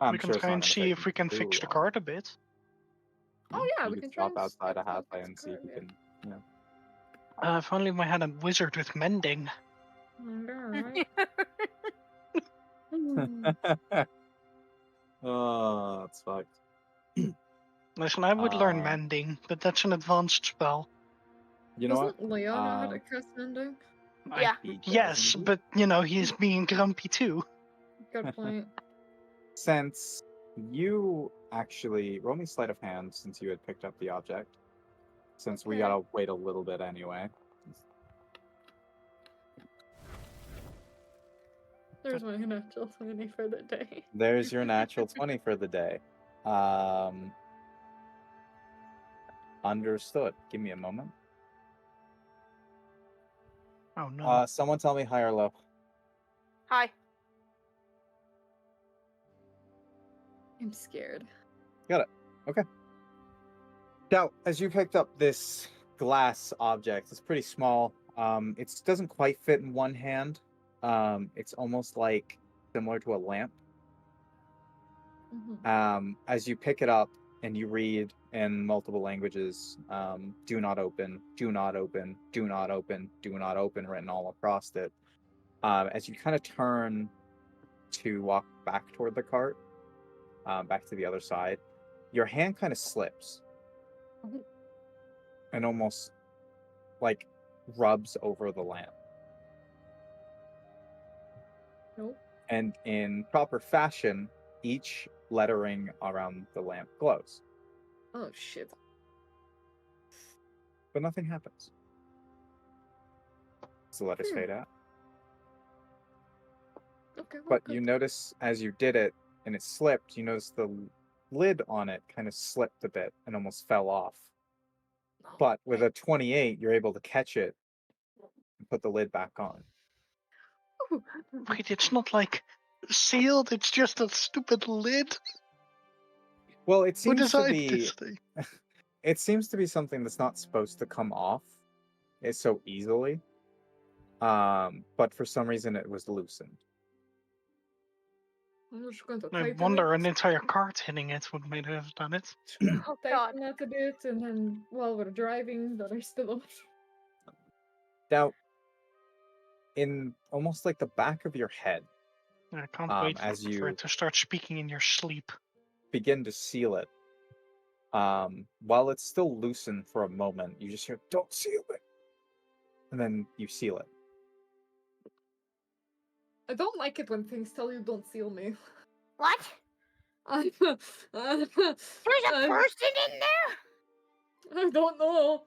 I'm we can sure it's try not and going to see take if we can too fix the long. cart a bit. Oh yeah, You we could can try stop and outside of stop Hathaway this and see if you card, can, If only we had a wizard with mending. Alright. Oh, that's fucked. Listen, I would learn Uh, mending, but that's an advanced spell. You know what? Doesn't Leo know how to cast mending? Yeah. He Yes, doesn't. but he's being grumpy too. Good point. Since you actually roll me sleight of hand since you had picked up the object. Since we Okay. gotta wait a little bit anyway. There's my natural 20 for the day. There's your natural 20 for the day. Understood. Give me a moment. Oh no. Someone tell me high or low. Hi. I'm scared. Now, as you picked up this glass object, it's pretty small. It doesn't quite fit in one hand. It's almost like similar to a lamp. As you pick it up and you read in multiple languages, do not open, do not open, do not open, do not open, written all across it. As you kind of turn to walk back toward the cart, back to the other side, your hand kind of slips and almost like rubs over the lamp. Nope. And in proper fashion, each lettering around the lamp glows, Oh shit. but nothing happens. So the letters fade out. Okay, well, But good. you notice as you did it and it slipped, you notice the lid on it kind of slipped a bit and almost fell off. But with a 28, you're able to catch it and put the lid back on. Wait, it's not like sealed, it's just a stupid lid? Well, it Who seems to designed be this thing? it seems to be something that's not supposed to come off so easily. But for some reason it was loosened. I'm just going to I tighten wonder it. an entire cart hitting it would maybe have done it. Oh god. Tighten that a bit, and then while we're driving, the rest of us. Now, in almost like the back of your head, I can't wait as for you it to start speaking in your sleep. begin to seal it, while it's still loosened for a moment, you just hear, "Don't seal it," and then you seal it. I don't like it when things tell you don't seal me. What? I There's a person in there? I don't know.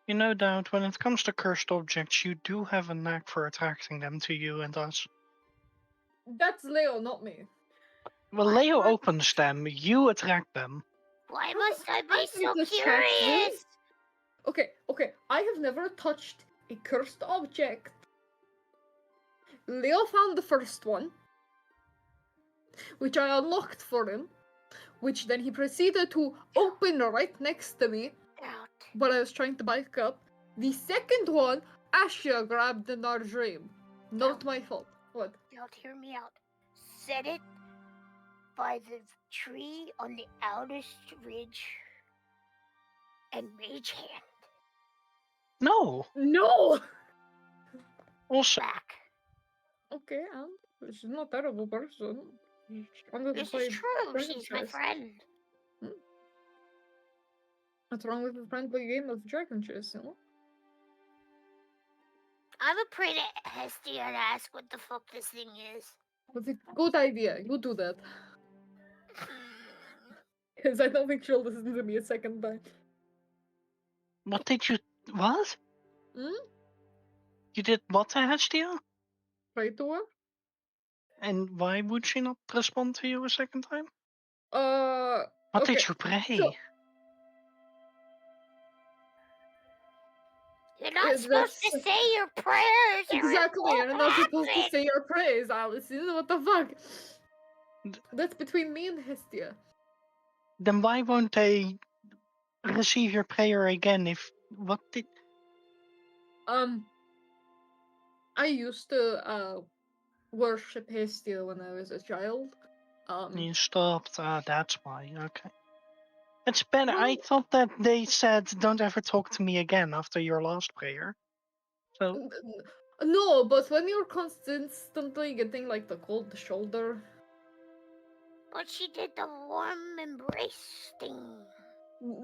You know, Doubt, when it comes to cursed objects, you do have a knack for attracting them to you and us. That's Leo, not me. Well, Why Leo must- opens them, you attract them. Why must I I be so can distract them. curious? Okay. I have never touched a cursed object. Leo found the first one, which I unlocked for him, which then he proceeded to open right next to me Doubt. while I was trying to bike up. The second one, Ashia grabbed in our dream. Not my fault. What? Doubt, hear me out. Set it by the tree on the outermost ridge and mage hand No! No! Also, back. Okay, she's not a terrible person. She's under the This is play true. dragon She's my chess. friend. What's wrong with a friendly game of dragon chess, you know? I'm a pretty Hestia and ask what the fuck this thing is. That's a good idea. You do that. Because I don't think she'll listen to me a second time. what did you... What? Hmm? You did what to Hestia? Pray to her? And why would she not respond to you a second time? Okay. What did you pray? so- You're not supposed to that's- say your prayers. or it Exactly, won't you're not supposed to happen. say your praise, Allison. What the fuck? D- That's between me and Hestia. Then why won't they receive your prayer again if... What did... I used to worship Hestia when I was a child. You stopped. That's why. Okay. It's better. I Well, thought that they said don't ever talk to me again after your last prayer. So no, but when you're constantly getting like the cold shoulder, But she did the warm embrace thing.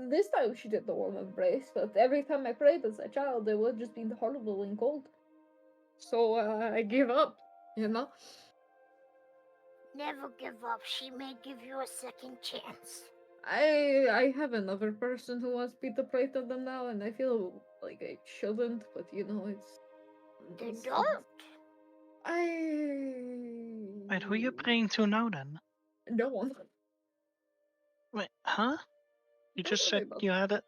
this time she did the warm embrace, but every time I prayed as a child, it would just be horrible and cold. So I gave up, you know? Never give up. She may give you a second chance. I have another person who wants me to pray to them now, and I feel like I shouldn't, but you know, Then it's don't. wait, who you praying to now then? no one. Wait, huh? You Don't just worry said about you had it.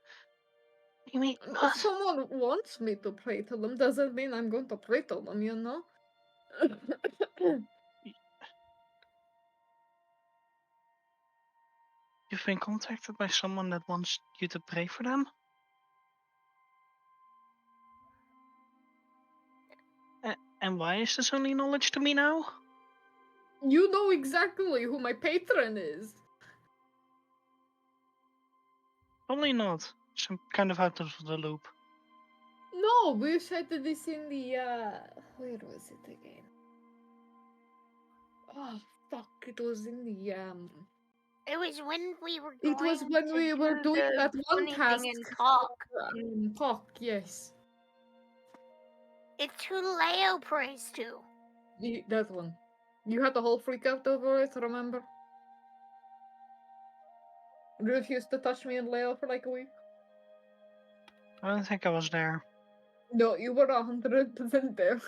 You mean what? someone wants me to pray to them doesn't mean I'm going to pray to them, you know? You've been contacted by someone that wants you to pray for them? And why is this only knowledge to me now? You know exactly who my patron is. Probably not. I'm kind of out of the loop. No, we said this in the where was it again? Oh fuck, it was in the It was when we were it going was when to we were do doing the that one funny task thing and talk. talk, yes. It's who Leo prays to. That one. You had the whole freak out over it, remember? You refused to touch me and Leo for like a week. I don't think I was there. No, you were 100% there.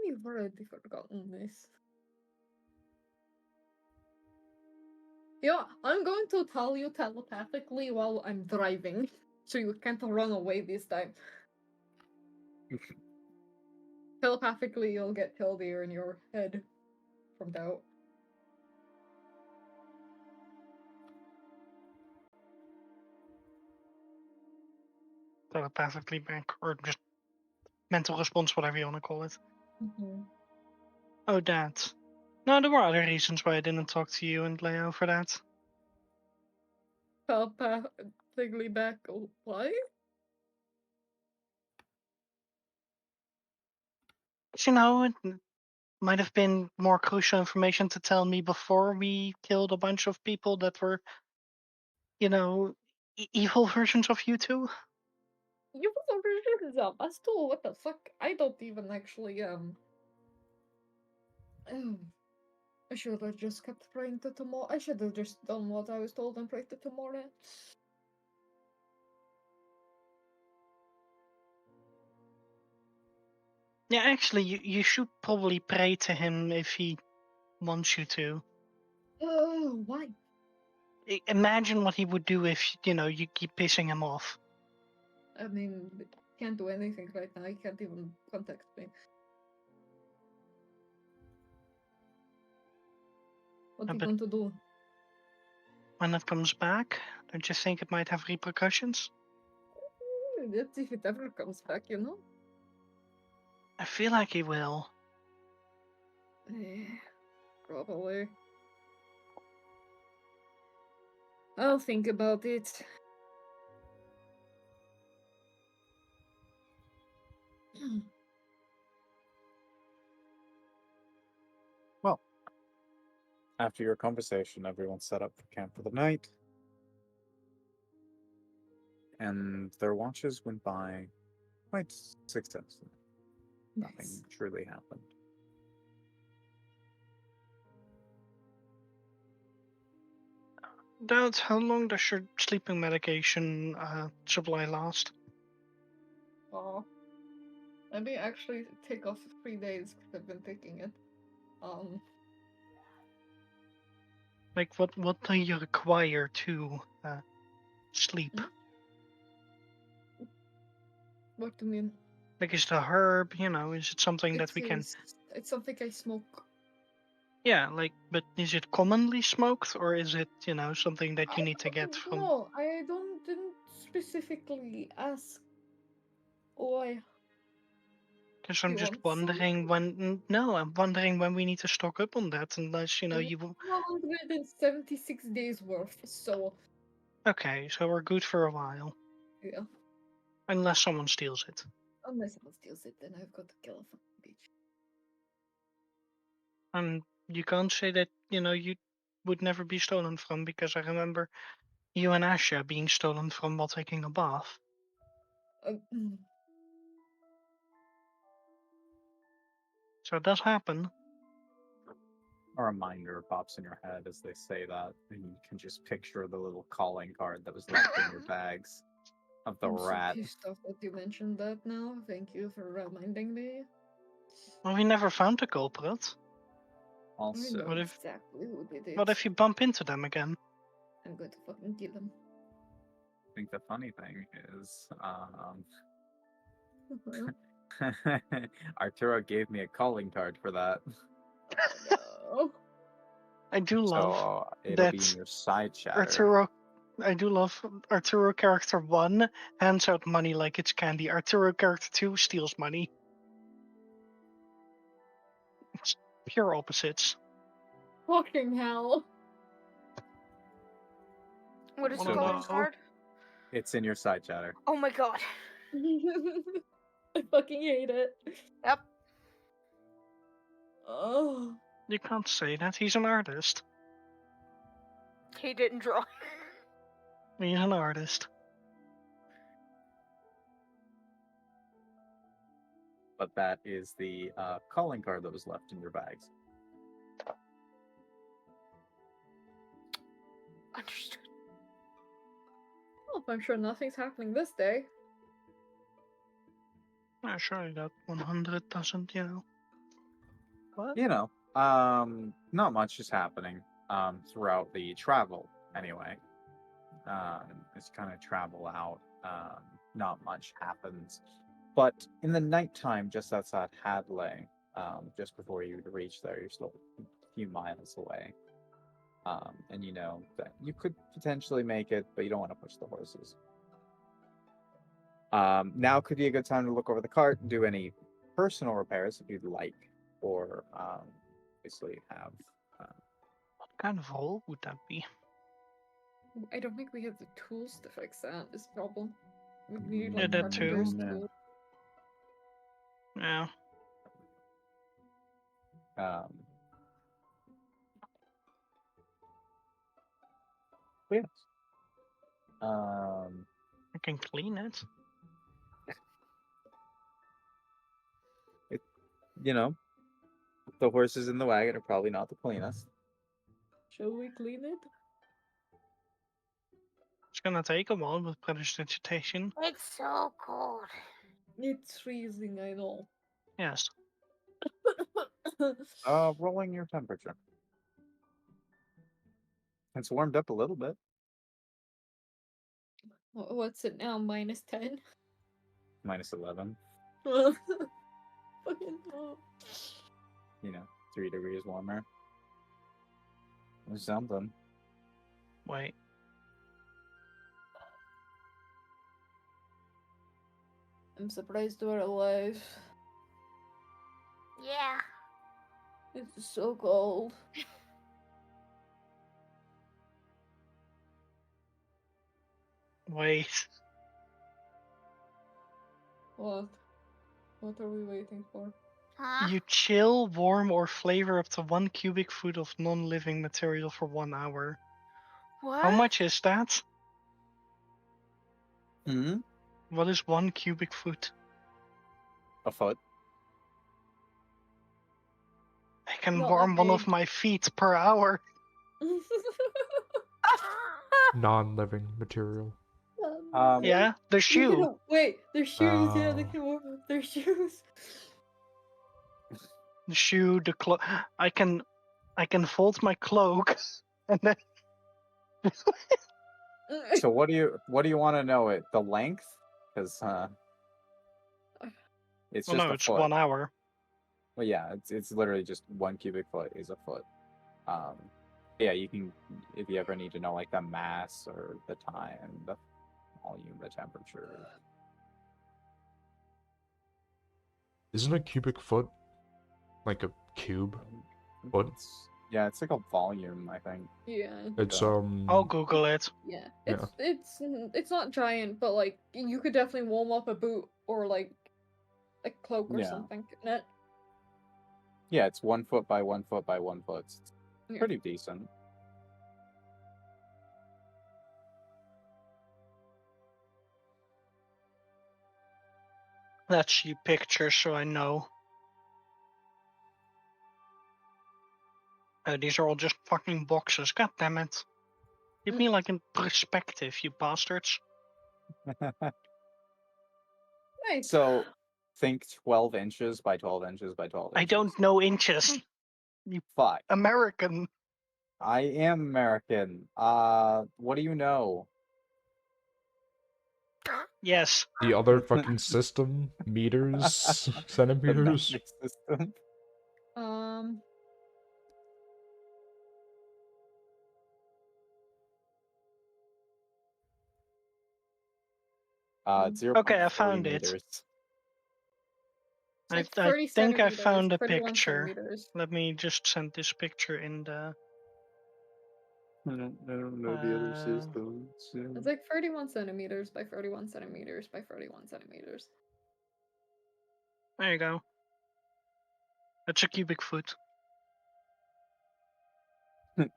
I've already forgotten this. Yeah, I'm going to tell you telepathically while I'm driving, so you can't run away this time. Telepathically, you'll get killed here in your head from doubt. Telepathically back, or just mental response, whatever you want to call it. Oh, that. No, there were other reasons why I didn't talk to you and Leo for that. Telepathically back. Why? You know, it might have been more crucial information to tell me before we killed a bunch of people that were, you know, evil versions of you two. You was versions of us too. What the fuck? I don't even actually I should have just kept praying to tomorrow. I should have just done what I was told and prayed to tomorrow. Yeah, actually, you should probably pray to him if he wants you to. Why? Imagine what he would do if, you know, you keep pissing him off. I mean, can't do anything right now. He can't even contact me. What's he But going to do? when it comes back, don't you think it might have repercussions? Let's see if it ever comes back, you know? I feel like he will. Probably. I'll think about it. Well, after your conversation, everyone set up for camp for the night, and their watches went by quite successfully. Nothing Nice. truly happened. Doubt, how long does your sleeping medication supply last? Oh. Let me actually take off 3 days because I've been taking it. Like, what do you require to sleep? What do you mean? Like, is the herb, you know, is it something that we can... It's something I smoke. Yeah, like, but is it commonly smoked, or is it, something that you need to get from? No, I didn't specifically ask why. Because I'm You just want wondering when. No, I'm wondering when we need to stock up on that, unless some? you. 176 days worth, so Okay, so we're good for a while, yeah. unless someone steals it. Unless someone steals it, then I've got to kill a fucking bitch. And you can't say that you would never be stolen from, because I remember you and Asha being stolen from while taking a bath. Mm. So it does happen. A reminder pops in your head as they say that, and you can just picture the little calling card that was left in your bags of the I'm so rat. pissed off that you mentioned that now. Thank you for reminding me. Well, we never found the culprit. I Also, know What if- exactly who did it. What if you bump into them again? I'm going to fucking kill him. I think the funny thing is, Uh-huh. Arturo gave me a calling card for that, No. I do love so it'll be in that your side chatter. Arturo. I do love Arturo character 1 hands out money like it's candy. Arturo character 2 steals money. It's pure opposites. Fucking hell. What is Oh, the So calling no. card? It's in your side chatter. Oh my god. I fucking hate it. Yep. Oh. You can't say that. He's an artist. He didn't draw. He's an artist. But that is the calling card that was left in your bags. Understood. Well, I'm sure nothing's happening this day. Yeah, surely that 100 doesn't, What? You know, not much is happening throughout the travel anyway. As you kind of travel out, not much happens. But in the nighttime, just outside Hadley, just before you reach there, you're still a few miles away. And you know that you could potentially make it, but you don't want to push the horses. Now could be a good time to look over the cart and do any personal repairs if you'd like, or basically have. What kind of hole would that be? I don't think we have the tools to fix that. Is the problem. We need Yeah, like that carpenter's too. tools. Yeah. Um, but yes. I can clean it. You know, the horses in the wagon are probably not the cleanest. Shall we clean it? It's gonna take a while with prestidigitation. It's so cold. It's freezing, I know. Yes. Rolling your temperature. It's warmed up a little bit. What's it now? -10? -11. Fucking hell. You know, 3 degrees warmer. Or something. Wait. I'm surprised we're alive. Yeah. It's so cold. Wait. What? What are we waiting for? Huh? You chill, warm, or flavor up to 1 cubic foot of non-living material for 1 hour. What? How much is that? Hmm? What is 1 cubic foot? A foot. I can Not warm that one big. of my feet per hour. Non-living material. Yeah, the shoe. Wait, their shoes. Yeah, they Oh. can warm up their shoes. The shoe, the cloak. I can fold my cloak, and then So what do you want to know? It the length? Because it's well, just no, a it's foot. 1 hour. Well, yeah, it's literally just 1 cubic foot is a foot. Um, yeah, you can if you ever need to know like the mass or the time, the volume, the temperature. Isn't a cubic foot like a cube foot? Yeah, it's like a volume, I think. Yeah. It's Yeah. I'll Google it. Yeah. Yeah. It's not giant, but like you could definitely warm up a boot or like a cloak or Yeah. something, couldn't it? Yeah, it's 1 foot by 1 foot by 1 foot. It's Yeah. pretty decent. Let's see pictures so I know. These are all just fucking boxes. God damn it. Give me like a perspective, you bastards. Nice. So think 12 inches by 12 inches by 12 inches. I don't know inches. You Fuck. American. I am American. What do you know? Yes. The other fucking system, meters, The centimeters. metric system. Um. It's Okay, I 0.3 found it. meters. It's like I 30 think I centimeters, found a 31 picture. centimeters. Let me just send this picture in the. I don't know the other systems. It's like 31 centimeters by 31 centimeters by 31 centimeters. There you go. That's a cubic foot.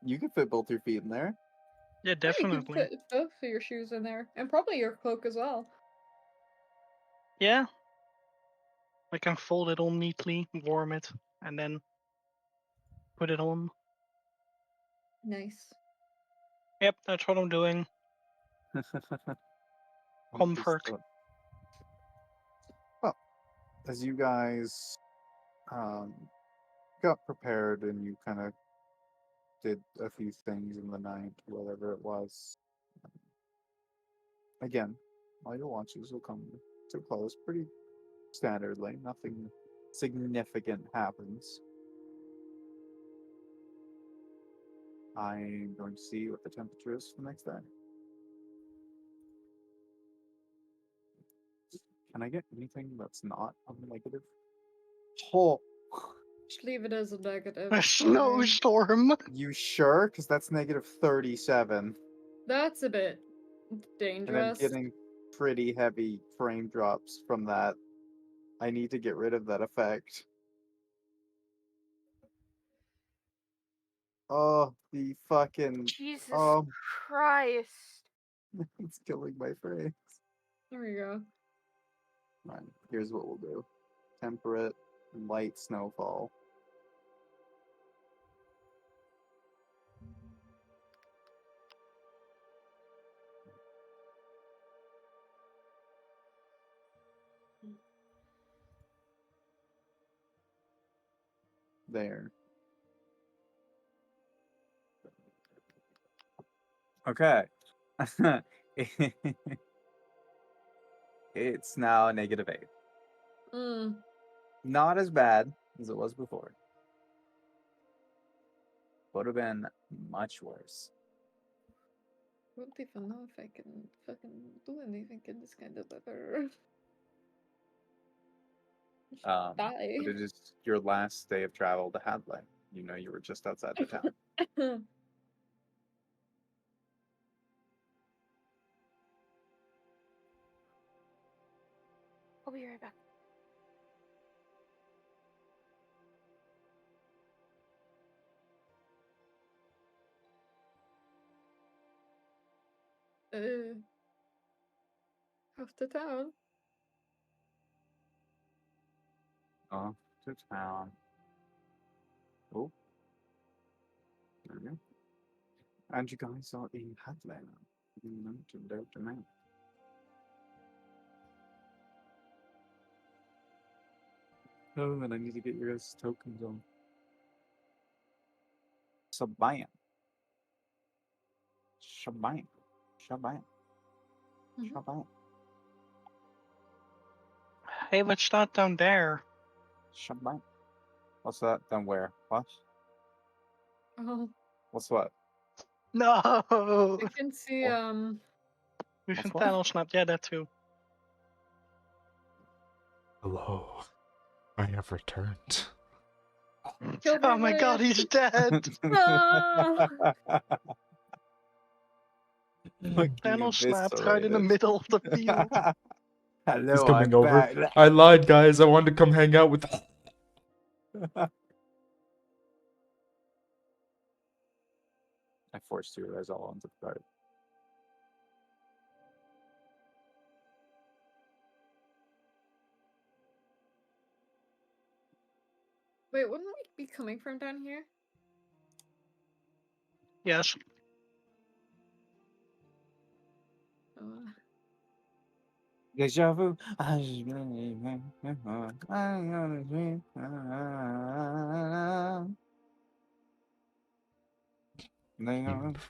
You can fit both your feet in there. Yeah, Yeah, you could definitely. put both of your shoes in there, and probably your cloak as well. Yeah. I can fold it all neatly, warm it, and then put it on. Nice. Yep, that's what I'm doing. Comfort. Understood. Well, as you guys got prepared and you kind of did a few things in the night, whatever it was. Again, all your watches will come to close pretty standardly. Nothing significant happens. I'm going to see what the temperature is for the next day. Can I get anything that's not on the negative? Oh, Just leave it as a negative. A it's fine. snowstorm. you sure? Because that's negative 37. That's a bit And I'm dangerous. getting pretty heavy frame drops from that. I need to get rid of that effect. Oh, the fucking. Jesus Oh, Christ. it's killing my frames. There we go. Right, here's what we'll do: temperate, light snowfall. There. Okay. It's now negative 8. Mm. Not as bad as it was before. Would have been much worse. I don't even know if I can fucking do anything in this kind of weather. Just But die. it is your last day of travel to Hadley. You know you were just outside the town. I'll be right back. Off to town. Off to town. Oh, there we go. And you guys are in Hadley now. You mentioned out to map. Oh, and I need to get your guys' tokens on. Sabam. Shabam. Shabam. Mhm. Shabam. Hey, what's that down there? Shabam. What's that? Then where? What? Oh, What's what? No! I can see, We've been what? Thanos snapped. Yeah, that too. Hello. I have returned. Kill Oh my god, he's dead! No! Fucking Thanos snapped right in the eviscerated. middle of the field. He's Hello, coming I'm over. back. I lied, guys. I wanted to come hang out with. I forced you guys all onto the card. Wait, wouldn't we be coming from down here? Yes. Uh, Deja vu.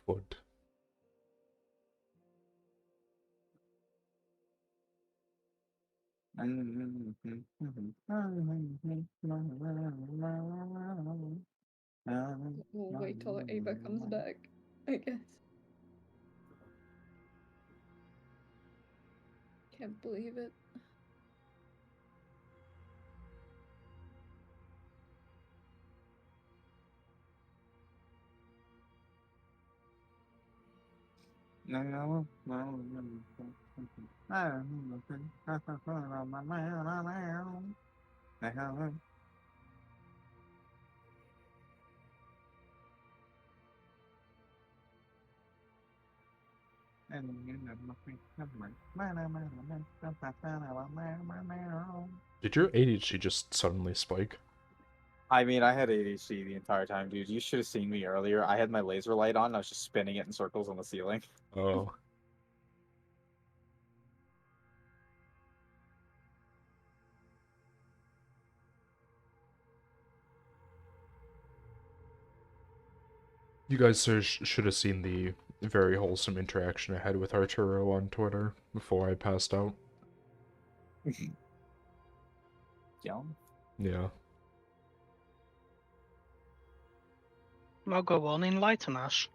Foot. we'll wait till Ava comes back, I guess. Can't believe it. Did your ADHD just suddenly spike? I mean, I had ADHD the entire time, dude. You should have seen me earlier. I had my laser light on. I was just spinning it in circles on the ceiling. Oh. You guys should have seen the very wholesome interaction I had with Arturo on Twitter before I passed out. Yeah. Yeah. Now go on, enlighten us.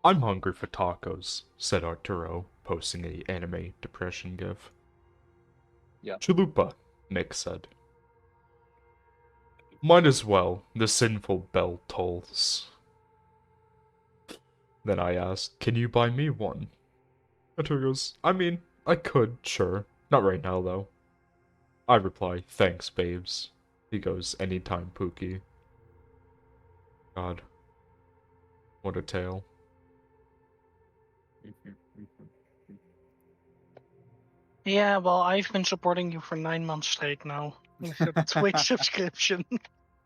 I'm hungry for tacos, said Arturo, posting a anime depression gif. Yeah. Chalupa, Nick said. Might as well, the sinful bell tolls. Then I asked, can you buy me one? Arturo goes, I mean, I could, sure. Not right now, though. I reply, thanks, babes. He goes, anytime, Pookie. God. What a tale. Yeah, well, I've been supporting you for 9 months straight now with your Twitch subscription.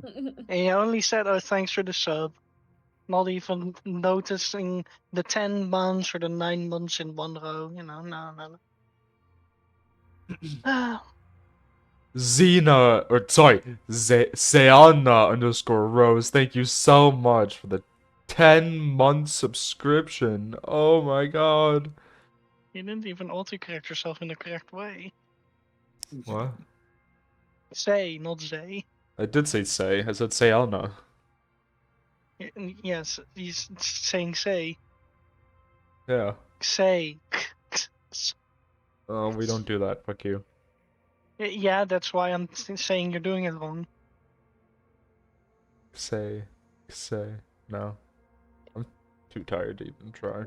And you only said, oh, thanks for the sub. Not even noticing the 10 months or the 9 months in one row. You know, no. Xena, or sorry, Seana underscore Rose, thank you so much for the 10-month subscription. Oh my god. You didn't even autocorrect yourself in the correct way. What? Say, not Zay. I did say say. I said Seana. Yes, he's saying say. Yeah. Say. Oh, we don't do that. Fuck you. Yeah, that's why I'm saying you're doing it wrong. Say. No. I'm too tired to even try.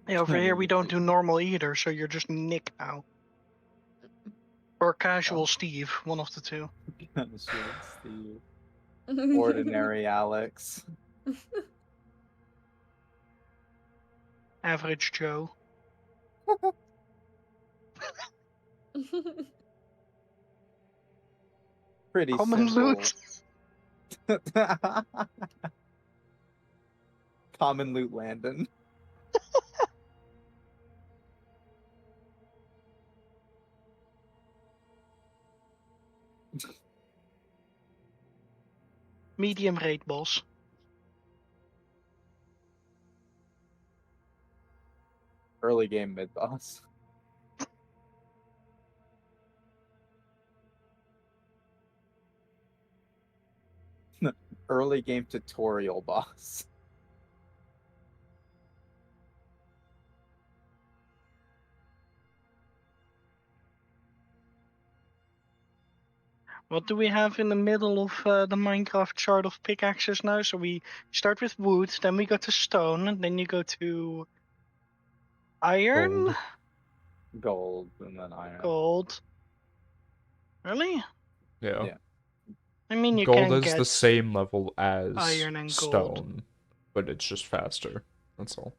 Yeah, over here we don't do normal either, so you're just Nick now. Or casual Steve, one of the two. Steve. Ordinary Alex. Average Joe. Pretty Common simple. loot. Common loot Landon. Medium rate boss. Early game mid boss. early game tutorial boss. What do we have in the middle of the Minecraft chart of pickaxes now? So we start with wood, then we go to stone, and then you go to iron, Gold. Gold and then iron. gold. Really? Yeah. Yeah. I mean, you Gold can is get the same level as iron and stone, gold, but it's just faster. That's all.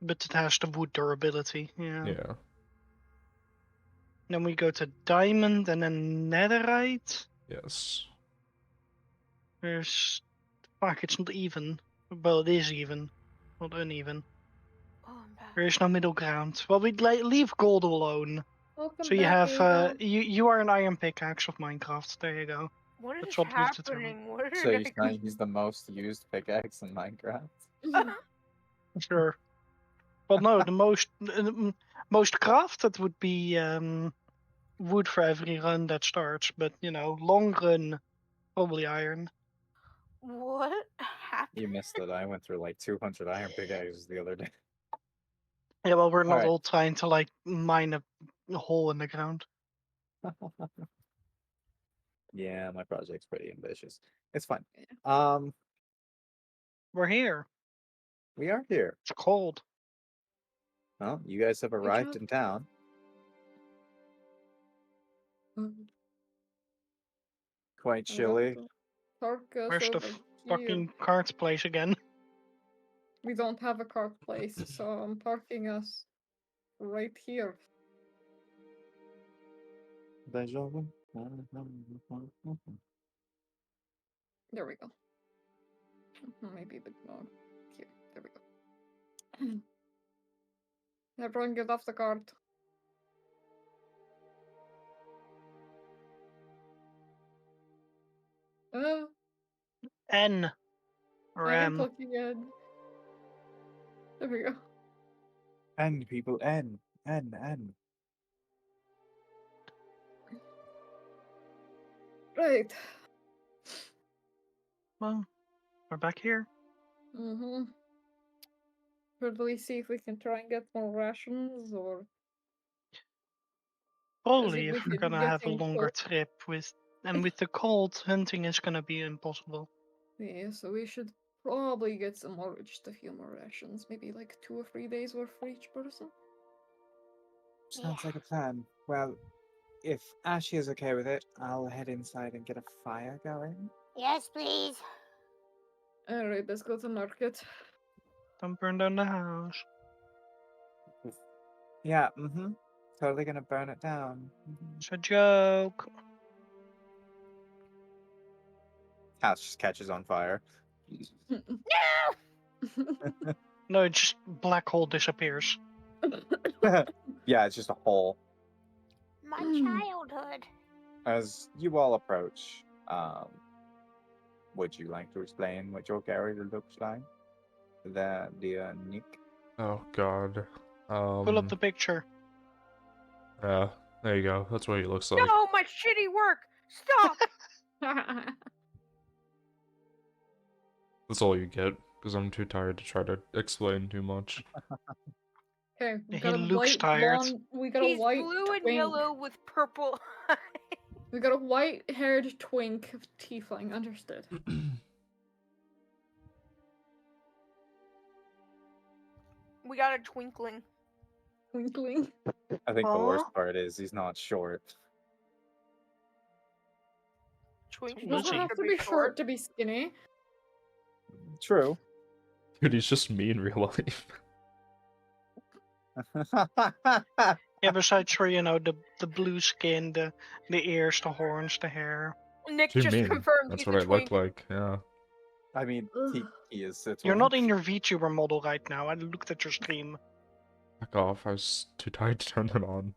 but it has the wood durability. Yeah. Yeah. Then we go to diamond and then netherite. Yes. There's fuck, it's not even. Well, it is even, not uneven. Oh, I'm back. There is no middle ground. Well, we'd leave gold alone. Welcome So you back, have Ava. you are an iron pickaxe of Minecraft. There you go. What is That's what we've determined. happening? What So did you're I saying he's the most used pickaxe in Minecraft? Sure. Well, no, the most crafted would be wood for every run that starts, but you know, long run, probably iron. What happened? You missed it. I went through like 200 iron pickaxes the other day. Yeah, well, we're not Alright. all trying to like mine a hole in the ground. Yeah, my project's pretty ambitious. It's fine. We're here. We are here. It's cold. Well, you guys have arrived job. in town. Quite chilly. Park us Where's the over here. fucking carts place again? We don't have a cart place, so I'm parking us right here. There we go. Maybe a bit more. Here. There we go. Everyone get off the cart. Uh, N or I am M. talking again. There we go. N, people, N. N. Right. Well, we're back here. Mm-hmm. Should we see if we can try and get more rations, or Probably it if we're begin gonna have a getting longer cold? trip with the cold, hunting is gonna be impossible. Yeah, so we should probably get some more, just a few more rations. Maybe like 2 or 3 days worth for each person. Sounds like a plan. Well, if Ashy is okay with it, I'll head inside and get a fire going. Yes, please. Alright, let's go to market. Don't burn down the house. Yeah, totally gonna burn it down. It's a joke. House just catches on fire. No! No, it just black hole disappears. Yeah, it's just a hole. My childhood. As you all approach, would you like to explain what your character looks like? That dear Nick. Oh god. Pull up the picture. Yeah, there you go. That's what he looks like. No, my shitty work. Stop. That's all you get, because I'm too tired to try to explain too much. Okay, we He got a looks white tired. blonde. We got a He's white blue and twink. yellow with purple eyes. We got a white-haired twink of tiefling. Understood. We got a twinkling. Twinkling. I think the worst Aw. part is he's not short. Twink Does Doesn't he? have to be short to be skinny. True. Dude, he's just me in real life. Yeah, besides for, you know, the blue skin, the ears, the horns, the hair. Nick What do you just mean? confirmed That's he's what a I look twink. like, yeah. I mean, Ugh. he is a You're not twink. in your VTuber model right now. I looked at your stream. Back off, I was too tired to turn it on.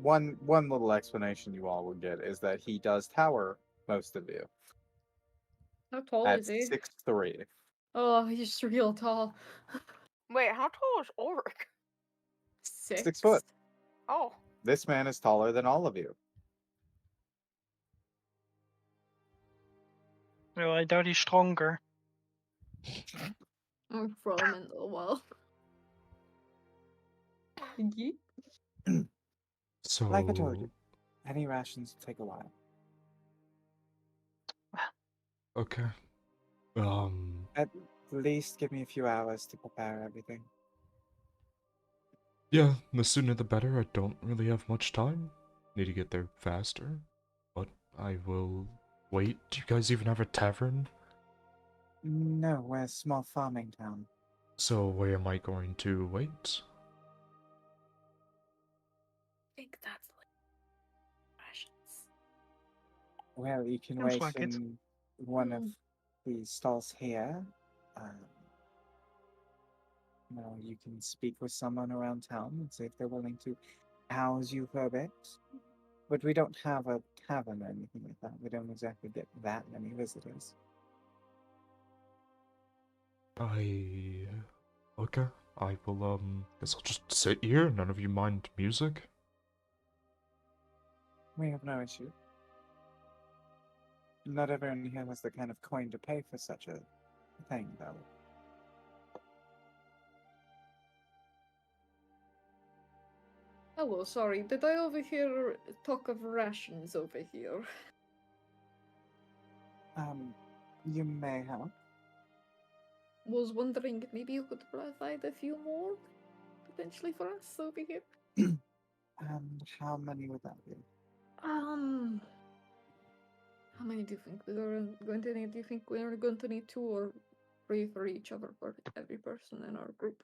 One little explanation you all will get is that he does tower most of you How tall at is he? 6'3". Oh, he's real tall. Wait, how tall is Ulrich? 6. 6 foot. Oh, This man is taller than all of you. Well, I doubt he's stronger. I'm for a mental well. Yeet. So, Like I told you, any rations take a while. okay. At least give me a few hours to prepare everything. Yeah, the sooner the better. I don't really have much time. Need to get there faster. But I will wait. Do you guys even have a tavern? No, we're a small farming town. So where am I going to wait? I think that's like rations. Well, you can Sounds wait like it. in one of the stalls here. Well, you can speak with someone around town and see if they're willing to house you for a bit. But we don't have a tavern or anything like that. We don't exactly get that many visitors. Okay. I will, guess I'll just sit here. None of you mind music? We have no issue. Not everyone here has the kind of coin to pay for such a thing, though. Hello, sorry, did I overhear talk of rations over here? You may have. Was wondering maybe you could provide a few more potentially for us over here. And how many would that be? How many do you think we are going to need? Do you think we are going to need 2 or 3 for each other for every person in our group?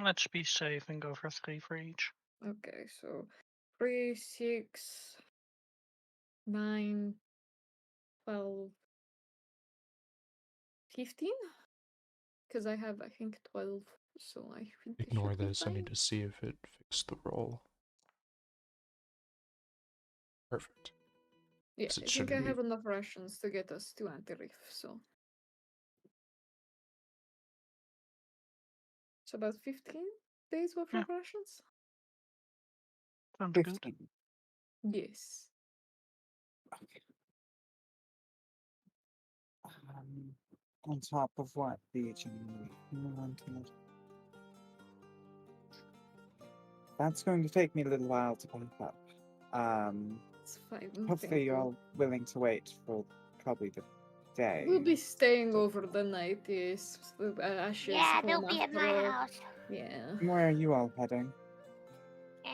Let's be safe and go for 3 for each. Okay, so 3, 6, 9, 12, 15? Because I have, I think, 12, so I think it Ignore should be this. I fine. need to see if it fixed the roll. Perfect. Yeah, Yes, it I think I shouldn't have be. enough rations to get us to Anti-Reef, so. It's about 15 days worth Yeah. of rations? Sounds good. 15. Yes. Okay. On top of what the generally. That's going to take me a little while to pick up. It's fine. Hopefully thank you're you. all willing to wait for probably the day. We'll be staying over the night, yes. Ashes Yeah, home they'll be at after my all. house. Yeah. Where are you all heading?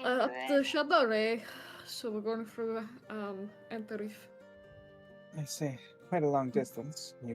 Up Anchorage. the Shadow. So we're going through Anti-Reef. I see. Quite a long distance. You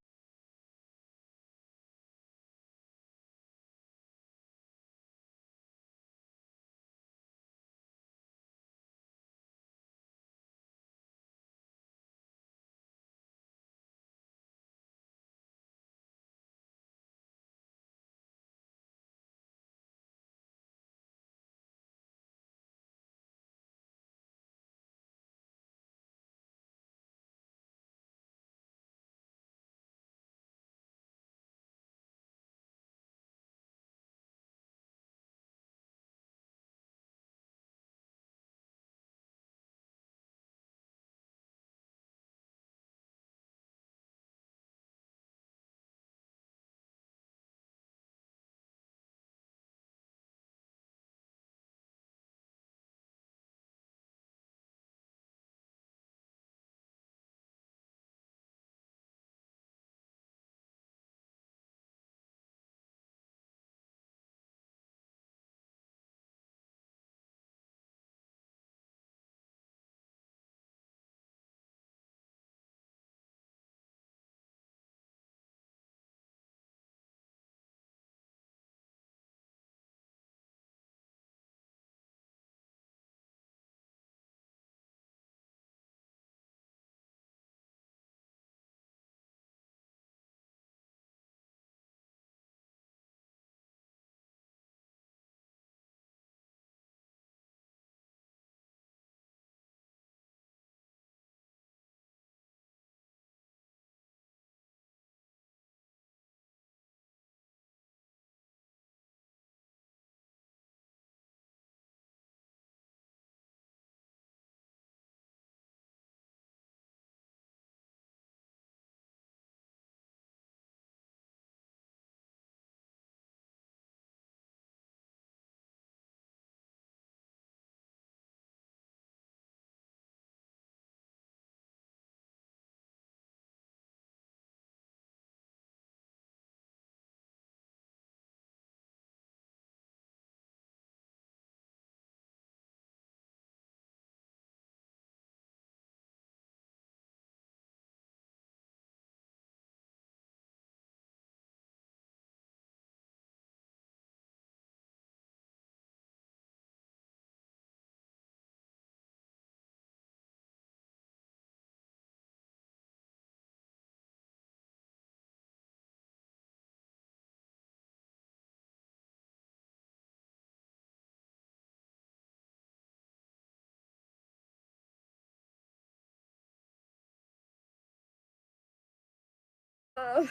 Uh,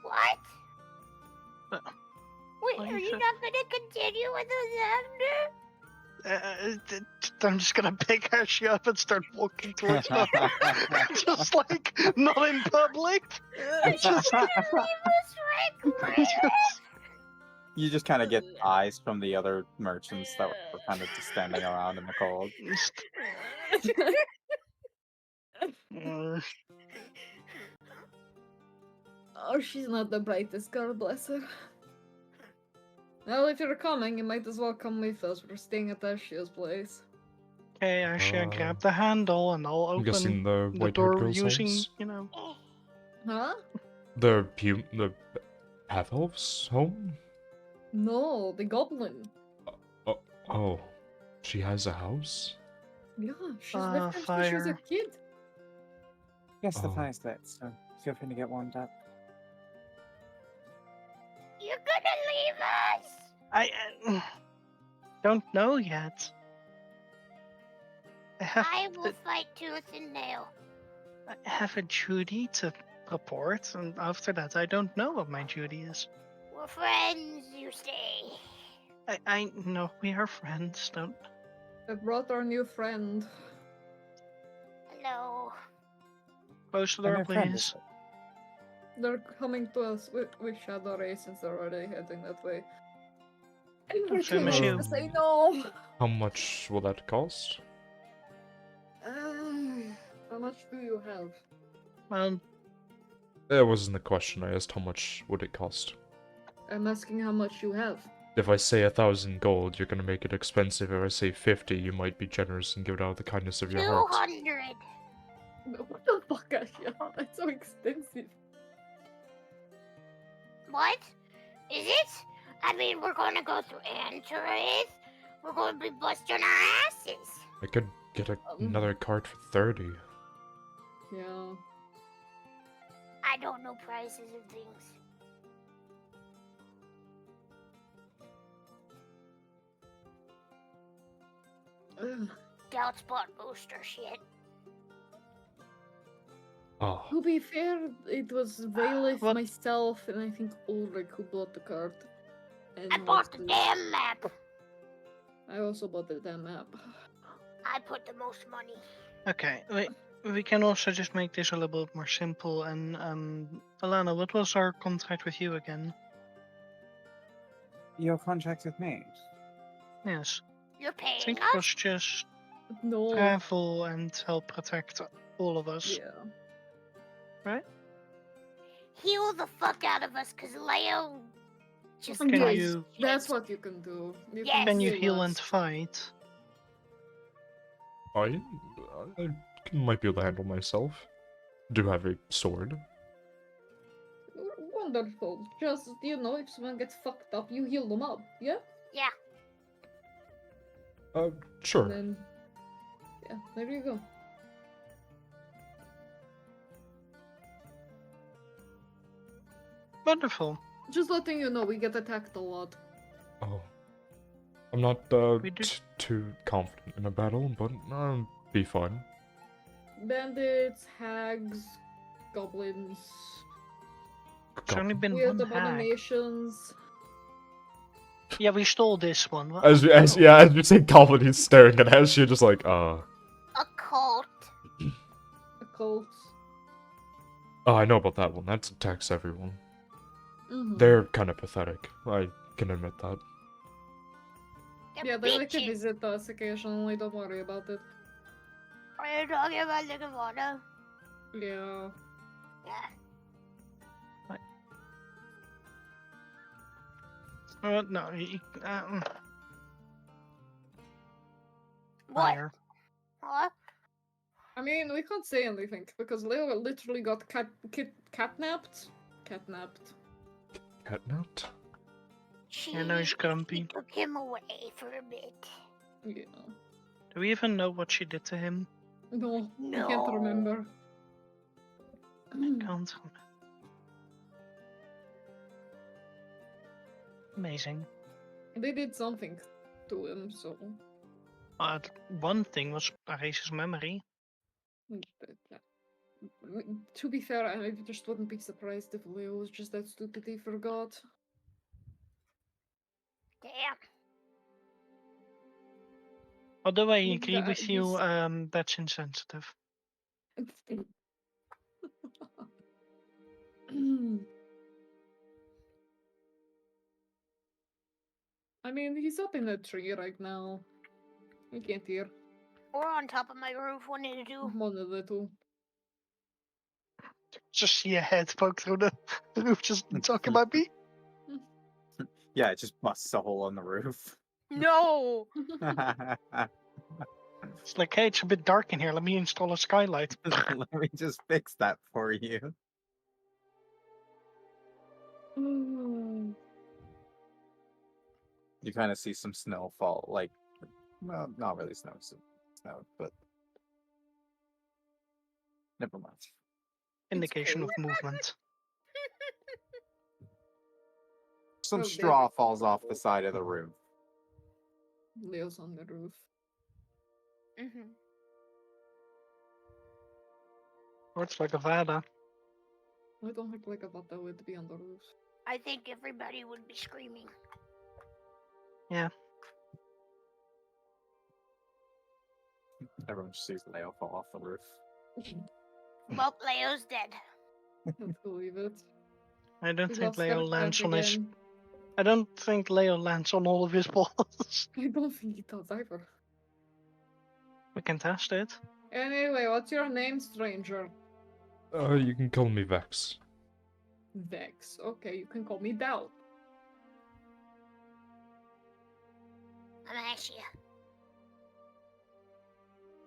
What? Uh, Wait, what are is you it? not gonna continue with the I'm just gonna pick Ashley up and start walking towards them. Just like, not in public. Just, just You just kind of get eyes from the other merchants that were kind of just standing around in the cold. uh, oh, she's not the brightest girl, bless her. Well, if you're coming, you might as well come with us. We're staying at Ashia's place. okay, Ashley, I Uh, grab the handle and I'll I'm open guessing the the white-haired door girl's using, homes? Huh? The half elf's home? No, the goblin. Oh, oh, she has a house? Yeah, she's lived there since she was a fire. kid. Yes, the Oh. fire's lit, so feel free to get warmed up. You're gonna leave us? I don't know yet. I will fight tooth and nail. I have a duty to report, and after that, I don't know what my duty is. We're friends, you say. I know we are friends. Don't. I brought our new friend. Hello. Close the And door, their friend is please. They're coming to us with Shadow Ray since they're already heading that way. Oh, We're same too as late you. to say no. How much will that cost? How much do you have? Well, That wasn't the question. I asked how much would it cost. I'm asking how much you have. If I say 1,000 gold, you're gonna make it expensive. If I say 50, you might be generous and give it out of the kindness of your heart. 200. What the fuck, Asha? That's so expensive. What? Is it? I mean, we're gonna go through Antareth. We're gonna be busting our asses. I could get another cart for 30. Yeah. I don't know prices of things. Ugh. Doubt spot booster shit. Oh, To be fair, it was Raylith, What? myself, and I think Ulrich who bought the card. And I bought the Marcus. damn map. I also bought the damn map. I put the most money. okay. We can also just make this a little bit more simple. And Alana, what was our contract with you again? Your contract with me. Yes, You're I paying think it us? was just No. travel and help protect all of us. Yeah. Heal the fuck out of us, cause Leo just Can got you- That's hit. what you can do. You Yes. Can you heal heal us. and fight? I might be able to handle myself. Do have a sword. Wonderful. Just, you know, if someone gets fucked up, you heal them up, yeah? Yeah. Sure. And then, yeah, there you go. Wonderful. Just letting you know, we get attacked a lot. Oh. I'm not We did- too confident in a battle, but be fine. Bandits, hags, goblins, There's only been weird one hag. abominations. Yeah, we stole this one. What? As you say goblin, he's staring at us, you're just like, A cult. Occults. Oh, I know about that one. That attacks everyone. Mhm. They're kind of pathetic. I can admit that. They're Yeah, they like to bitches. visit us occasionally, don't worry about it. Are you talking about the Nirvana? Yeah. Yeah. No. What? Fire. Huh? I mean, we can't say anything, because Leo literally got catnapped. Catnapped. Catnapped? I know he's She grumpy. took him away for a bit. Yeah. Do we even know what she did to him? No, I No. can't remember. Can't remember. Amazing. They did something to him, so... One thing was Arace's memory. To be fair, I just wouldn't be surprised if Leo was just that stupid he forgot. Damn. Although I Maybe agree with you, he's- that's insensitive. I mean, he's up in a tree right now. He can't hear. Or on top of my roof, one of the two. One of the two. Just see a head poke through the roof, just talking about me. Yeah, it just busts a hole in the roof. No! It's like, hey, it's a bit dark in here. Let me install a skylight. Let me just fix that for you. You kind of see some snow fall, like, well, not really snow, but never mind. Indication cold. of movement. Some Oh, there straw we falls go. off the side of the roof. Leo's on the roof. Mm-hmm. Works like a Vada. I don't think like about that would be on the roof. I think everybody would be screaming. Everyone just sees Leo fall off the roof. Well, Leo's dead. Can't believe it. I don't We think lost Leo our lands pet on his. again. I don't think Leo lands on all of his balls. I don't think he does either. We can test it. Anyway, what's your name, stranger? You can call me Vex. Vex. Okay, you can call me Dal. I'm Ashia.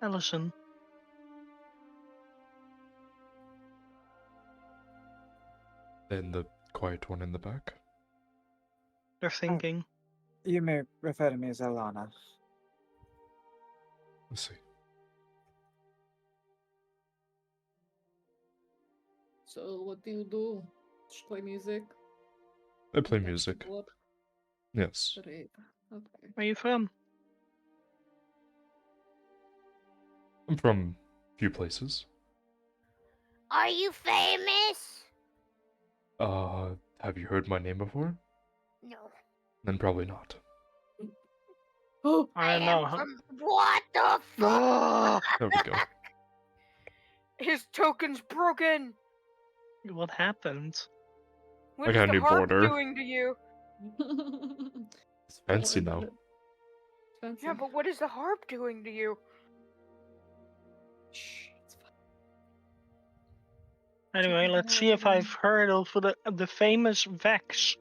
Allison. Then the quiet one in the back. They're thinking. You may refer to me as Alana. Let's see. So, what do you do? Just play music? I play Dance music. keyboard? Yes. Great. Okay. Where are you from? I'm from a few places. Are you famous? Have you heard my name before? No. Then probably not. Oh! I don't am know. Huh? from. What the fuck? Ah! There we go. His token's broken. What happened? What I is got a the new harp border. doing to you? It's fancy now. Fancy. Yeah, but what is the harp doing to you? Shh, it's fine. Anyway, Take it let's see if home. I've heard of the famous Vex.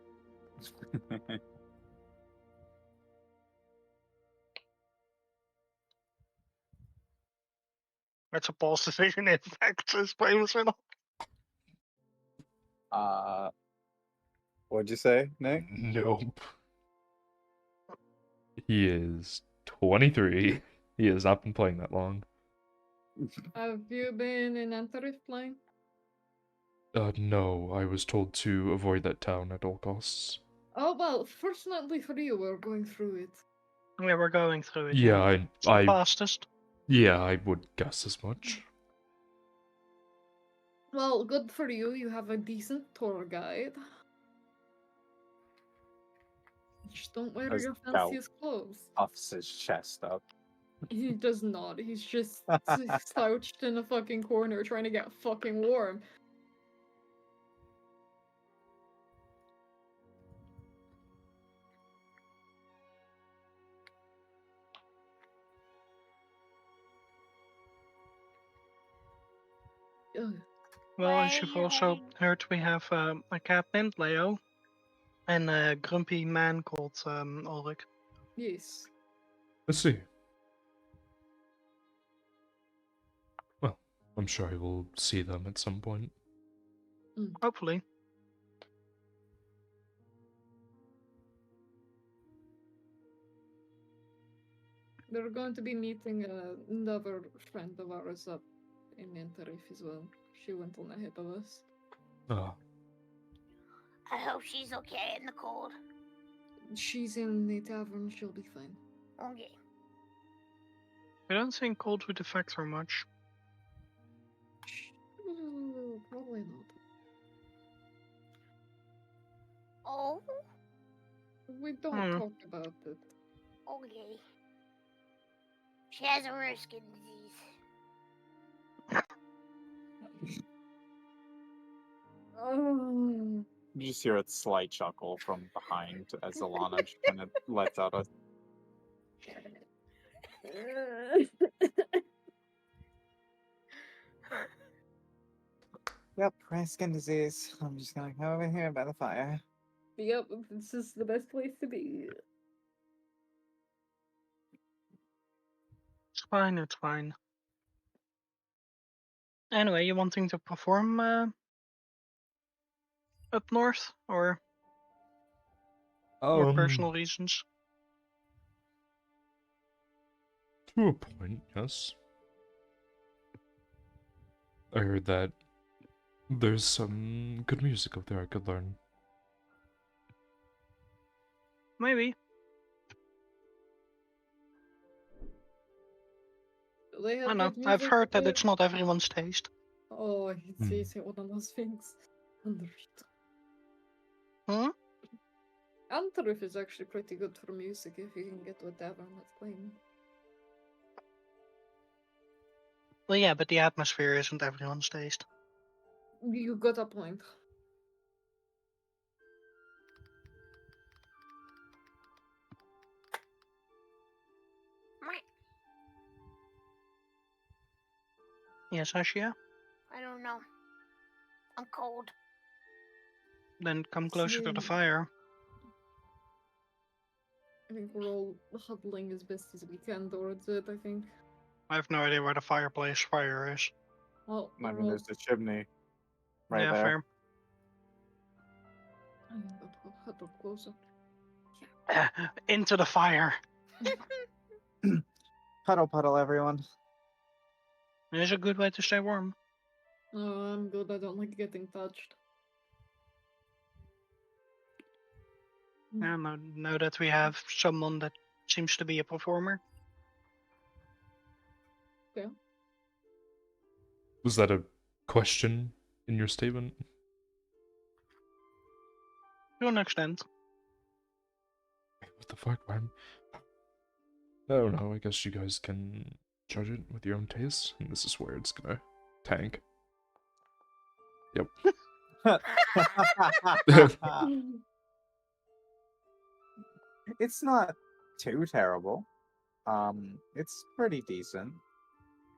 That's a pause decision if Vex is famous or not. What'd you say, Nick? Nope. He is 23. He has not been playing that long. Have you been in Antarif playing? No, I was told to avoid that town at all costs. Oh, well, fortunately for you, we're going through it. Yeah, we're going through it. Yeah, It's the fastest. yeah, I would guess as much. Well, good for you, you have a decent tour guide. Just don't wear As your Dal fanciest clothes. puffs his chest up. He does not. He's just slouched in a fucking corner trying to get fucking warm. Ugh. Well, as you've also Feylin. heard, we have a cat named Leo and a grumpy man called Ulrich. Yes. Let's see. Well, I'm sure I will see them at some point. Hopefully. They're going to be meeting another friend of ours up in Antarif as well. She went on ahead of us. Ah, I hope she's okay in the cold. She's in the tavern, she'll be fine. Okay. I don't think cold would affect her much. Probably not. Oh, We don't talk about it. okay. She has a rare skin disease. Oh. You just hear a slight chuckle from behind as Alana just kind of lets out a. Yep, rare skin disease. I'm just gonna come over here by the fire. Yep, this is the best place to be. It's fine, it's fine. Anyway, you wanting to perform up north, or more personal reasons? To a point, yes. I heard that there's some good music up there I could learn. Maybe. Do they have I know. good I've music heard that there? it's not everyone's taste. Oh, it's one of those things. Underrated. Hmm? Antwerp is actually pretty good for music if you can get to a tavern that's playing. Well, yeah, but the atmosphere isn't everyone's taste. You got a point. Meh, Yes, Ashia? I don't know. I'm cold. Then come closer to the Same. fire. I think we're all huddling as best as we can towards it, I think. I have no idea where the fireplace fire is. Well, I we're mean, all... there's the chimney right yeah, there. fair. I got to huddle closer. Into the fire. Puddle, puddle, everyone. It is a good way to stay warm. No, I'm good. I don't like getting touched. Yeah, now that we have someone that seems to be a performer. Was that a question in your statement? To an extent. Wait, what the fuck, man? I don't know, I guess you guys can judge it with your own taste, and this is where it's gonna tank. Yep. It's not too terrible. It's pretty decent.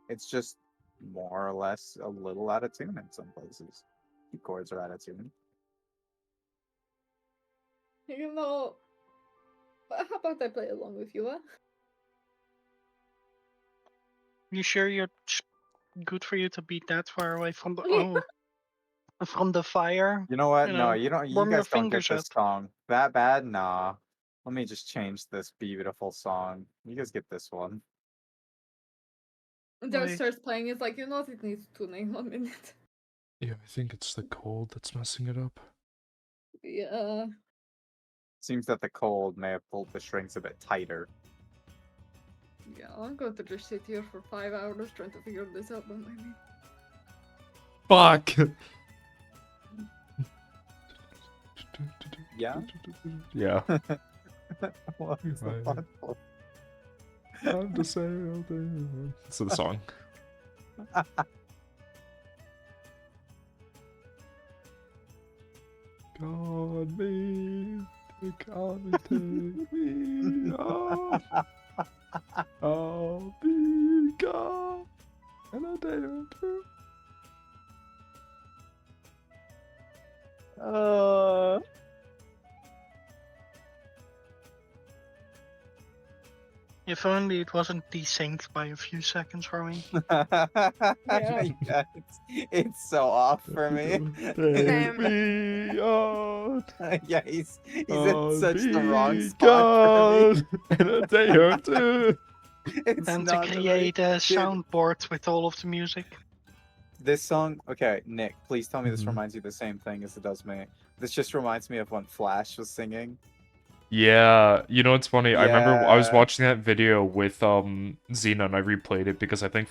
It's just more or less a little out of tune in some places. The chords are out of tune. You know, how about I play along with you, huh? You sure you're good for you to be that far away from the from the fire? You know what? You No, know, you don't. You warm your guys don't get fingers this up. song that bad. Nah. Let me just change this beautiful song. You guys get this one. And Joe Wait. starts playing. It's like, you know what? It needs tuning 1 minute. Yeah, I think it's the cold that's messing it up. Yeah. Seems that the cold may have pulled the strings a bit tighter. Yeah, I'm going to just sit here for 5 hours trying to figure this out, but maybe. Fuck! Yeah? Yeah. What's the Right. fun for? Time to sail. It's the song. God me, take on and take me off. I'll be gone in a day or two. If only it wasn't desynced by a few seconds for me. Yeah, it's so off for me. Take me on. Yeah, he's I'll in such the wrong be spot for me. gone in a day or two. It's Then to not the right- create a Dude, soundboard with all of the music. This song, okay, Nick, please tell me this Mhm. reminds you the same thing as it does me. This just reminds me of when Flash was singing. Yeah, you know what's funny? I remember I was Yeah. watching that video with Xena and I replayed it because I think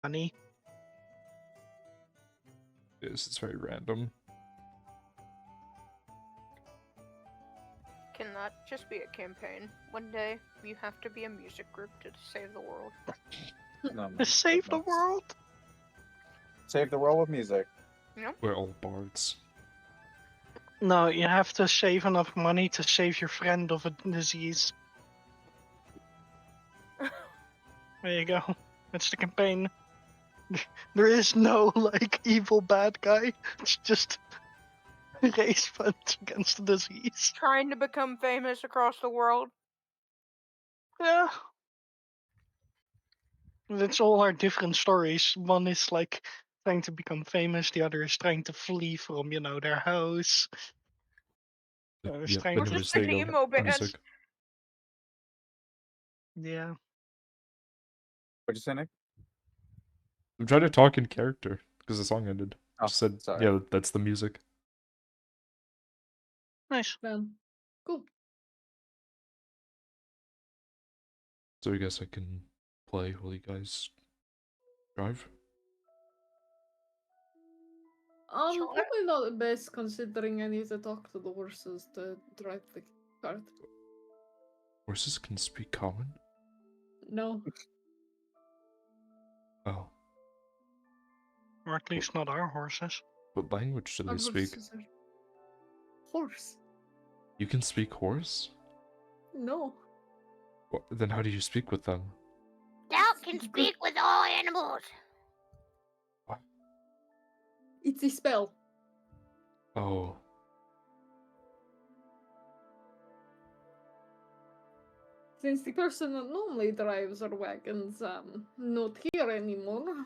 Money. it's very random. Can that just be a campaign? One day, you have to be a music group to save the world. No, my To save the goodness. world. Save the world with music. We're all bards. No, you have to save enough money to save your friend of a disease. There you go. That's the campaign. There is no like evil bad guy. It's just raise funds against the disease. Trying to become famous across the world. Yeah. It's all our different stories. One is like trying to become famous, the other is trying to flee from, their house. Is Yep, trying and We're to then just there's an the emo band. music. Yeah. What'd you say, Nick? I'm trying to talk in character because the song ended. Oh, Just said, sorry. yeah, that's the music. Nice. Then, cool. So I guess I can play while you guys drive. Sure. Probably not the best considering I need to talk to the horses to drive the cart. Horses can speak common? No. Oh, Or at least not our horses. what language do Our they speak? horses are horse. You can speak horse? No. Then how do you speak with them? Thou can speak with all animals. It's a spell. Oh. Since the person that normally drives our wagons not here anymore.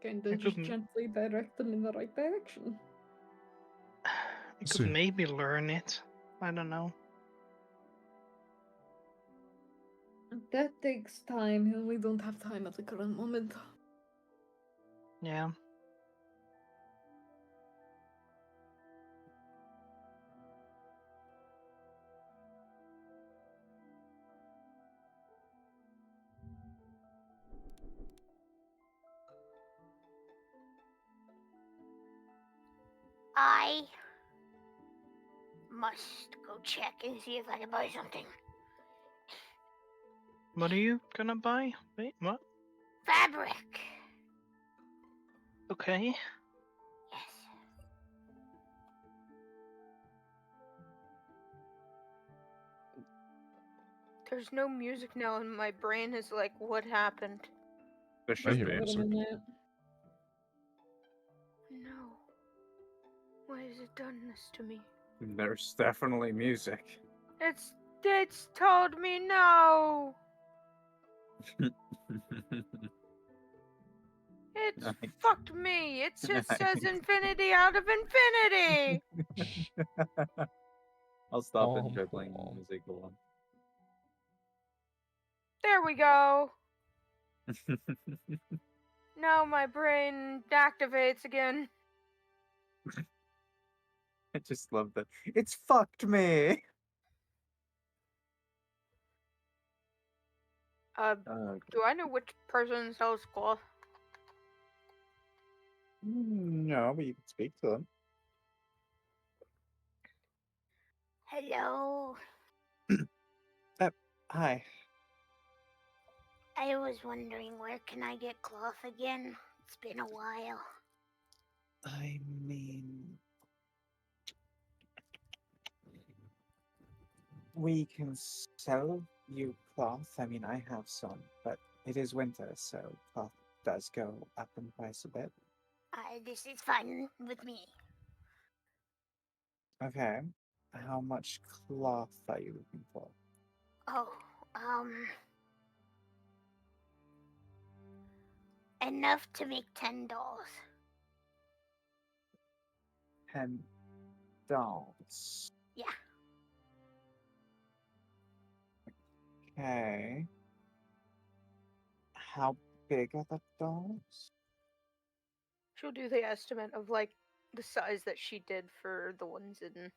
Kinda I just could, gently direct them in the right direction. I could See. maybe learn it. I don't know. That takes time, and we don't have time at the current moment. Yeah. I must go check and see if I can buy something. What are you gonna buy? Wait, what? Fabric. Okay. Yes. There's no music now, and my brain is like, what happened? There I should hear be. Wait a music. minute. No. Why has it done this to me? There's definitely music. It's told me no. It's I- fucked me. It just says infinity out of infinity. I'll stop Pom, and dribbling pom. music along. There we go. Now my brain activates again. I just love that. It's fucked me. Do I know which person sells cloth? No, but you can speak to them. Hello. Hi. I was wondering where can I get cloth again? It's been a while. I mean, we can sell you cloth. I mean, I have some, but it is winter, so cloth does go up in price a bit. This is fine with me. Okay. How much cloth are you looking for? Oh, enough to make $10. $10. Yeah. Okay. How big are the dolls? She'll do the estimate of like the size that she did for the ones in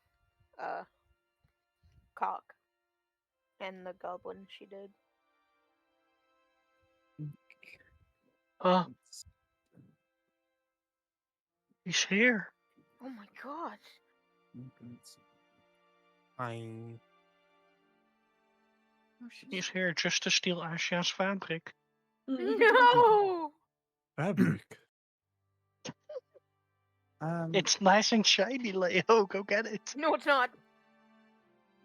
Cock and the goblin she did. It's- He's here. Oh my god. it's- Fine. oh, she's- He's here just to steal Asha's fabric. No! Fabric. It's nice and shiny, Leo. Go get it. No, it's not.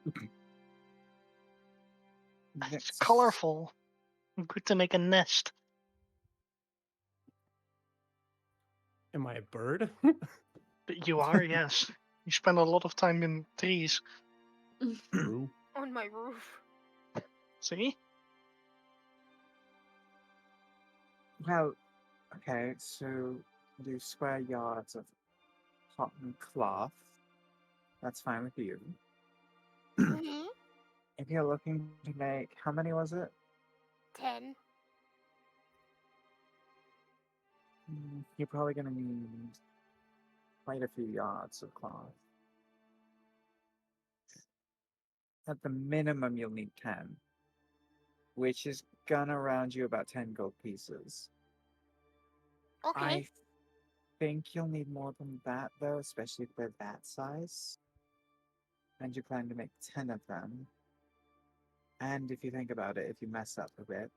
It's that's- colorful. Good to make a nest. Am I a bird? But you are, yes. You spend a lot of time in trees. True. On my roof. See? Well, okay, so do square yards of cotton cloth. That's fine with you. Mm-hmm. If you're looking to make, how many was it? 10. You're probably going to need quite a few yards of cloth. At the minimum, you'll need 10, which is gonna round you about 10 gold pieces. Okay. I think you'll need more than that, though, especially if they're that size. And you plan to make 10 of them. And if you think about it, if you mess up a bit,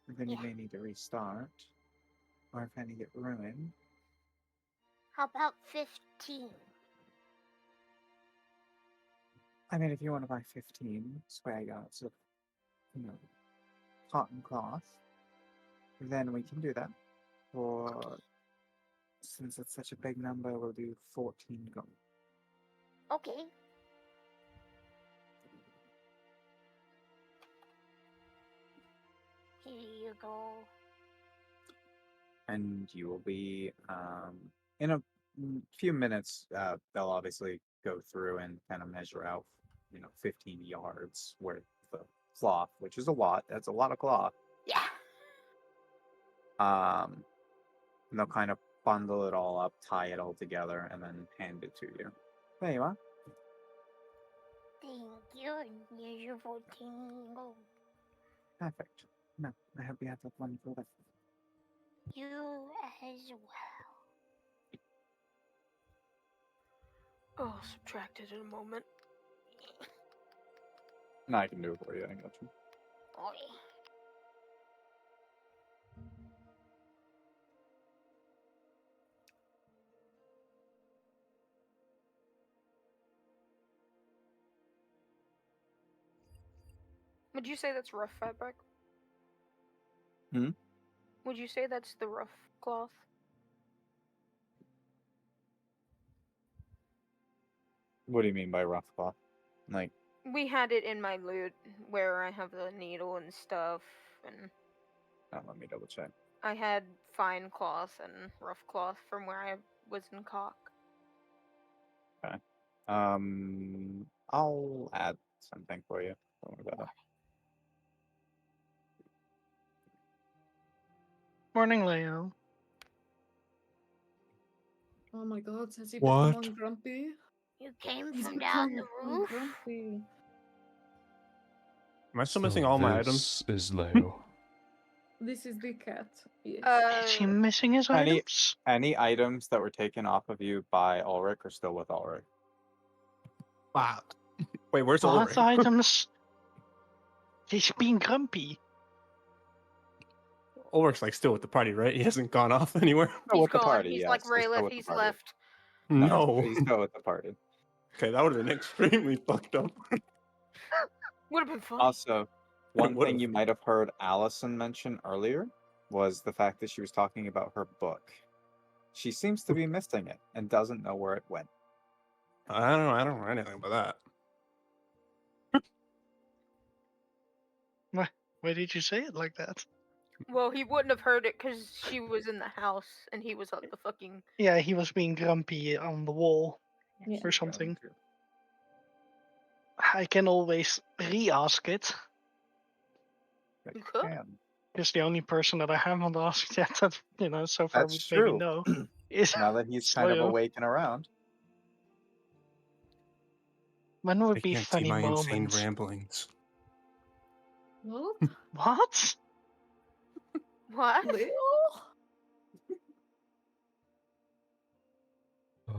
then you Yeah. may need to restart. Or if any get ruined. How about 15? I mean, if you want to buy 15 square yards of, cotton cloth, then we can do that for Since it's such a big number, we'll do 14 gold. Okay. Here you go. And you will be in a few minutes. They'll obviously go through and kind of measure out, 15 yards worth of cloth, which is a lot. That's a lot of cloth. Yeah. And they'll kind of bundle it all up, tie it all together, and then hand it to you. There you are. Thank you. Here's your 14 gold. Perfect. No, I hope you have a wonderful day. You as well. Oh, subtract it in a moment. No, I can do it for you. I got you. Okay. Would you say that's rough fabric? Hmm? Would you say that's the rough cloth? What do you mean by rough cloth? Like, We had it in my loot where I have the needle and stuff, and let me double check. I had fine cloth and rough cloth from where I was in Cock. Okay. I'll add something for you. Don't worry about it. Morning, Leo. Oh my god, has he What? become grumpy? You came He's from down the become roof? grumpy. Am I still So missing all my items? This is Leo. This is the cat. Yes. Is he missing his Any- items? Any items that were taken off of you by Ulrich are still with Ulrich. Wow. Wait, where's What Ulrich? items? He's being grumpy. Ulrich's like still with the party, right? He hasn't gone off anywhere. Still He's with the gone. party, He's yes. like He's still Rayleigh, with the he's party. left. No. He's still with the party. Okay, that would have been extremely fucked up. Would have been fun. Also, one thing would've. you might have heard Allison mention earlier was the fact that she was talking about her book. She seems to be missing it and doesn't know where it went. I don't know anything about that. Why did you say it like that? Well, he wouldn't have heard it because she was in the house and he was at the fucking. Yeah, he was being grumpy on the wall Yeah. or something. I can always re-ask it. Like, You could. man, Because the only person that I haven't asked yet that, so far that's would maybe true. know is Now that he's kind of Leo. awake and around. When would I be can't see funny my insane moments? ramblings. What? What? What? Leo? Uh,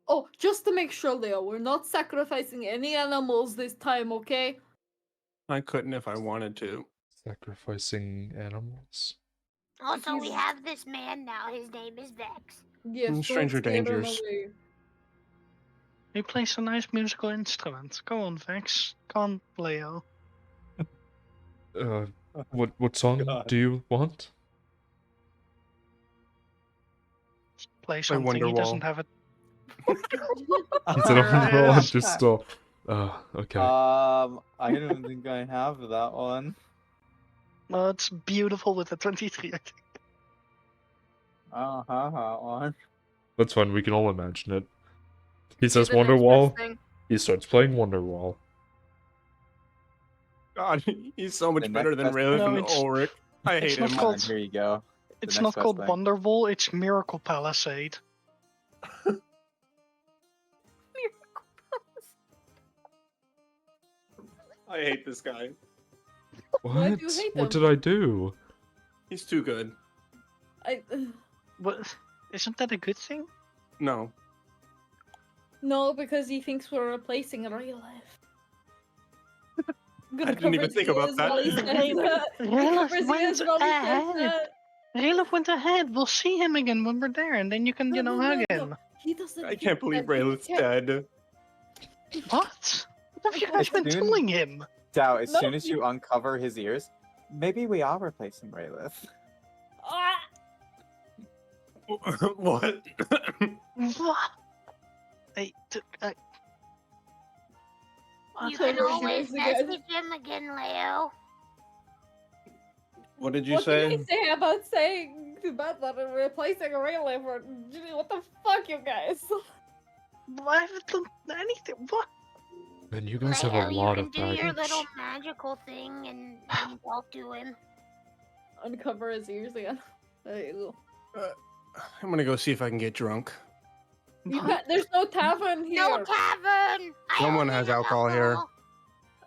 Oh, just to make sure, Leo, we're not sacrificing any animals this time, okay? I couldn't if I wanted to. sacrificing animals. Also, we He's- have this man now. His name is Vex. Yes, don't Stranger scare him dangers. away. He plays a nice musical instrument. Go on, Vex. Come on, Leo. What song God. do you want? Play something. He Wonderwall. doesn't have it. Is it on There it roll? is. Just okay. I don't think I have that one. No, it's beautiful with the 23. I think. That one. That's fine. We can all imagine it. He Do says the next best Wonderwall. thing. He starts playing Wonderwall. God, he's so much The better next than best Rayleigh thing- and No, it's- Ulrich. I it's hate not him. called- And here you go. It's next not best called thing. Wonderwall, it's Miracle Palisade. I hate this guy. Why What? do you hate What him? did I do? He's too good. What? Isn't that a good thing? No. No, because he thinks we're replacing real life. I didn't even think about that. Rayleigh went ahead. Rayleigh went ahead. We'll see him again when we're there, and then you can, hug him. He doesn't. I can't believe Rayleigh's dead. What? What have you guys As been soon- telling him? Dow, as No, soon as you uncover his ears, maybe we are replacing Raylith. What? What? Hey, what? You Totally can always seriously, guys. message him again, Leo. What did you What say? did I say about saying to Butler and replacing a real life or what the fuck, you guys? I haven't done anything. What? Man, you guys have a Leo, you lot can of do your little baggage. magical thing and talk to him. Uncover his ears again. There you go. I'm gonna go see if I can get drunk. You can't, there's no tavern here. No tavern! I Someone only has have alcohol here.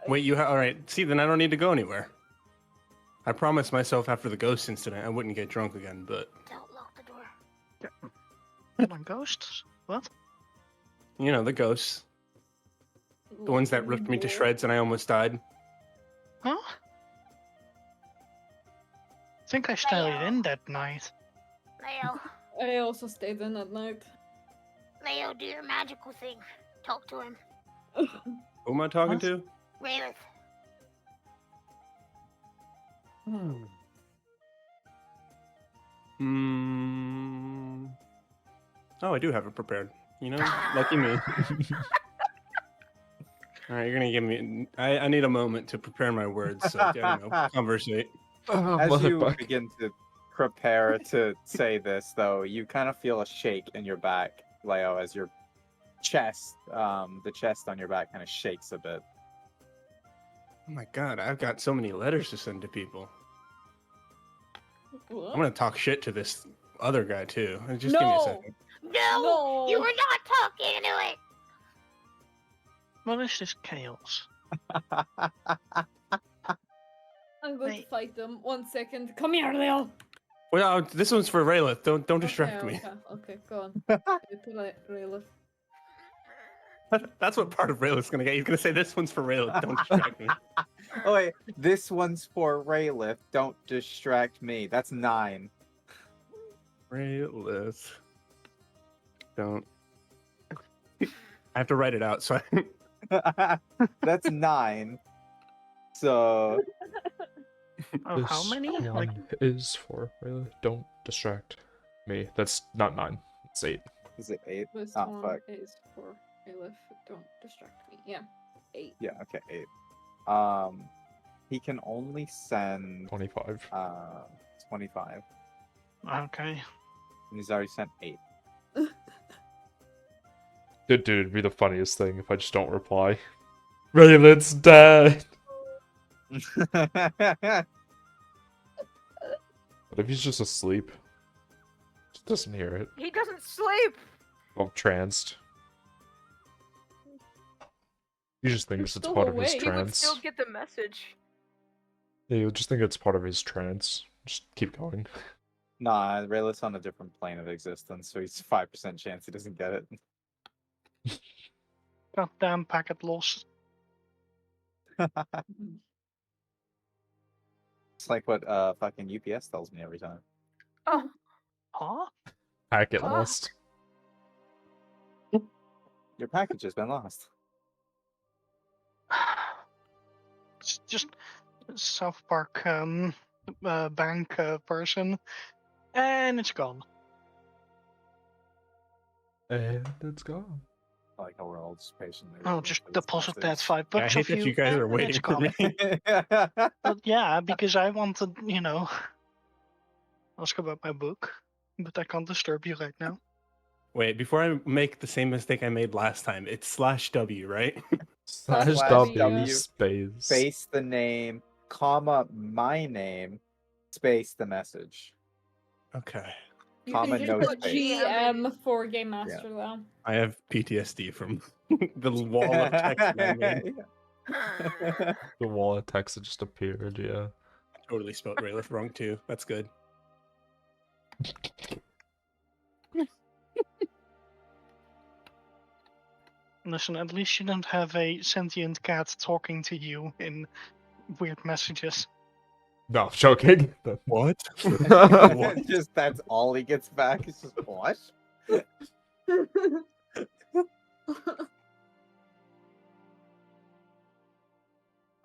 Wait, you have? All right. See, then I don't need to go anywhere. I promised myself after the ghost incident I wouldn't get drunk again, but Don't lock the door. Hold on, ghosts? What? you know the ghosts, the ones that ripped me to shreds and I almost died. Huh? I think I stayed in that night. Leo, I also stayed in at night. Leo, do your magical thing. Talk to him. Who am I talking What? to? Raylith. Hmm. Oh, I do have it prepared. You know, lucky me. All right, you're gonna give me. I need a moment to prepare my words, so you know, conversate. Oh, As you motherfucker. begin to prepare to say this, though, you kind of feel a shake in your back, Leo, as your chest, the chest on your back kind of shakes a bit. Oh my god, I've got so many letters to send to people. What? I'm gonna talk shit to this other guy too. Just give me a second. No! You No. were not talking to it! What is this chaos? I'm going Wait. to fight them. 1 second. Come here, Leo. Well, this one's for Raylith. Don't distract Okay, me. Okay, go on. Rayla. That's what part of Raylith's gonna get. He's gonna say this one's for Raylith. Don't distract me. Oh wait, this one's for Raylith. Don't distract me. That's 9. Raylith. Don't. I have to write it out. So That's 9. So Oh, how This many? Like, one is for really. Don't distract me. That's not 9. It's 8. is it 8? This Oh one fuck. is for Aleph. Don't distract me. Yeah. 8. Yeah. Okay. 8. He can only send 25. 25, okay. and he's already sent 8. Dude, it'd be the funniest thing if I just don't reply. Raylan's dead! What if he's just asleep? Just doesn't hear it. He doesn't sleep! Well, tranced. He just thinks it's still part of his awake. He would trance. still get the message. Yeah, you'll just think it's part of his trance. Just keep going. Nah, Raylith's on a different plane of existence, so he's 5% chance he doesn't get it. Goddamn packet lost. It's like what fucking UPS tells me every time. Oh, Huh? Packet Fuck. lost. Your package has been lost. It's just South Park bank person, and it's gone. And it's gone. I like how we're all just patiently. Oh, waiting just for this deposit that message. $5 I hate of that you guys and are waiting it's for gone. me. But yeah, because I wanted, ask about my book, but I can't disturb you right now. Wait, before I make the same mistake I made last time, it's /W, right? Slash Slash W W. space. Space the name, comma my name, space the message. Okay. You Comma, can no just put space. GM for Game Master though. I have PTSD from the wall of text that I made. The wall of text that just appeared, yeah. I totally spelled Raylith wrong too. That's good. Listen, at least you don't have a sentient cat talking to you in weird messages. No, I'm joking. What? Just that's all he gets back. It's just what?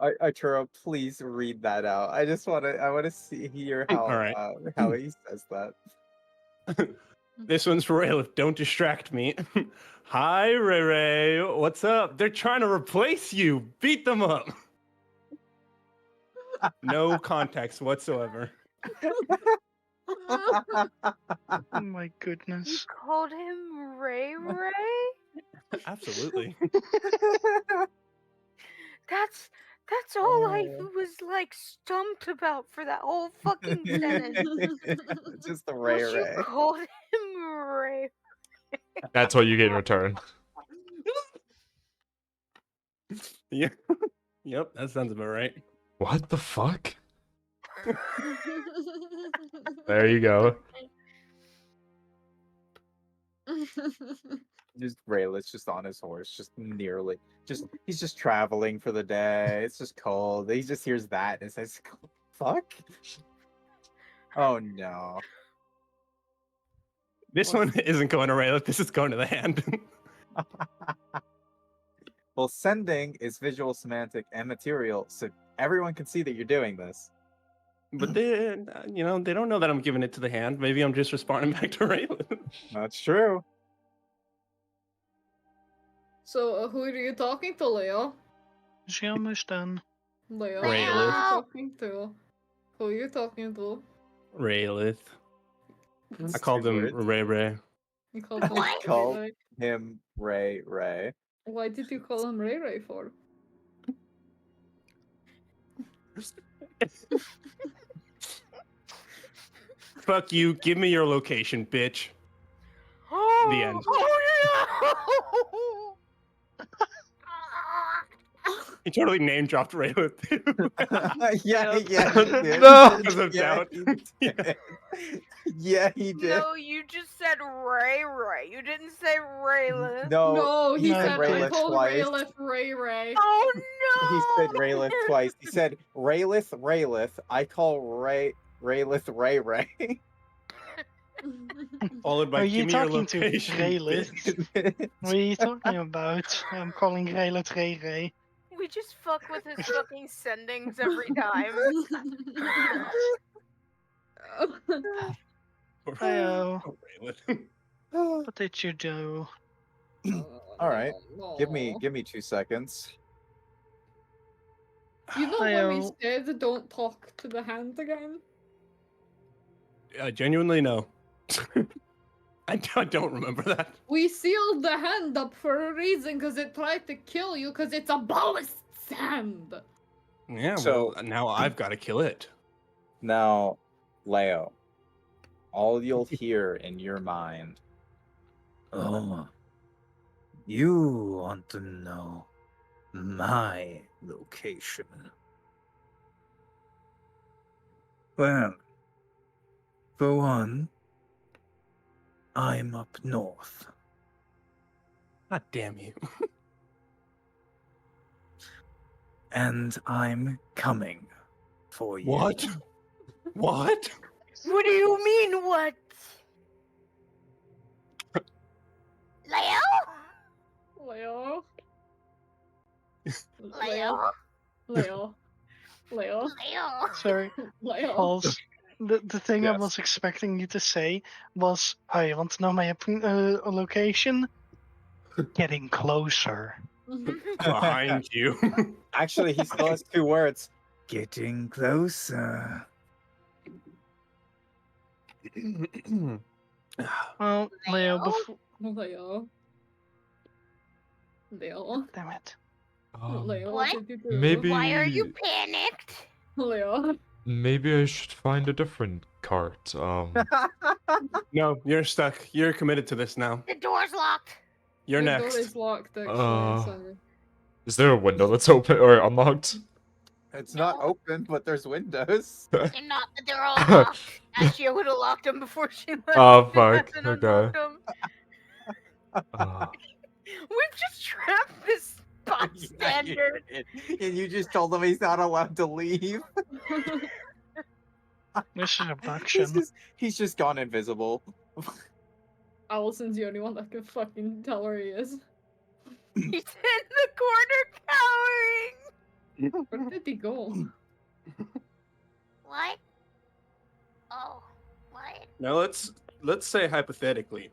Arturo, please read that out. I want to hear how All right. how he says that. This one's for Raylith. Don't distract me. Hi, Ray Ray. What's up? They're trying to replace you. Beat them up. No context whatsoever. Oh my You goodness. called him Ray Ray? Absolutely. That's all I was like stumped about for that whole fucking sentence. It's just the Was Ray you Ray. called him Ray? That's what you get in return. Yeah. Yep, that sounds about right. What the fuck? There you go. Just Rayleigh just on his horse, he's just traveling for the day. It's just cold. He just hears that and says, "Fuck." Oh no. This one isn't going to Raylith. This is going to the hand. Well, sending is visual, semantic, and material, so everyone can see that you're doing this. But they, they don't know that I'm giving it to the hand. Maybe I'm just responding back to Raylith. That's true. So, who are you talking to, Leo? Is she almost done? Leo, Raylith. who are you talking to? Who are you talking to? Raylith. It's I called two him words. Ray Ray. You called him What? Call Ray. him Ray Ray. Why did you call him Ray Ray for? Fuck you. Give me your location, bitch. The end. Oh no! He totally name dropped Raylith too. yeah, he did. No! Because of Yeah, doubt. he did. Yeah, he did. No, you just said Ray Ray. You didn't say Raylan. No, he No, said he I did. called twice. Raylith Ray Ray. Oh He no! said Raylith twice. He said Raylith. I call Raylith Ray Ray. Followed by Are you give me your talking to location. Raylith? bitch." What are you talking about? I'm calling Raylet Ray Ray. We just fuck with his fucking sendings every time. Heyo. Oh, Raylith. What did you do? All right. Give No. me 2 seconds. You know when we Heyo. said don't talk to the hand again? Genuinely, no. I don't remember that. We sealed the hand up for a reason because it tried to kill you because it's a ballast hand. Yeah, So- well, now I've got to kill it. Now, Leo, all you'll hear in your mind. Oh, you want to know my location? Well, for one, I'm up north. God damn you. And I'm coming for you. What? What? What do you mean, what? Leo? Leo? Leo? Leo? Leo? Leo? Sorry, Leo? Pulse. The thing I Yes. was expecting you to say was, "Oh, you want to know my location?" Getting closer. Behind you. Actually, he still has 2 words. Getting closer. Well, Leo, Leo? before... Leo? Leo? Damn it. Leo, What? what did you do? Maybe Why are you panicked? Leo? maybe I should find a different cart. No, you're stuck. You're committed to this now. The door's locked. You're Your next. door is locked, actually. So. Is there a window that's open or unlocked? It's not No. open, but there's windows. They're not. They're all locked. Ashia would have locked them before she left. Oh, She fuck, hasn't okay. unlocked 'em. Uh, We've just trapped this bystander. And you just told him he's not allowed to leave. This is abduction. He's just gone invisible. Allison's the only one that can fucking tell where he is. He's in the corner cowering. Where did he go? What? Oh, what? Now let's let's say hypothetically,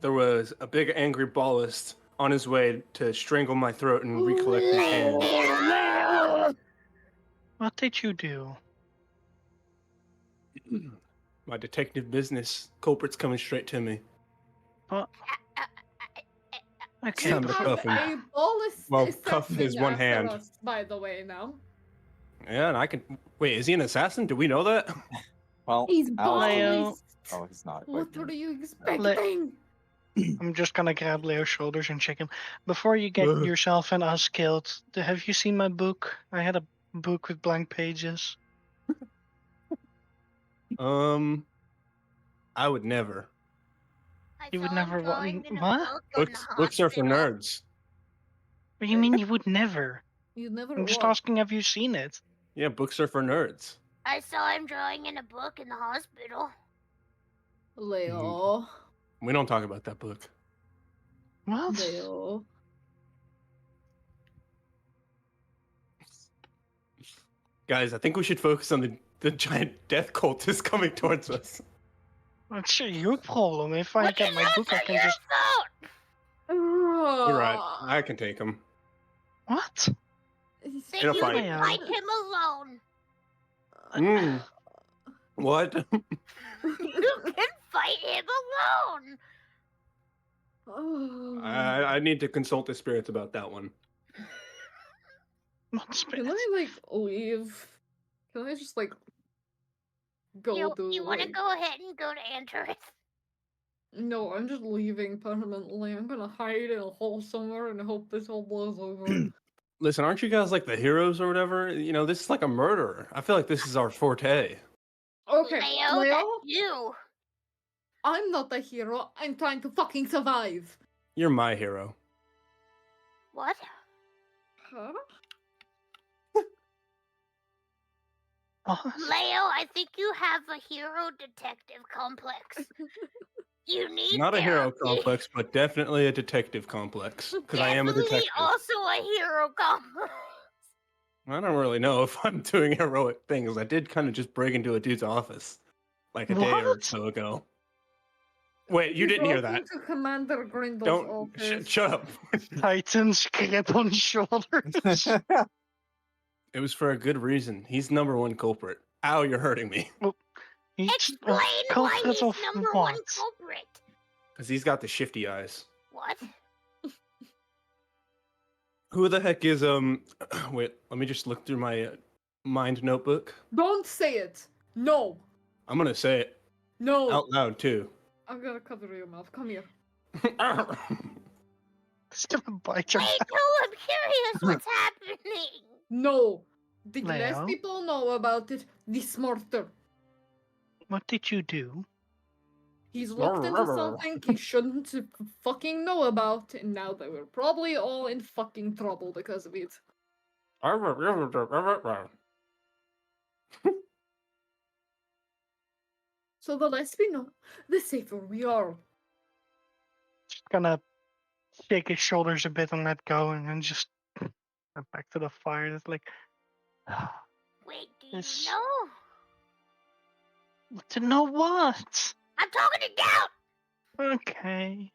there was a big angry ballist on his way to strangle my throat and recollect his hand. What did you do? My detective business, culprit's coming straight to me. What? We Okay, Time to before- cuff him. a ballist Well, cuff his assassin one after hand. us, by the way, now. Yeah, and I can. Wait, is he an assassin? Do we know that? Well, He's Leo. ballist! Oh, he's not. What but- are you expecting? I'm just gonna grab Leo's shoulders and check him. Before you get Ugh. yourself and us killed, have you seen my book? I had a book with blank pages. I would never. I You would saw him never drawing in a what? book in the Books are for hospital. nerds. What do you mean you would never? You never I'm just what? asking, have you seen it? Yeah, books are for nerds. I saw him drawing in a book in the hospital. Leo. We don't talk about that book. What? Leo. Guys, I think we should focus on the giant death cultist coming towards us. It's your problem. If I Look get at my those book, I on can your just. phone! You're right. I can take him. What? Then In a you fight. can fight him alone. Mm. What? You can fight him alone. Oh. I need to consult the spirits about that one. Not Can spirits. I like leave? Can I just like go You want to like... go ahead and go to Antares? No, I'm just leaving permanently. I'm gonna hide in a hole somewhere and hope this all blows over. Listen, aren't you guys like the heroes or whatever? You know, this is like a murderer. I feel like this is our forte. Okay, Leo, Leo, that's you. I'm not a hero. I'm trying to fucking survive. You're my hero. What? Huh? What? Leo, I think you have a hero detective complex. You need Not a hero therapy. complex, but definitely a detective complex. Because I am a Definitely detective. also a hero complex. I don't really know if I'm doing heroic things. I did kind of just break into a dude's office like a day or What? so ago. Wait, you didn't hear broke that. into Commander Grindel's Don't office. shut up. Titan's grip on shoulders. It was for a good reason. He's number one culprit. Ow, you're hurting me. Explain why culprit he's of number one what? culprit. Because he's got the shifty eyes. What? Who the heck is wait, let me just look through my mind notebook. Don't say it. No. I'm gonna say it No. out loud too. I'm gonna cover your mouth. Come here. It's gonna bite your Wait, back. no, I'm curious what's happening. No. The less Leo? people know about it, the smarter. What did you do? He's looked into something he shouldn't fucking know about, and now they were probably all in fucking trouble because of it. So the less we know, the safer we are. Just gonna shake his shoulders a bit and let go, and then just went back to the fire. It's like, Wait, do This- you know? to know what? I'm talking to Doubt. Okay.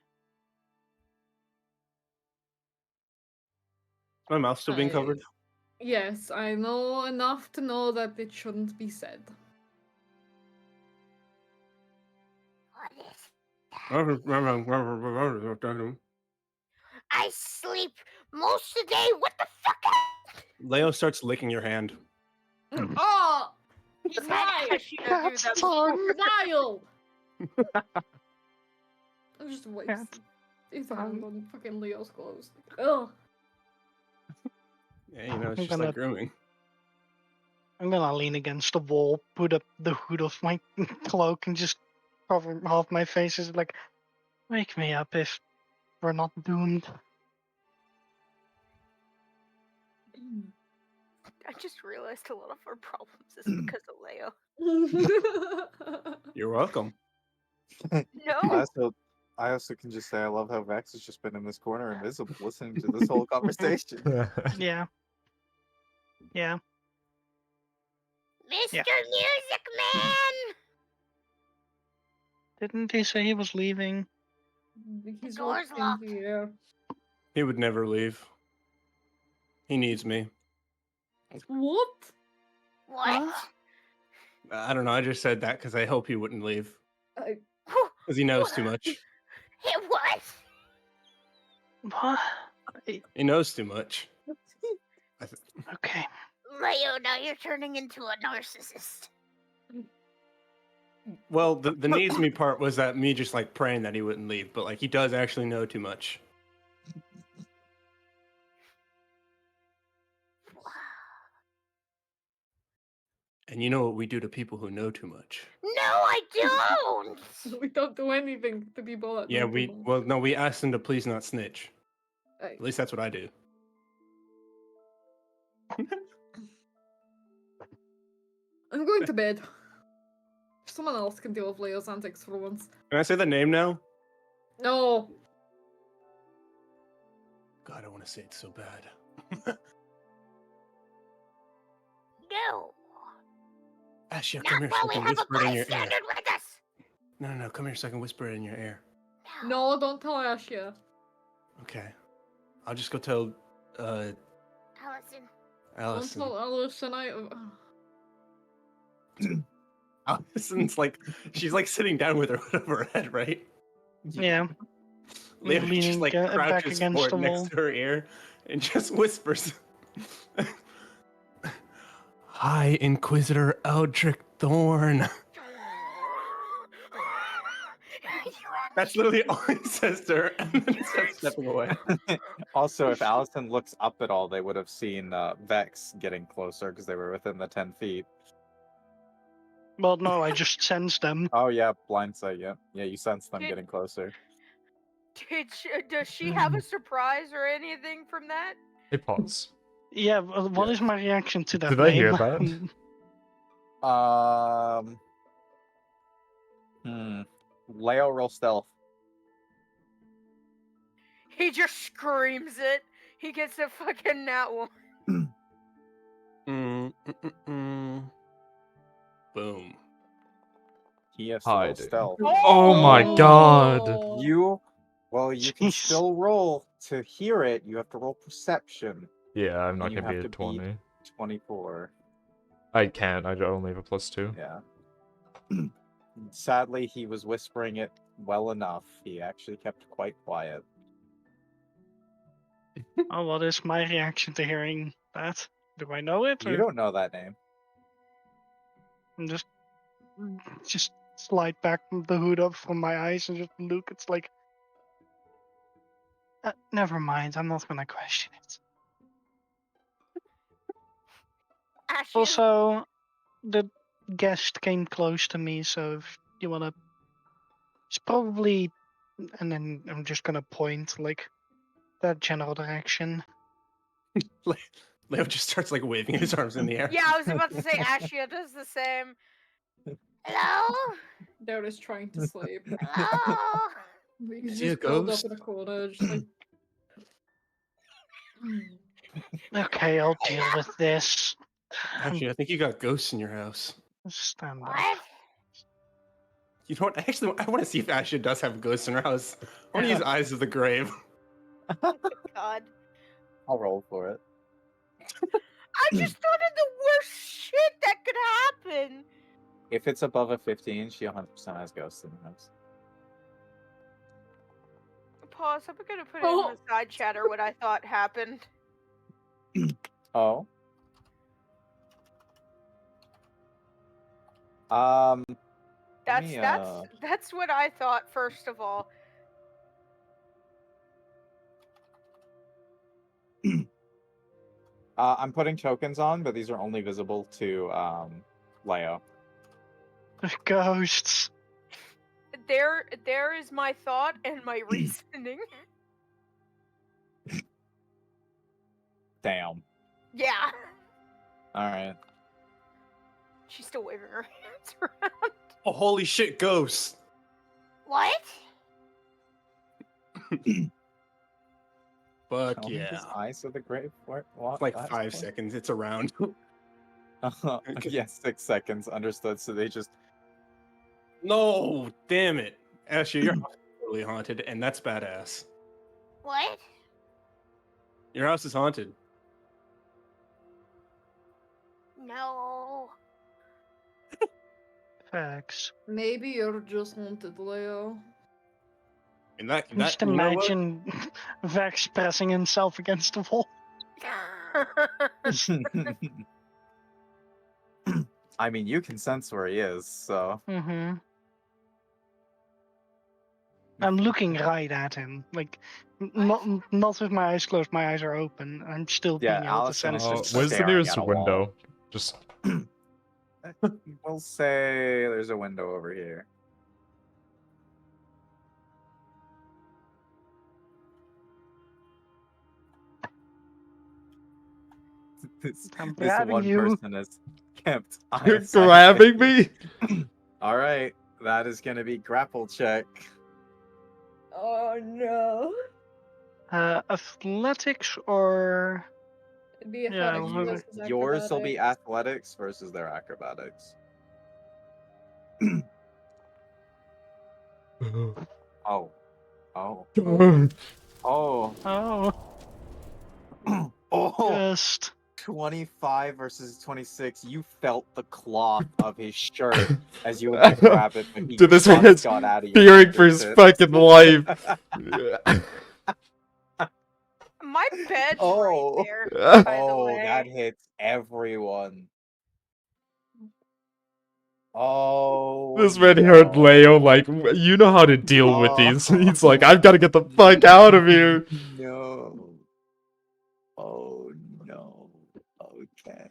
My mouth still being covered? Yes, I know enough to know that it shouldn't be said. What is? Leo I sleep most of the day. What the fuck? starts licking your hand. Oh! Is Why? that she does do Cat's that? tongue. Vile! I'm just wasting Cat his tongue. hand on fucking Leo's clothes. Ugh. Yeah, you know, it's I'm just gonna- like grooming. I'm gonna lean against the wall, put up the hood of my cloak, and just cover half my face. Is like, wake me up if we're not doomed. I just realized a lot of our problems is because of Leo. You're welcome. No. I also can just say I love how Vex has just been in this corner invisible listening to this whole conversation. Yeah. Yeah. Mr. Yeah. Music Man! Didn't he say he was leaving? He's door's locked in locked. here. He would never leave. He needs me. What? What? I don't know. I just said that because I hope he wouldn't leave. I, Because he knows too much. What? What? He knows too much. Okay. Leo, now you're turning into a narcissist. Well, the needs me part was that me just like praying that he wouldn't leave, but like he does actually know too much. And you know what we do to people who know too much? No, I don't. we don't do anything to people that Yeah, know too much. well, no, we asked them to please not snitch. I- At least that's what I do. I'm going to bed. Someone else can deal with Leo's antics for once. Can I say the name now? No. God, I want to say it so bad. No. Ashia, Not come here so while I we can have a whisper it in your ear. bystander with us. No, come here so I can whisper it in your ear. No, don't tell Ashia. Okay. I'll just go tell Allison. Don't Allison. tell Allison. Allison's like, she's like sitting down with her hood over her head, right? Yeah. Leo just Leaning like back crouches against forward the next wall. to her ear and just whispers. Hi, Inquisitor Eldrick Thorn. That's literally all he says to her, and then starts stepping away. Also, if Allison looks up at all, they would have seen Vex getting closer because they were within the 10 feet. Well, no, I just sensed them. Oh yeah, blind sight. Yeah, you sense them Did- getting closer. Does she have a surprise or anything from that? Hey, pause. Yeah, what Yeah. is my reaction to that Did name? I hear that? Leo, roll stealth. He just screams it. He gets a fucking nat one. Boom. He has to roll Hiding. stealth. Oh my god! You can Jeez. still roll to hear it. You have to roll perception. Yeah, I'm not And you gonna be have at to beat 20. 24. I can't, I only have a +2. Yeah. Sadly, he was whispering it well enough. He actually kept quite quiet. Oh, what is my reaction to hearing that? Do I know it? You Or don't know that name. I'm just slide back the hood up from my eyes and just look. It's like, never mind. I'm not gonna question it. Ashia, Also, the guest came close to me, so if you wanna, it's probably, and then I'm just gonna point like that general direction. Leo just starts like waving his arms in the air. yeah, I was about to say Ashia does the same. Hello? They're just trying to sleep. Hello? He's Is he a just curled up ghost? in a corner, just like. Okay, I'll deal with this. Actually, I think you got ghosts in your house. Stand up. What? You know what? Actually, I want to see if Asha does have ghosts in her house. I want to use Eyes of the Grave. God. I'll roll for it. I just thought of the worst shit that could happen. If it's above a 15, she 100% has ghosts in the house. Pause. I'm gonna put it in the side chatter what I thought happened. Oh. Let That's me, that's what I thought first of all. I'm putting tokens on, but these are only visible to Leo. Ghosts. There is my thought and my reasoning. Damn. Yeah. Alright. She's still waving her hands around. Oh, holy shit, ghosts! What? Fuck Tell me yeah. his eyes of the grave. What? Like Last 5 one? seconds, it's around. Yes, 6 seconds. Understood. So they just No, damn it. Ashley, your house is totally haunted, and that's badass. What? Your house is haunted. No. Facts. Maybe you're just haunted, Leo. And that, Just you know what? imagine Vex pressing himself against the wall. I mean, you can sense where he is, so Mm-hmm. I'm looking right at him, like not with my eyes closed. My eyes are open. I'm still yeah, being able to Allison is sense just him. Where's the staring nearest at a window? wall. Just We'll say there's a window over here. This, I'm this grabbing one you. person has kept you're eyesight. grabbing me. All right, that is going to be grapple check. Oh no. Athletics or It'd be Yeah, athletics well, versus Yours will be acrobatics. athletics versus their acrobatics. Oh, oh, oh, oh, oh! just 25 versus 26. You felt the cloth of his shirt as you went to grab it, but he Dude, this man just is got out of your fearing for his fingertips. fucking life. My bed's Oh. right there, by the Oh, way. that hits everyone. Oh, This man heard no. Leo like, you know how to deal with these. Oh. He's like, I've got to get the fuck out of here. No. Oh, no. Okay.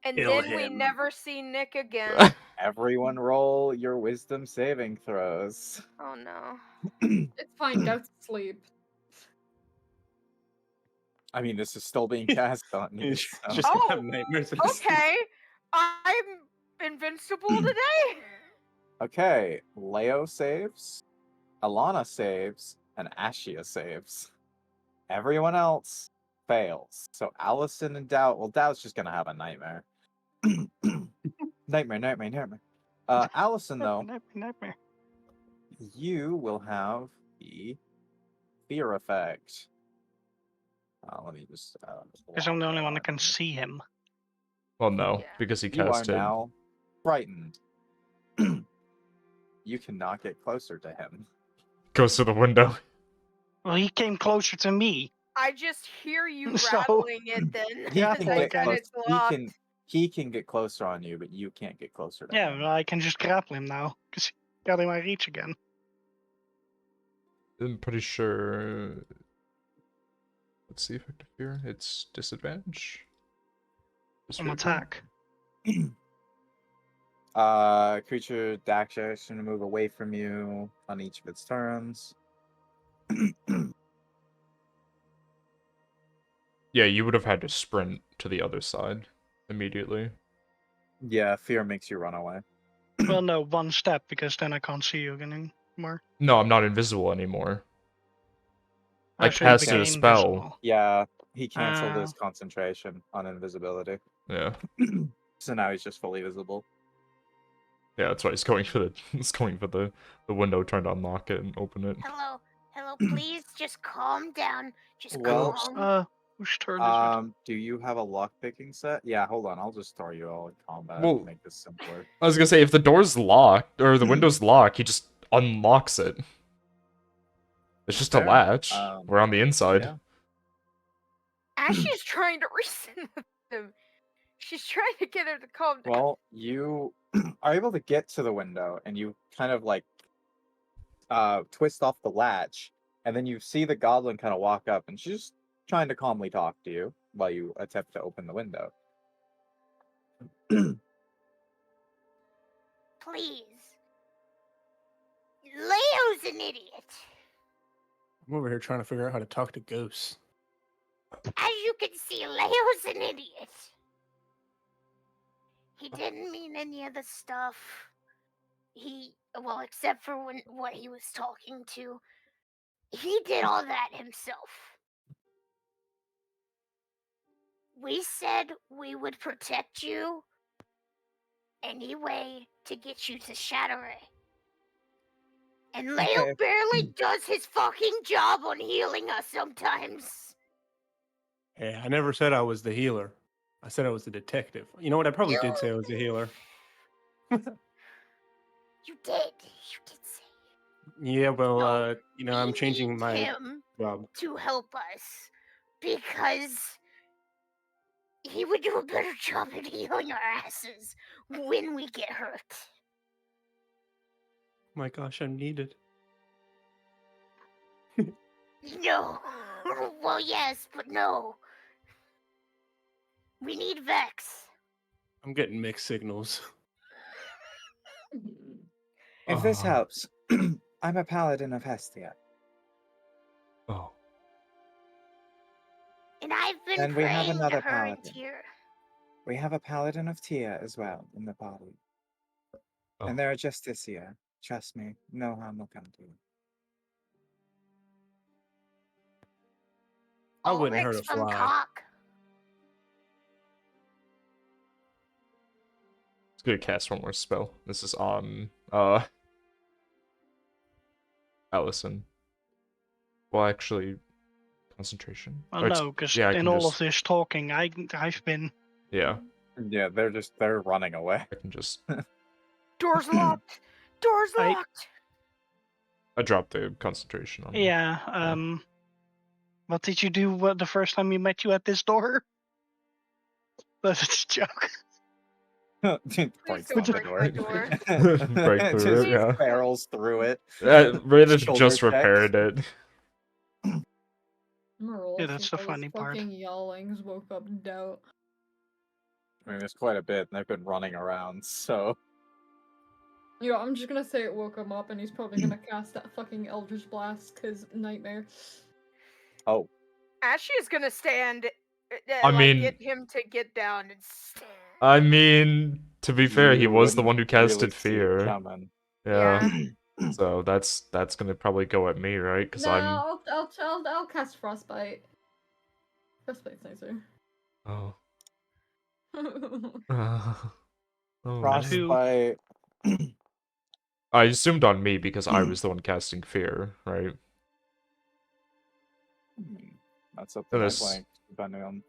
And Kill then we him. never see Nick again. Everyone roll your wisdom saving throws. Oh no. It's fine, go to sleep. I mean, this is still being cast on you. He's So. just gonna Oh, have nightmares. in his sleep. Okay. I'm invincible today. Okay, Leo saves, Alana saves, and Ashia saves. Everyone else fails. So Allison and Doubt, well, Doubt's just gonna have a nightmare. Nightmare. Allison, though, nightmare. you will have the fear effect. Let me just. Because I'm the lock only that one that on can here. see him. Well, no, Yeah. because he You are cast it. now frightened. You cannot get closer to him. Goes to the window. Well, he came closer to me. I just hear you So- rattling it then. He Yeah, can because I get said close. it's locked. He can get closer on you, but you can't get closer to Yeah, him. well, I can just grapple him now. Because he got in my reach again. I'm pretty sure. Let's see effective fear. It's disadvantage. On Disfavor? attack. Creature dash action to move away from you on each of its turns. Yeah, you would have had to sprint to the other side immediately. Yeah, fear makes you run away. Well, no, one step, because then I can't see you again anymore. No, I'm not invisible anymore. I So you casted a became spell. invisible. Yeah, he canceled Ah. his concentration on invisibility. Yeah. So now he's just fully visible. Yeah, that's why he's going for the he's going for the window, trying to unlock it and open it. Hello, please just calm down. Just Well, calm. Whose turn is it? Do you have a lock picking set? Yeah, hold on, I'll just throw you all in combat Well- to make this simpler. I was gonna say, if the door's locked or the window's locked, he just unlocks it. It's just a Fair. latch. We're on the inside. Yeah. Ash is trying to reason with him. She's trying to get her to calm down. Well, you are able to get to the window and you kind of like twist off the latch, and then you see the goblin kind of walk up, and she's just trying to calmly talk to you while you attempt to open the window. Please. Leo's an idiot. I'm over here trying to figure out how to talk to ghosts. As you can see, Leo's an idiot. He didn't mean any of the stuff. Well, except for what he was talking to. He did all that himself. We said we would protect you anyway to get you to Shadowray. And Leo Okay. barely does his fucking job on healing us sometimes. Hey, I never said I was the healer. I said I was the detective. You know what? I probably did say I was the healer. You did. You did say. Yeah, well, No, I'm we changing need my him job. to help us because he would do a better job at healing our asses when we get hurt. My gosh, I'm needed. No. Well, yes, but no. We need Vex. I'm getting mixed signals. If this Ah. helps, I'm a paladin of Hestia. Oh. And I've been And we have praying to another her in paladin. tear. We have a paladin of Tia as well in the party. Oh. And there are Justicia. Trust me, no harm will come to you. I wouldn't hurt Ulrich's a from fly. Cock. It's gonna cast one more spell. This is on Allison. Well, actually, concentration. Oh Or no, because yeah, I in can all just of this talking, I've been. yeah, Yeah, they're running away. I can just Door's locked. Door's I- locked. I dropped the concentration on. Yeah. What did you do the first time we met you at this door? That's a joke. Points don't to the break door. my door. Break through Just it, yeah. barrels through it. Raiden Shoulder just check. repaired it. Yeah, that's the funny part. Fucking yellings woke up Doubt. I mean, there's quite a bit, and they've been running around, so... You know, I'm just gonna say it woke him up, and he's probably gonna cast that fucking Eldritch Blast, cause nightmare. Oh, Ashley is gonna stand. I mean- get him to get down and stand. I mean, to be fair, he you was the wouldn't one who really casted see it fear. coming. Yeah. So that's gonna probably go at me, right? Because No, I'll cast Frostbite. Frostbite's nicer. oh. Oh. Who- Frostbite... I assumed on me because I was the one casting fear, right? That's up to And my this- flank, depending on...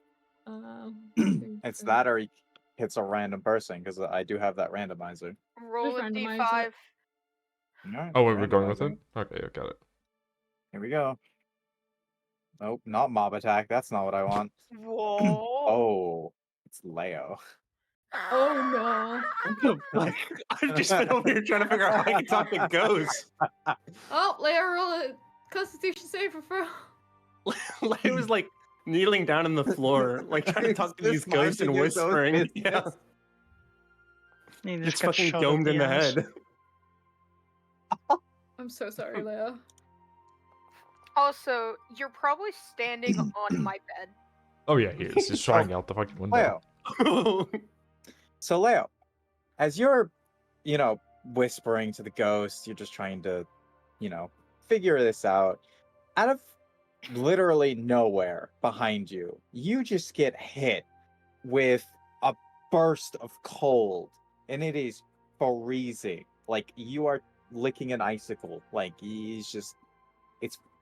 Um, It's that or he hits a random person, because I do have that randomizer. Roll a Just randomize d5. it. Alright, Oh, wait, we're going with randomizer. it? Okay, I got it. Here we go. Nope, not mob attack. That's not what I want. Whoa. Oh, it's Leo. Oh Like, I've just been over here trying to figure out how I can talk to ghosts. no. Oh, Leia, roll a Constitution save for throw. Like, it was like kneeling down on the floor, like trying to talk to This these ghosts and minding his own whispering. Yeah, business. He just it's got fucking shot domed up in the ass. head. I'm so sorry, Leia. Also, you're probably standing on my bed. Oh yeah, he is. He's trying out the fucking window. Leo. So Leo, as you're, whispering to the ghost, you're just trying to, figure this out. Out of literally nowhere behind you, you just get hit with a burst of cold, and it is freezing. Like you are licking an icicle. Like it's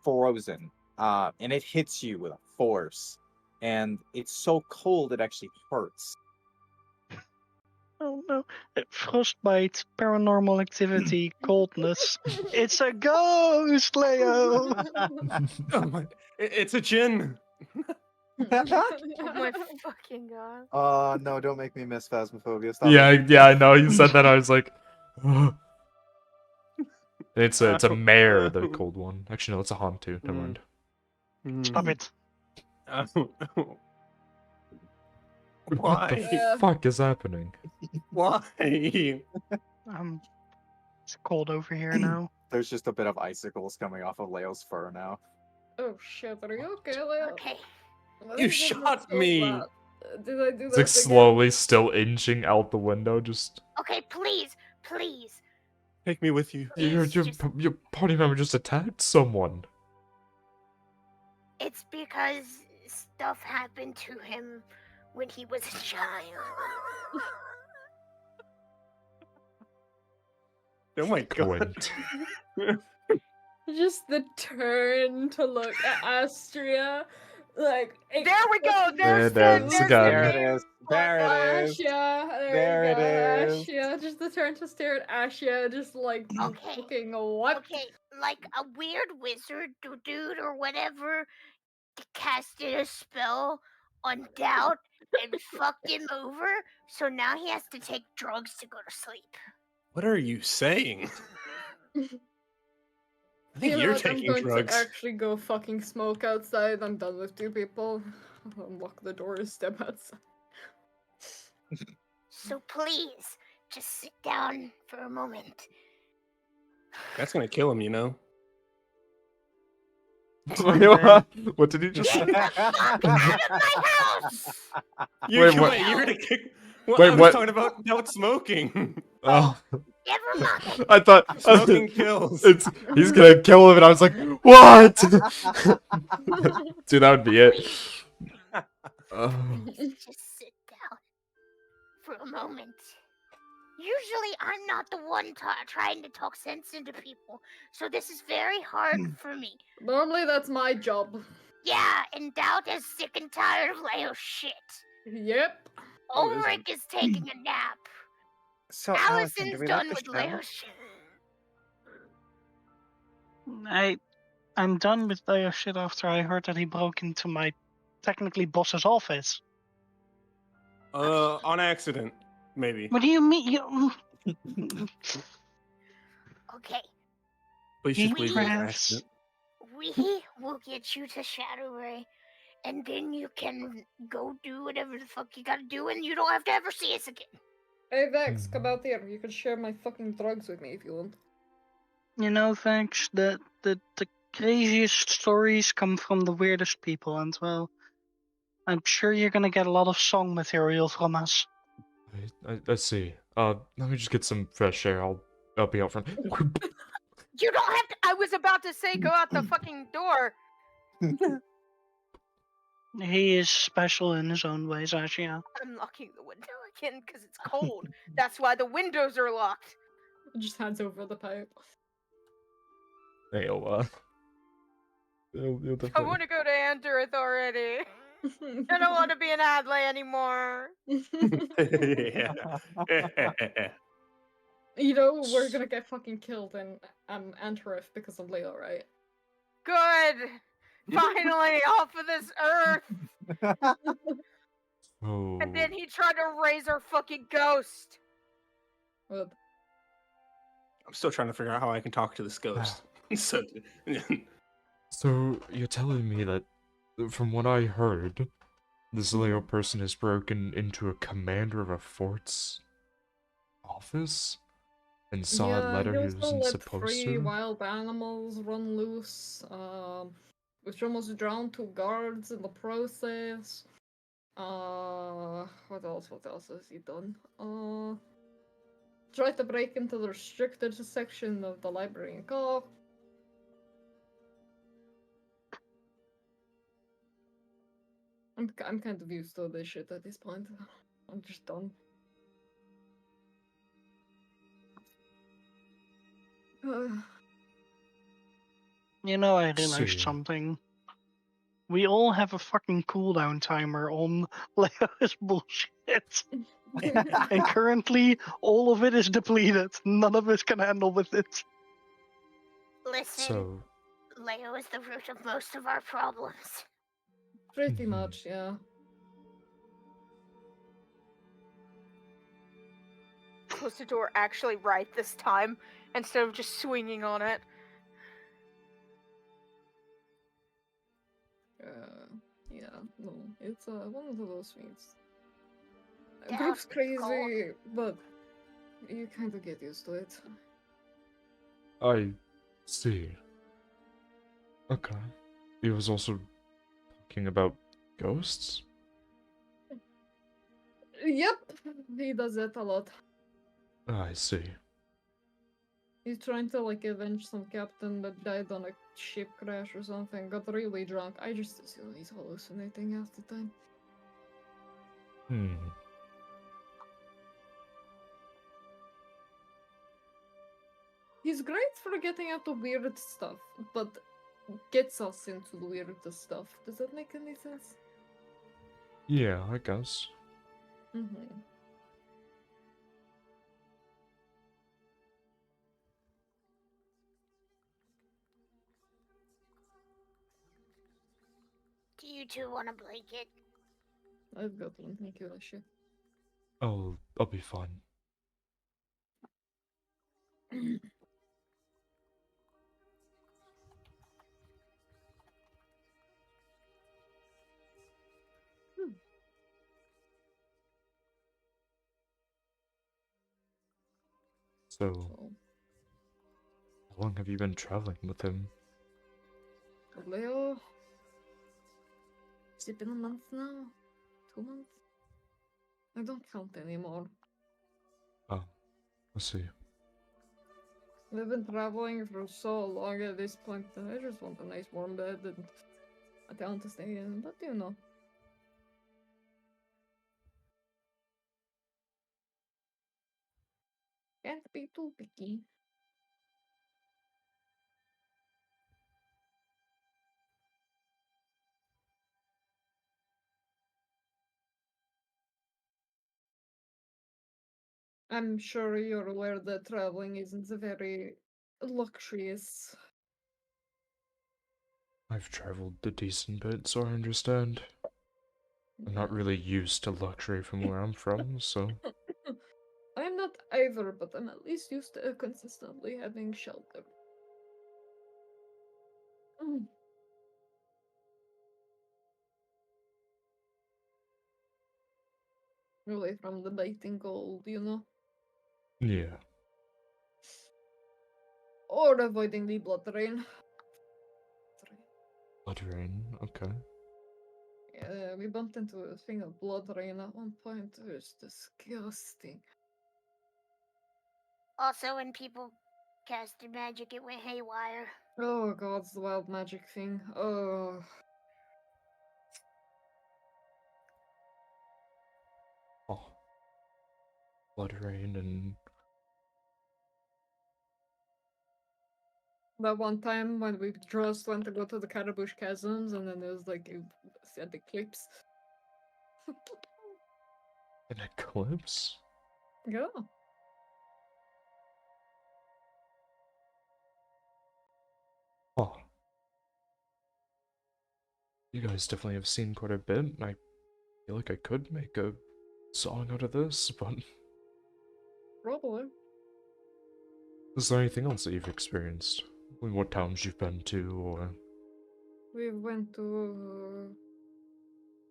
frozen. And it hits you with a force, and it's so cold it actually hurts. Oh no. Frostbite, paranormal activity, coldness. It's a ghost, Leo! Oh my, it's a djinn. Oh my fucking god. Oh no, don't make me miss Phasmophobia. Stop Yeah, I know. You said that. I was like, it's a mare, the cold one. Actually, no, it's a Hantu. Never mind. Stop it. What Why? the fuck is happening? Why? It's cold over here now. There's just a bit of icicles coming off of Leo's fur now. Oh shit, are you okay, Leia? Okay. You shot me. Did I do It's that like again? slowly still inching out the window. Just Okay, please. Please. Take me with you. your party member just attacked someone. It's because stuff happened to him when he was a child. Oh my god. Twint. Just the turn to look at Astria, like There we go. There There's it the is there's again. There the it name. is. There it is. Ashia, There you it go, is. Ashia. Just the turn to stare at Ashia, just like Okay. fucking what? Okay, like a weird wizard dude or whatever casted a spell on Doubt and fucked him over, so now he has to take drugs to go to sleep. What are you saying? I think You know you're what? I'm taking going drugs. to actually go fucking smoke outside. I'm done with two people. I'll unlock the doors, step outside. So please, just sit down for a moment. That's gonna kill him, you know. What did he just say? Get the fuck out of my house! Wait, what? You're gonna kick. Well, Wait, I was what? talking about not smoking. Oh, Never mind. I thought Smoking kills. he's gonna kill him, and I was like, what? Dude, that would be it. Please just sit down for a moment. Usually, I'm not the one trying to talk sense into people, so this is very hard for me. Normally, that's my job. Yeah, and Doubt is sick and tired of Leo's shit. Yep. Oh, is Ulrich is taking a nap. So, Allison, do Allison's we done like the with show? Leo's shit. I'm done with Leo shit after I heard that he broke into my technically boss's office. On accident, maybe. What do you mean? You... Okay, Please He just believe it was an perhaps- accident. we will get you to Shadowray, and then you can go do whatever the fuck you gotta do, and you don't have to ever see us again. Hey Vex, come out here. You can share my fucking drugs with me if you want. You know, Vex, the craziest stories come from the weirdest people, and well, I'm sure you're gonna get a lot of song material from us. I see. Let me just get some fresh air. I'll be out front. You don't have to. I was about to say go out the fucking door. He is special in his own ways, Ashia. I'm locking the window again because it's cold. That's why the windows are locked. Just hands over the pipe. Hey, you'll I definitely. want to go to Anderith already. I don't want to be an Adley anymore. Yeah. You know, we're gonna get fucking killed in Antarif because of Leo, right? Good. Finally off of this earth. Oh. And then he tried to raise our fucking ghost. But I'm still trying to figure out how I can talk to this ghost. So, So you're telling me that, from what I heard, this Leo person has broken into a commander of a fort's office and saw a letter he he also wasn't let supposed 3 to? wild animals run loose. Which almost drowned 2 guards in the process. What else? What else has he done? Tried to break into the restricted section of the library in Co. I'm kind of used to this shit at this point. I'm just done. You know, I realized See. something. We all have a fucking cooldown timer on Leo's bullshit. And currently, all of it is depleted. None of us can handle with it. Listen, So, Leo is the root of most of our problems. Pretty Mhm. much, yeah. Close the door actually right this time instead of just swinging on it. Yeah, no, it's one of those things. Yeah, Group's it's crazy, cold. but you kind of get used to it. I see. Okay. He was also talking about ghosts? Yep, he does that a lot. I see. He's trying to like avenge some captain that died on a ship crash or something. Got really drunk. I just assume he's hallucinating half the time. Hmm. He's great for getting out the weird stuff, but gets us into the weird stuff. Does that make any sense? Yeah, I guess. Mm-hmm. Do you two want a blanket? I've got one, thank you, Asha. Oh, I'll be fine. So, So, how long have you been traveling with him? Leo, has it been a month now? 2 months? I don't count anymore. Oh, I see. We've been traveling for so long at this point that I just want a nice warm bed and a town to stay in, but you know. Can't be too picky. I'm sure you're aware that traveling isn't very luxurious. I've traveled a decent bit, so I understand. I'm not really used to luxury from where I'm from, so... I'm not either, but I'm at least used to consistently having shelter. Mm. Away from the biting cold, you know? Yeah. Or avoiding the blood rain. Blood rain, okay. Yeah, we bumped into a thing of blood rain at one point. It was disgusting. Also, when people casted magic, it went haywire. Oh god, it's the wild magic thing. Oh. Oh. Blood rain and... That one time when we just went to go to the Carabush Chasms and then there was like a sad eclipse. an eclipse? Yeah. Oh. You guys definitely have seen quite a bit, and I feel like I could make a song out of this, but... Probably. Is there anything else that you've experienced? What towns you've been to, or... We went to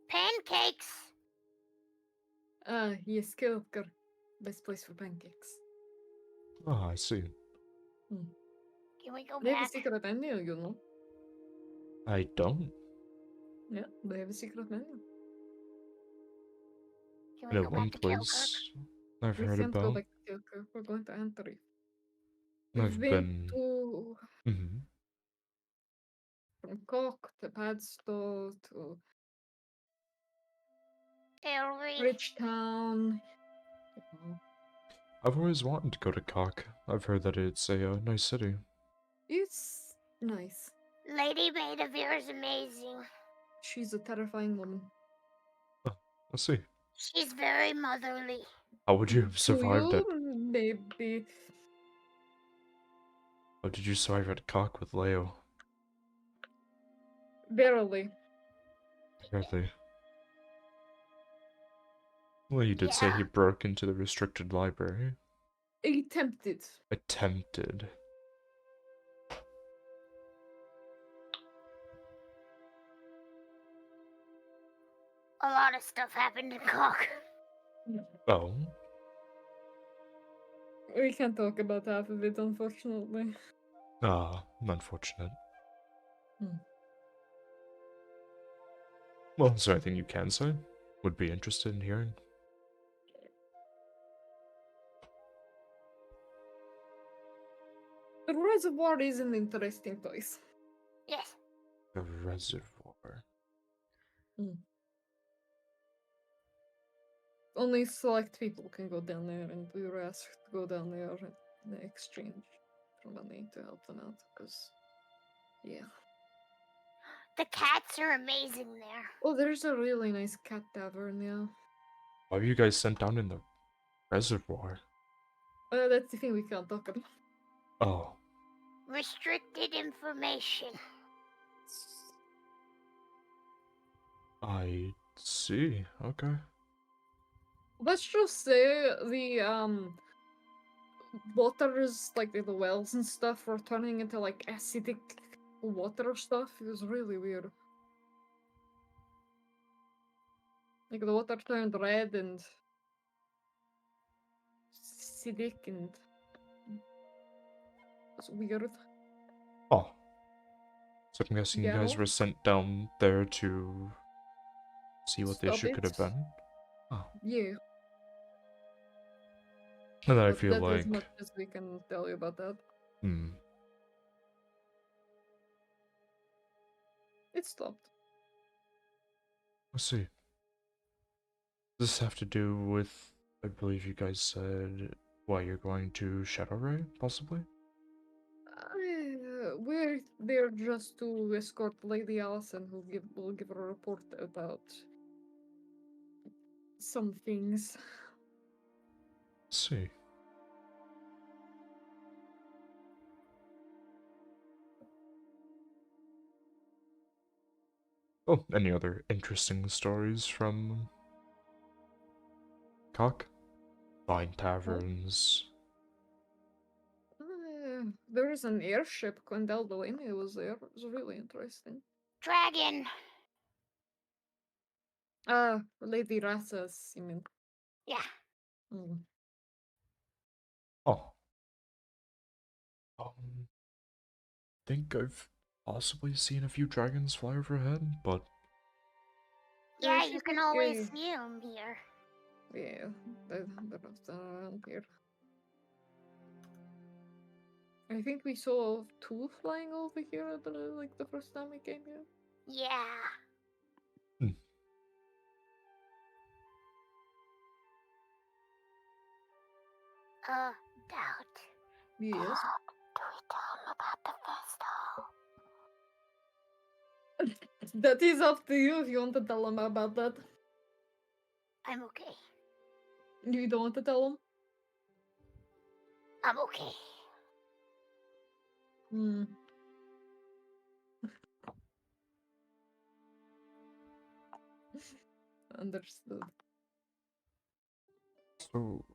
Pancakes! yes, Kilker. Best place for pancakes. Ah, I see. Can we go They have a back? secret menu, you know. I don't. Yeah, they have a secret menu. Can And we at go one back to Kilkirk? place I've We heard can't go about... back to Kilker. We're going to Antri. We've I've been been... to Mhm. from Cock to Padstow to Ellery. Bridgetown. You know. I've always wanted to go to Cock. I've heard that it's a nice city. It's nice. Lady Maid of Ear is amazing. She's a terrifying woman. Let's see. She's very motherly. How would you have To survived you, at... maybe. How did you survive at Cock with Leo? Barely. Really? Well, you did say Yeah. he broke into the restricted library. Attempted. Attempted. A lot of stuff happened in Cock. Oh. We can't talk about half of it, unfortunately. Ah, unfortunate. Hmm. Well, is there anything you can say? Would be interested in hearing? The reservoir is an interesting place. Yes. The reservoir. Only select people can go down there, and we were asked to go down there in exchange extra money to help them out, because, yeah. The cats are amazing there. Oh, there's a really nice cat tavern, yeah. Why were you guys sent down in the reservoir? That's the thing we can't talk about. Oh, Restricted information. I see. Okay. Let's just say the waters, like the wells and stuff, were turning into like acidic water stuff. It was really weird. Like the water turned red and acidic, and it's weird. Oh. So I'm guessing you Yeah. guys were sent down there to see what the Stop issue it. could have been? Oh. Yeah. And then I But feel that's as like... much as we can tell you about that. Hmm. It stopped. Let's see. Does this have to do with... I believe you guys said... Why, you're going to Shadowray, possibly? We're there just to escort Lady Allison, who will give a report about some things. Let's see. Oh, any other interesting stories from... Cock? Fine taverns. There is an airship. Quendel Delaney was there. It was really interesting. Dragon. Lady Rassas, you mean? Yeah. Mm. Oh. Think I've possibly seen a few dragons fly overhead, but... Yeah, she's you can like, always see them here. Yeah, they're often around here. I think we saw two flying over here, like the first time we came here. Yeah. Doubt. Yes. Do we tell them about the festival? That is up to you if you want to tell them about that. I'm okay. You don't want to tell them? I'm okay. Hmm. Understood. So...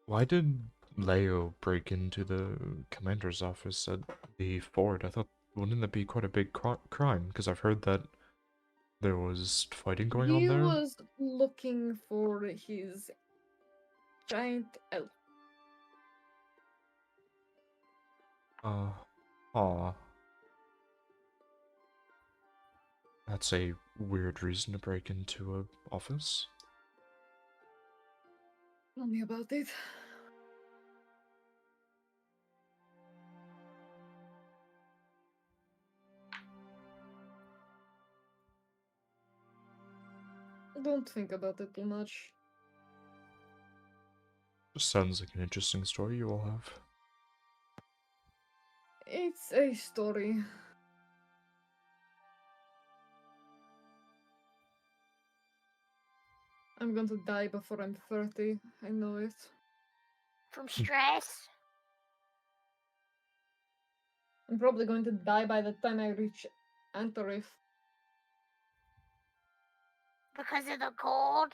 Why did Leo break into the commander's office at the fort? I thought, wouldn't that be quite a big crime? Because I've heard that there was fighting going on He there. was looking for his giant elf. Aw. That's a weird reason to break into a office. Tell me about it. Don't think about it too much. Just sounds like an interesting story you all have. It's a story. I'm going to die before I'm 30. I know it. From stress? I'm probably going to die by the time I reach Antarif. Because of the cold?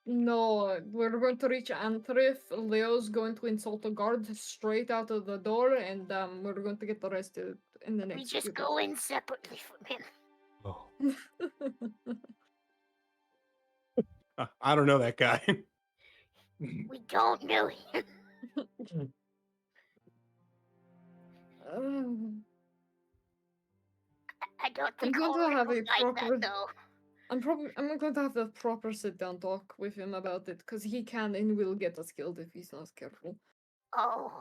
No, we're going to reach Antarif. Leo's going to insult a guard straight out of the door, and we're going to get arrested in the next. We just go in separately from him. Oh. I don't know that guy. We don't know him. I don't think going to Ulrich have will a like proper- that, though. I'm going to have a proper sit down talk with him about it, because he can and will get us killed if he's not careful. Oh.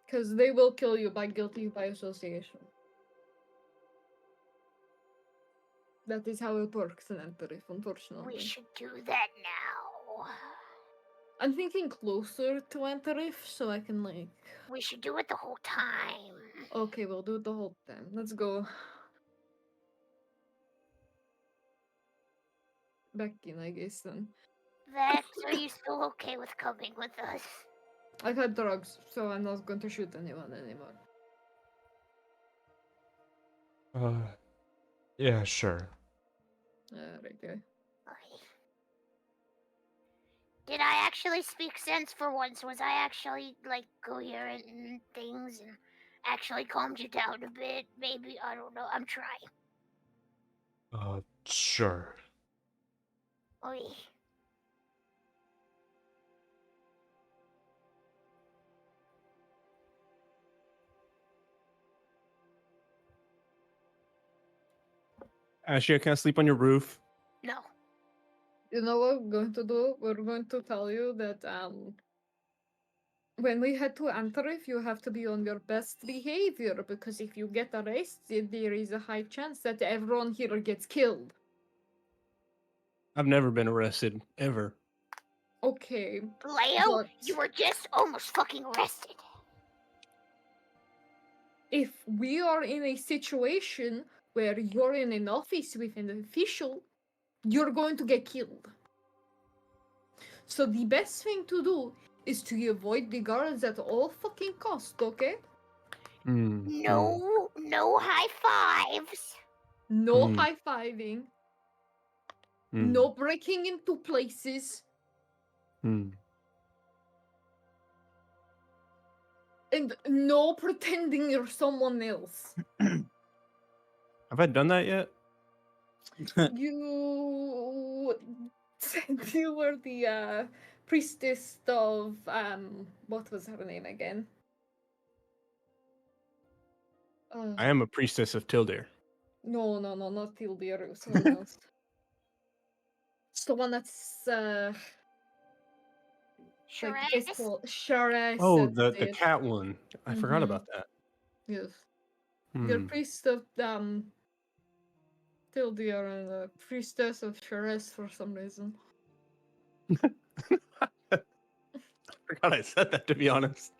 Because they will kill you by guilty by association. That is how it works in Antarif, unfortunately. We should do that now. I'm thinking closer to Antarif so I can like. We should do it the whole time. Okay, we'll do it the whole time. Let's go. Back in, I guess then. Vex, are you still okay with coming with us? I've had drugs, so I'm not going to shoot anyone anymore. Yeah, sure. Right there. Okay. Did I actually speak sense for once? Was I actually like coherent and things and actually calmed you down a bit? Maybe, I don't know. I'm trying. Sure. Okay. Ashley, I can't sleep on your roof. No. You know what we're going to do? We're going to tell you that when we head to Antarif, you have to be on your best behavior because if you get arrested, there is a high chance that everyone here gets killed. I've never been arrested, ever. Okay, Leo, but you were just almost fucking arrested. if we are in a situation where you're in an office with an official, you're going to get killed. So the best thing to do is to avoid the guards at all fucking cost, okay? No, no high fives. No Hmm. high-fiving, no breaking into places, and no pretending you're someone else. Have I done that yet? You said you were the priestess of what was her name again? I am a priestess of Tildir. No, not Tildir, it was someone else. It's the one that's like Shrek. baseball. Sure, Oh, that's the it. cat one. I forgot Mhm. about that. Yes. You're Hmm. priest of Tildir and a priestess of Sharez for some reason. I forgot I said that, to be honest.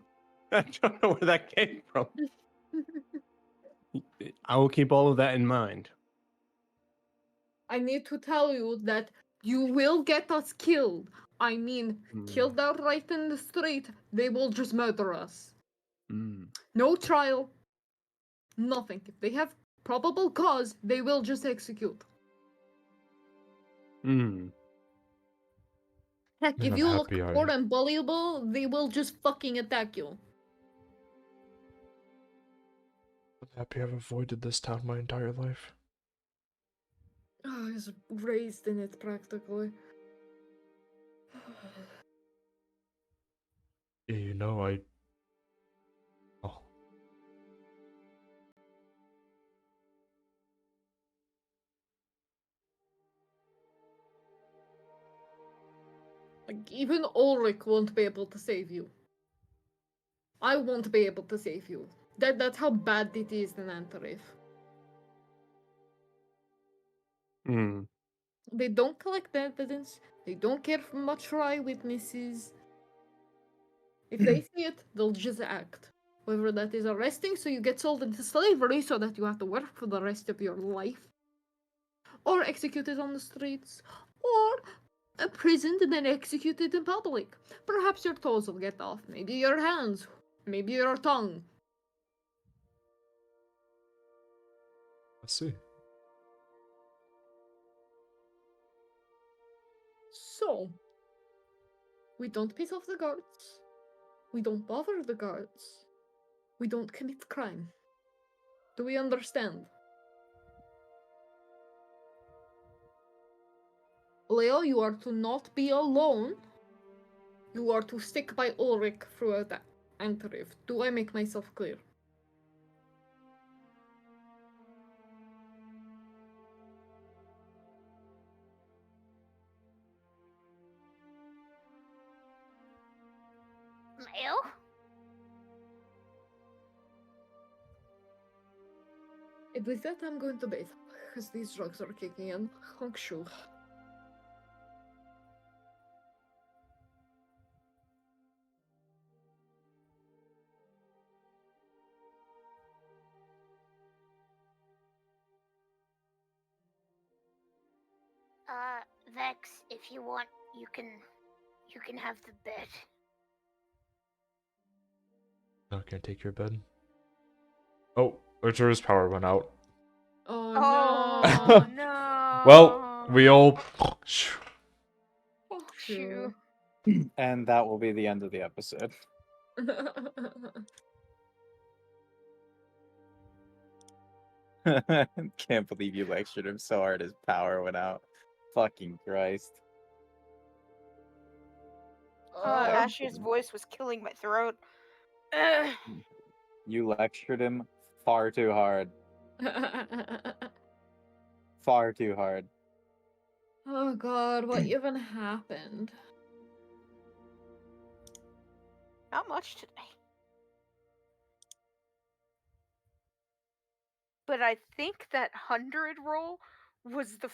I don't know where that came from. I will keep all of that in mind. I need to tell you that you will get us killed. I mean, killed outright in the street. They will just murder us. No trial. Nothing. If they have probable cause, they will just execute. Heck, Man, if I'm you look happy poor and bullyable, they will just fucking attack you. I'm happy I've avoided this town my entire life. Oh, I was raised in it practically. Yeah, Oh. Like, even Ulrich won't be able to save you. I won't be able to save you. That's how bad it is in Antarif. They don't collect evidence. They don't care much for eyewitnesses. If they see it, they'll just act. Whether that is arresting so you get sold into slavery so that you have to work for the rest of your life, or executed on the streets, or imprisoned and then executed in public. Perhaps your toes will get off, maybe your hands, maybe your tongue. I see. So, we don't piss off the guards. We don't bother the guards. We don't commit crime. Do we understand? Leo, you are to not be alone. You are to stick by Ulrich throughout the Antarif. Do I make myself clear? Leo? And with that, I'm going to bed, because these drugs are kicking in. Honk shoo. Vex, if you want, you can have the bed. Oh, can I take your bed? Oh, Artura's power went out. Oh Oh no. no. Well, we all. Fuck Shoo. you. And that will be the end of the episode. Can't believe you lectured him so hard his power went out. Fucking Christ. Ash's voice was killing my throat. Ugh. You lectured him far too hard. Far too hard. Oh god, what even happened? Not much today. But I think that 100 roll was the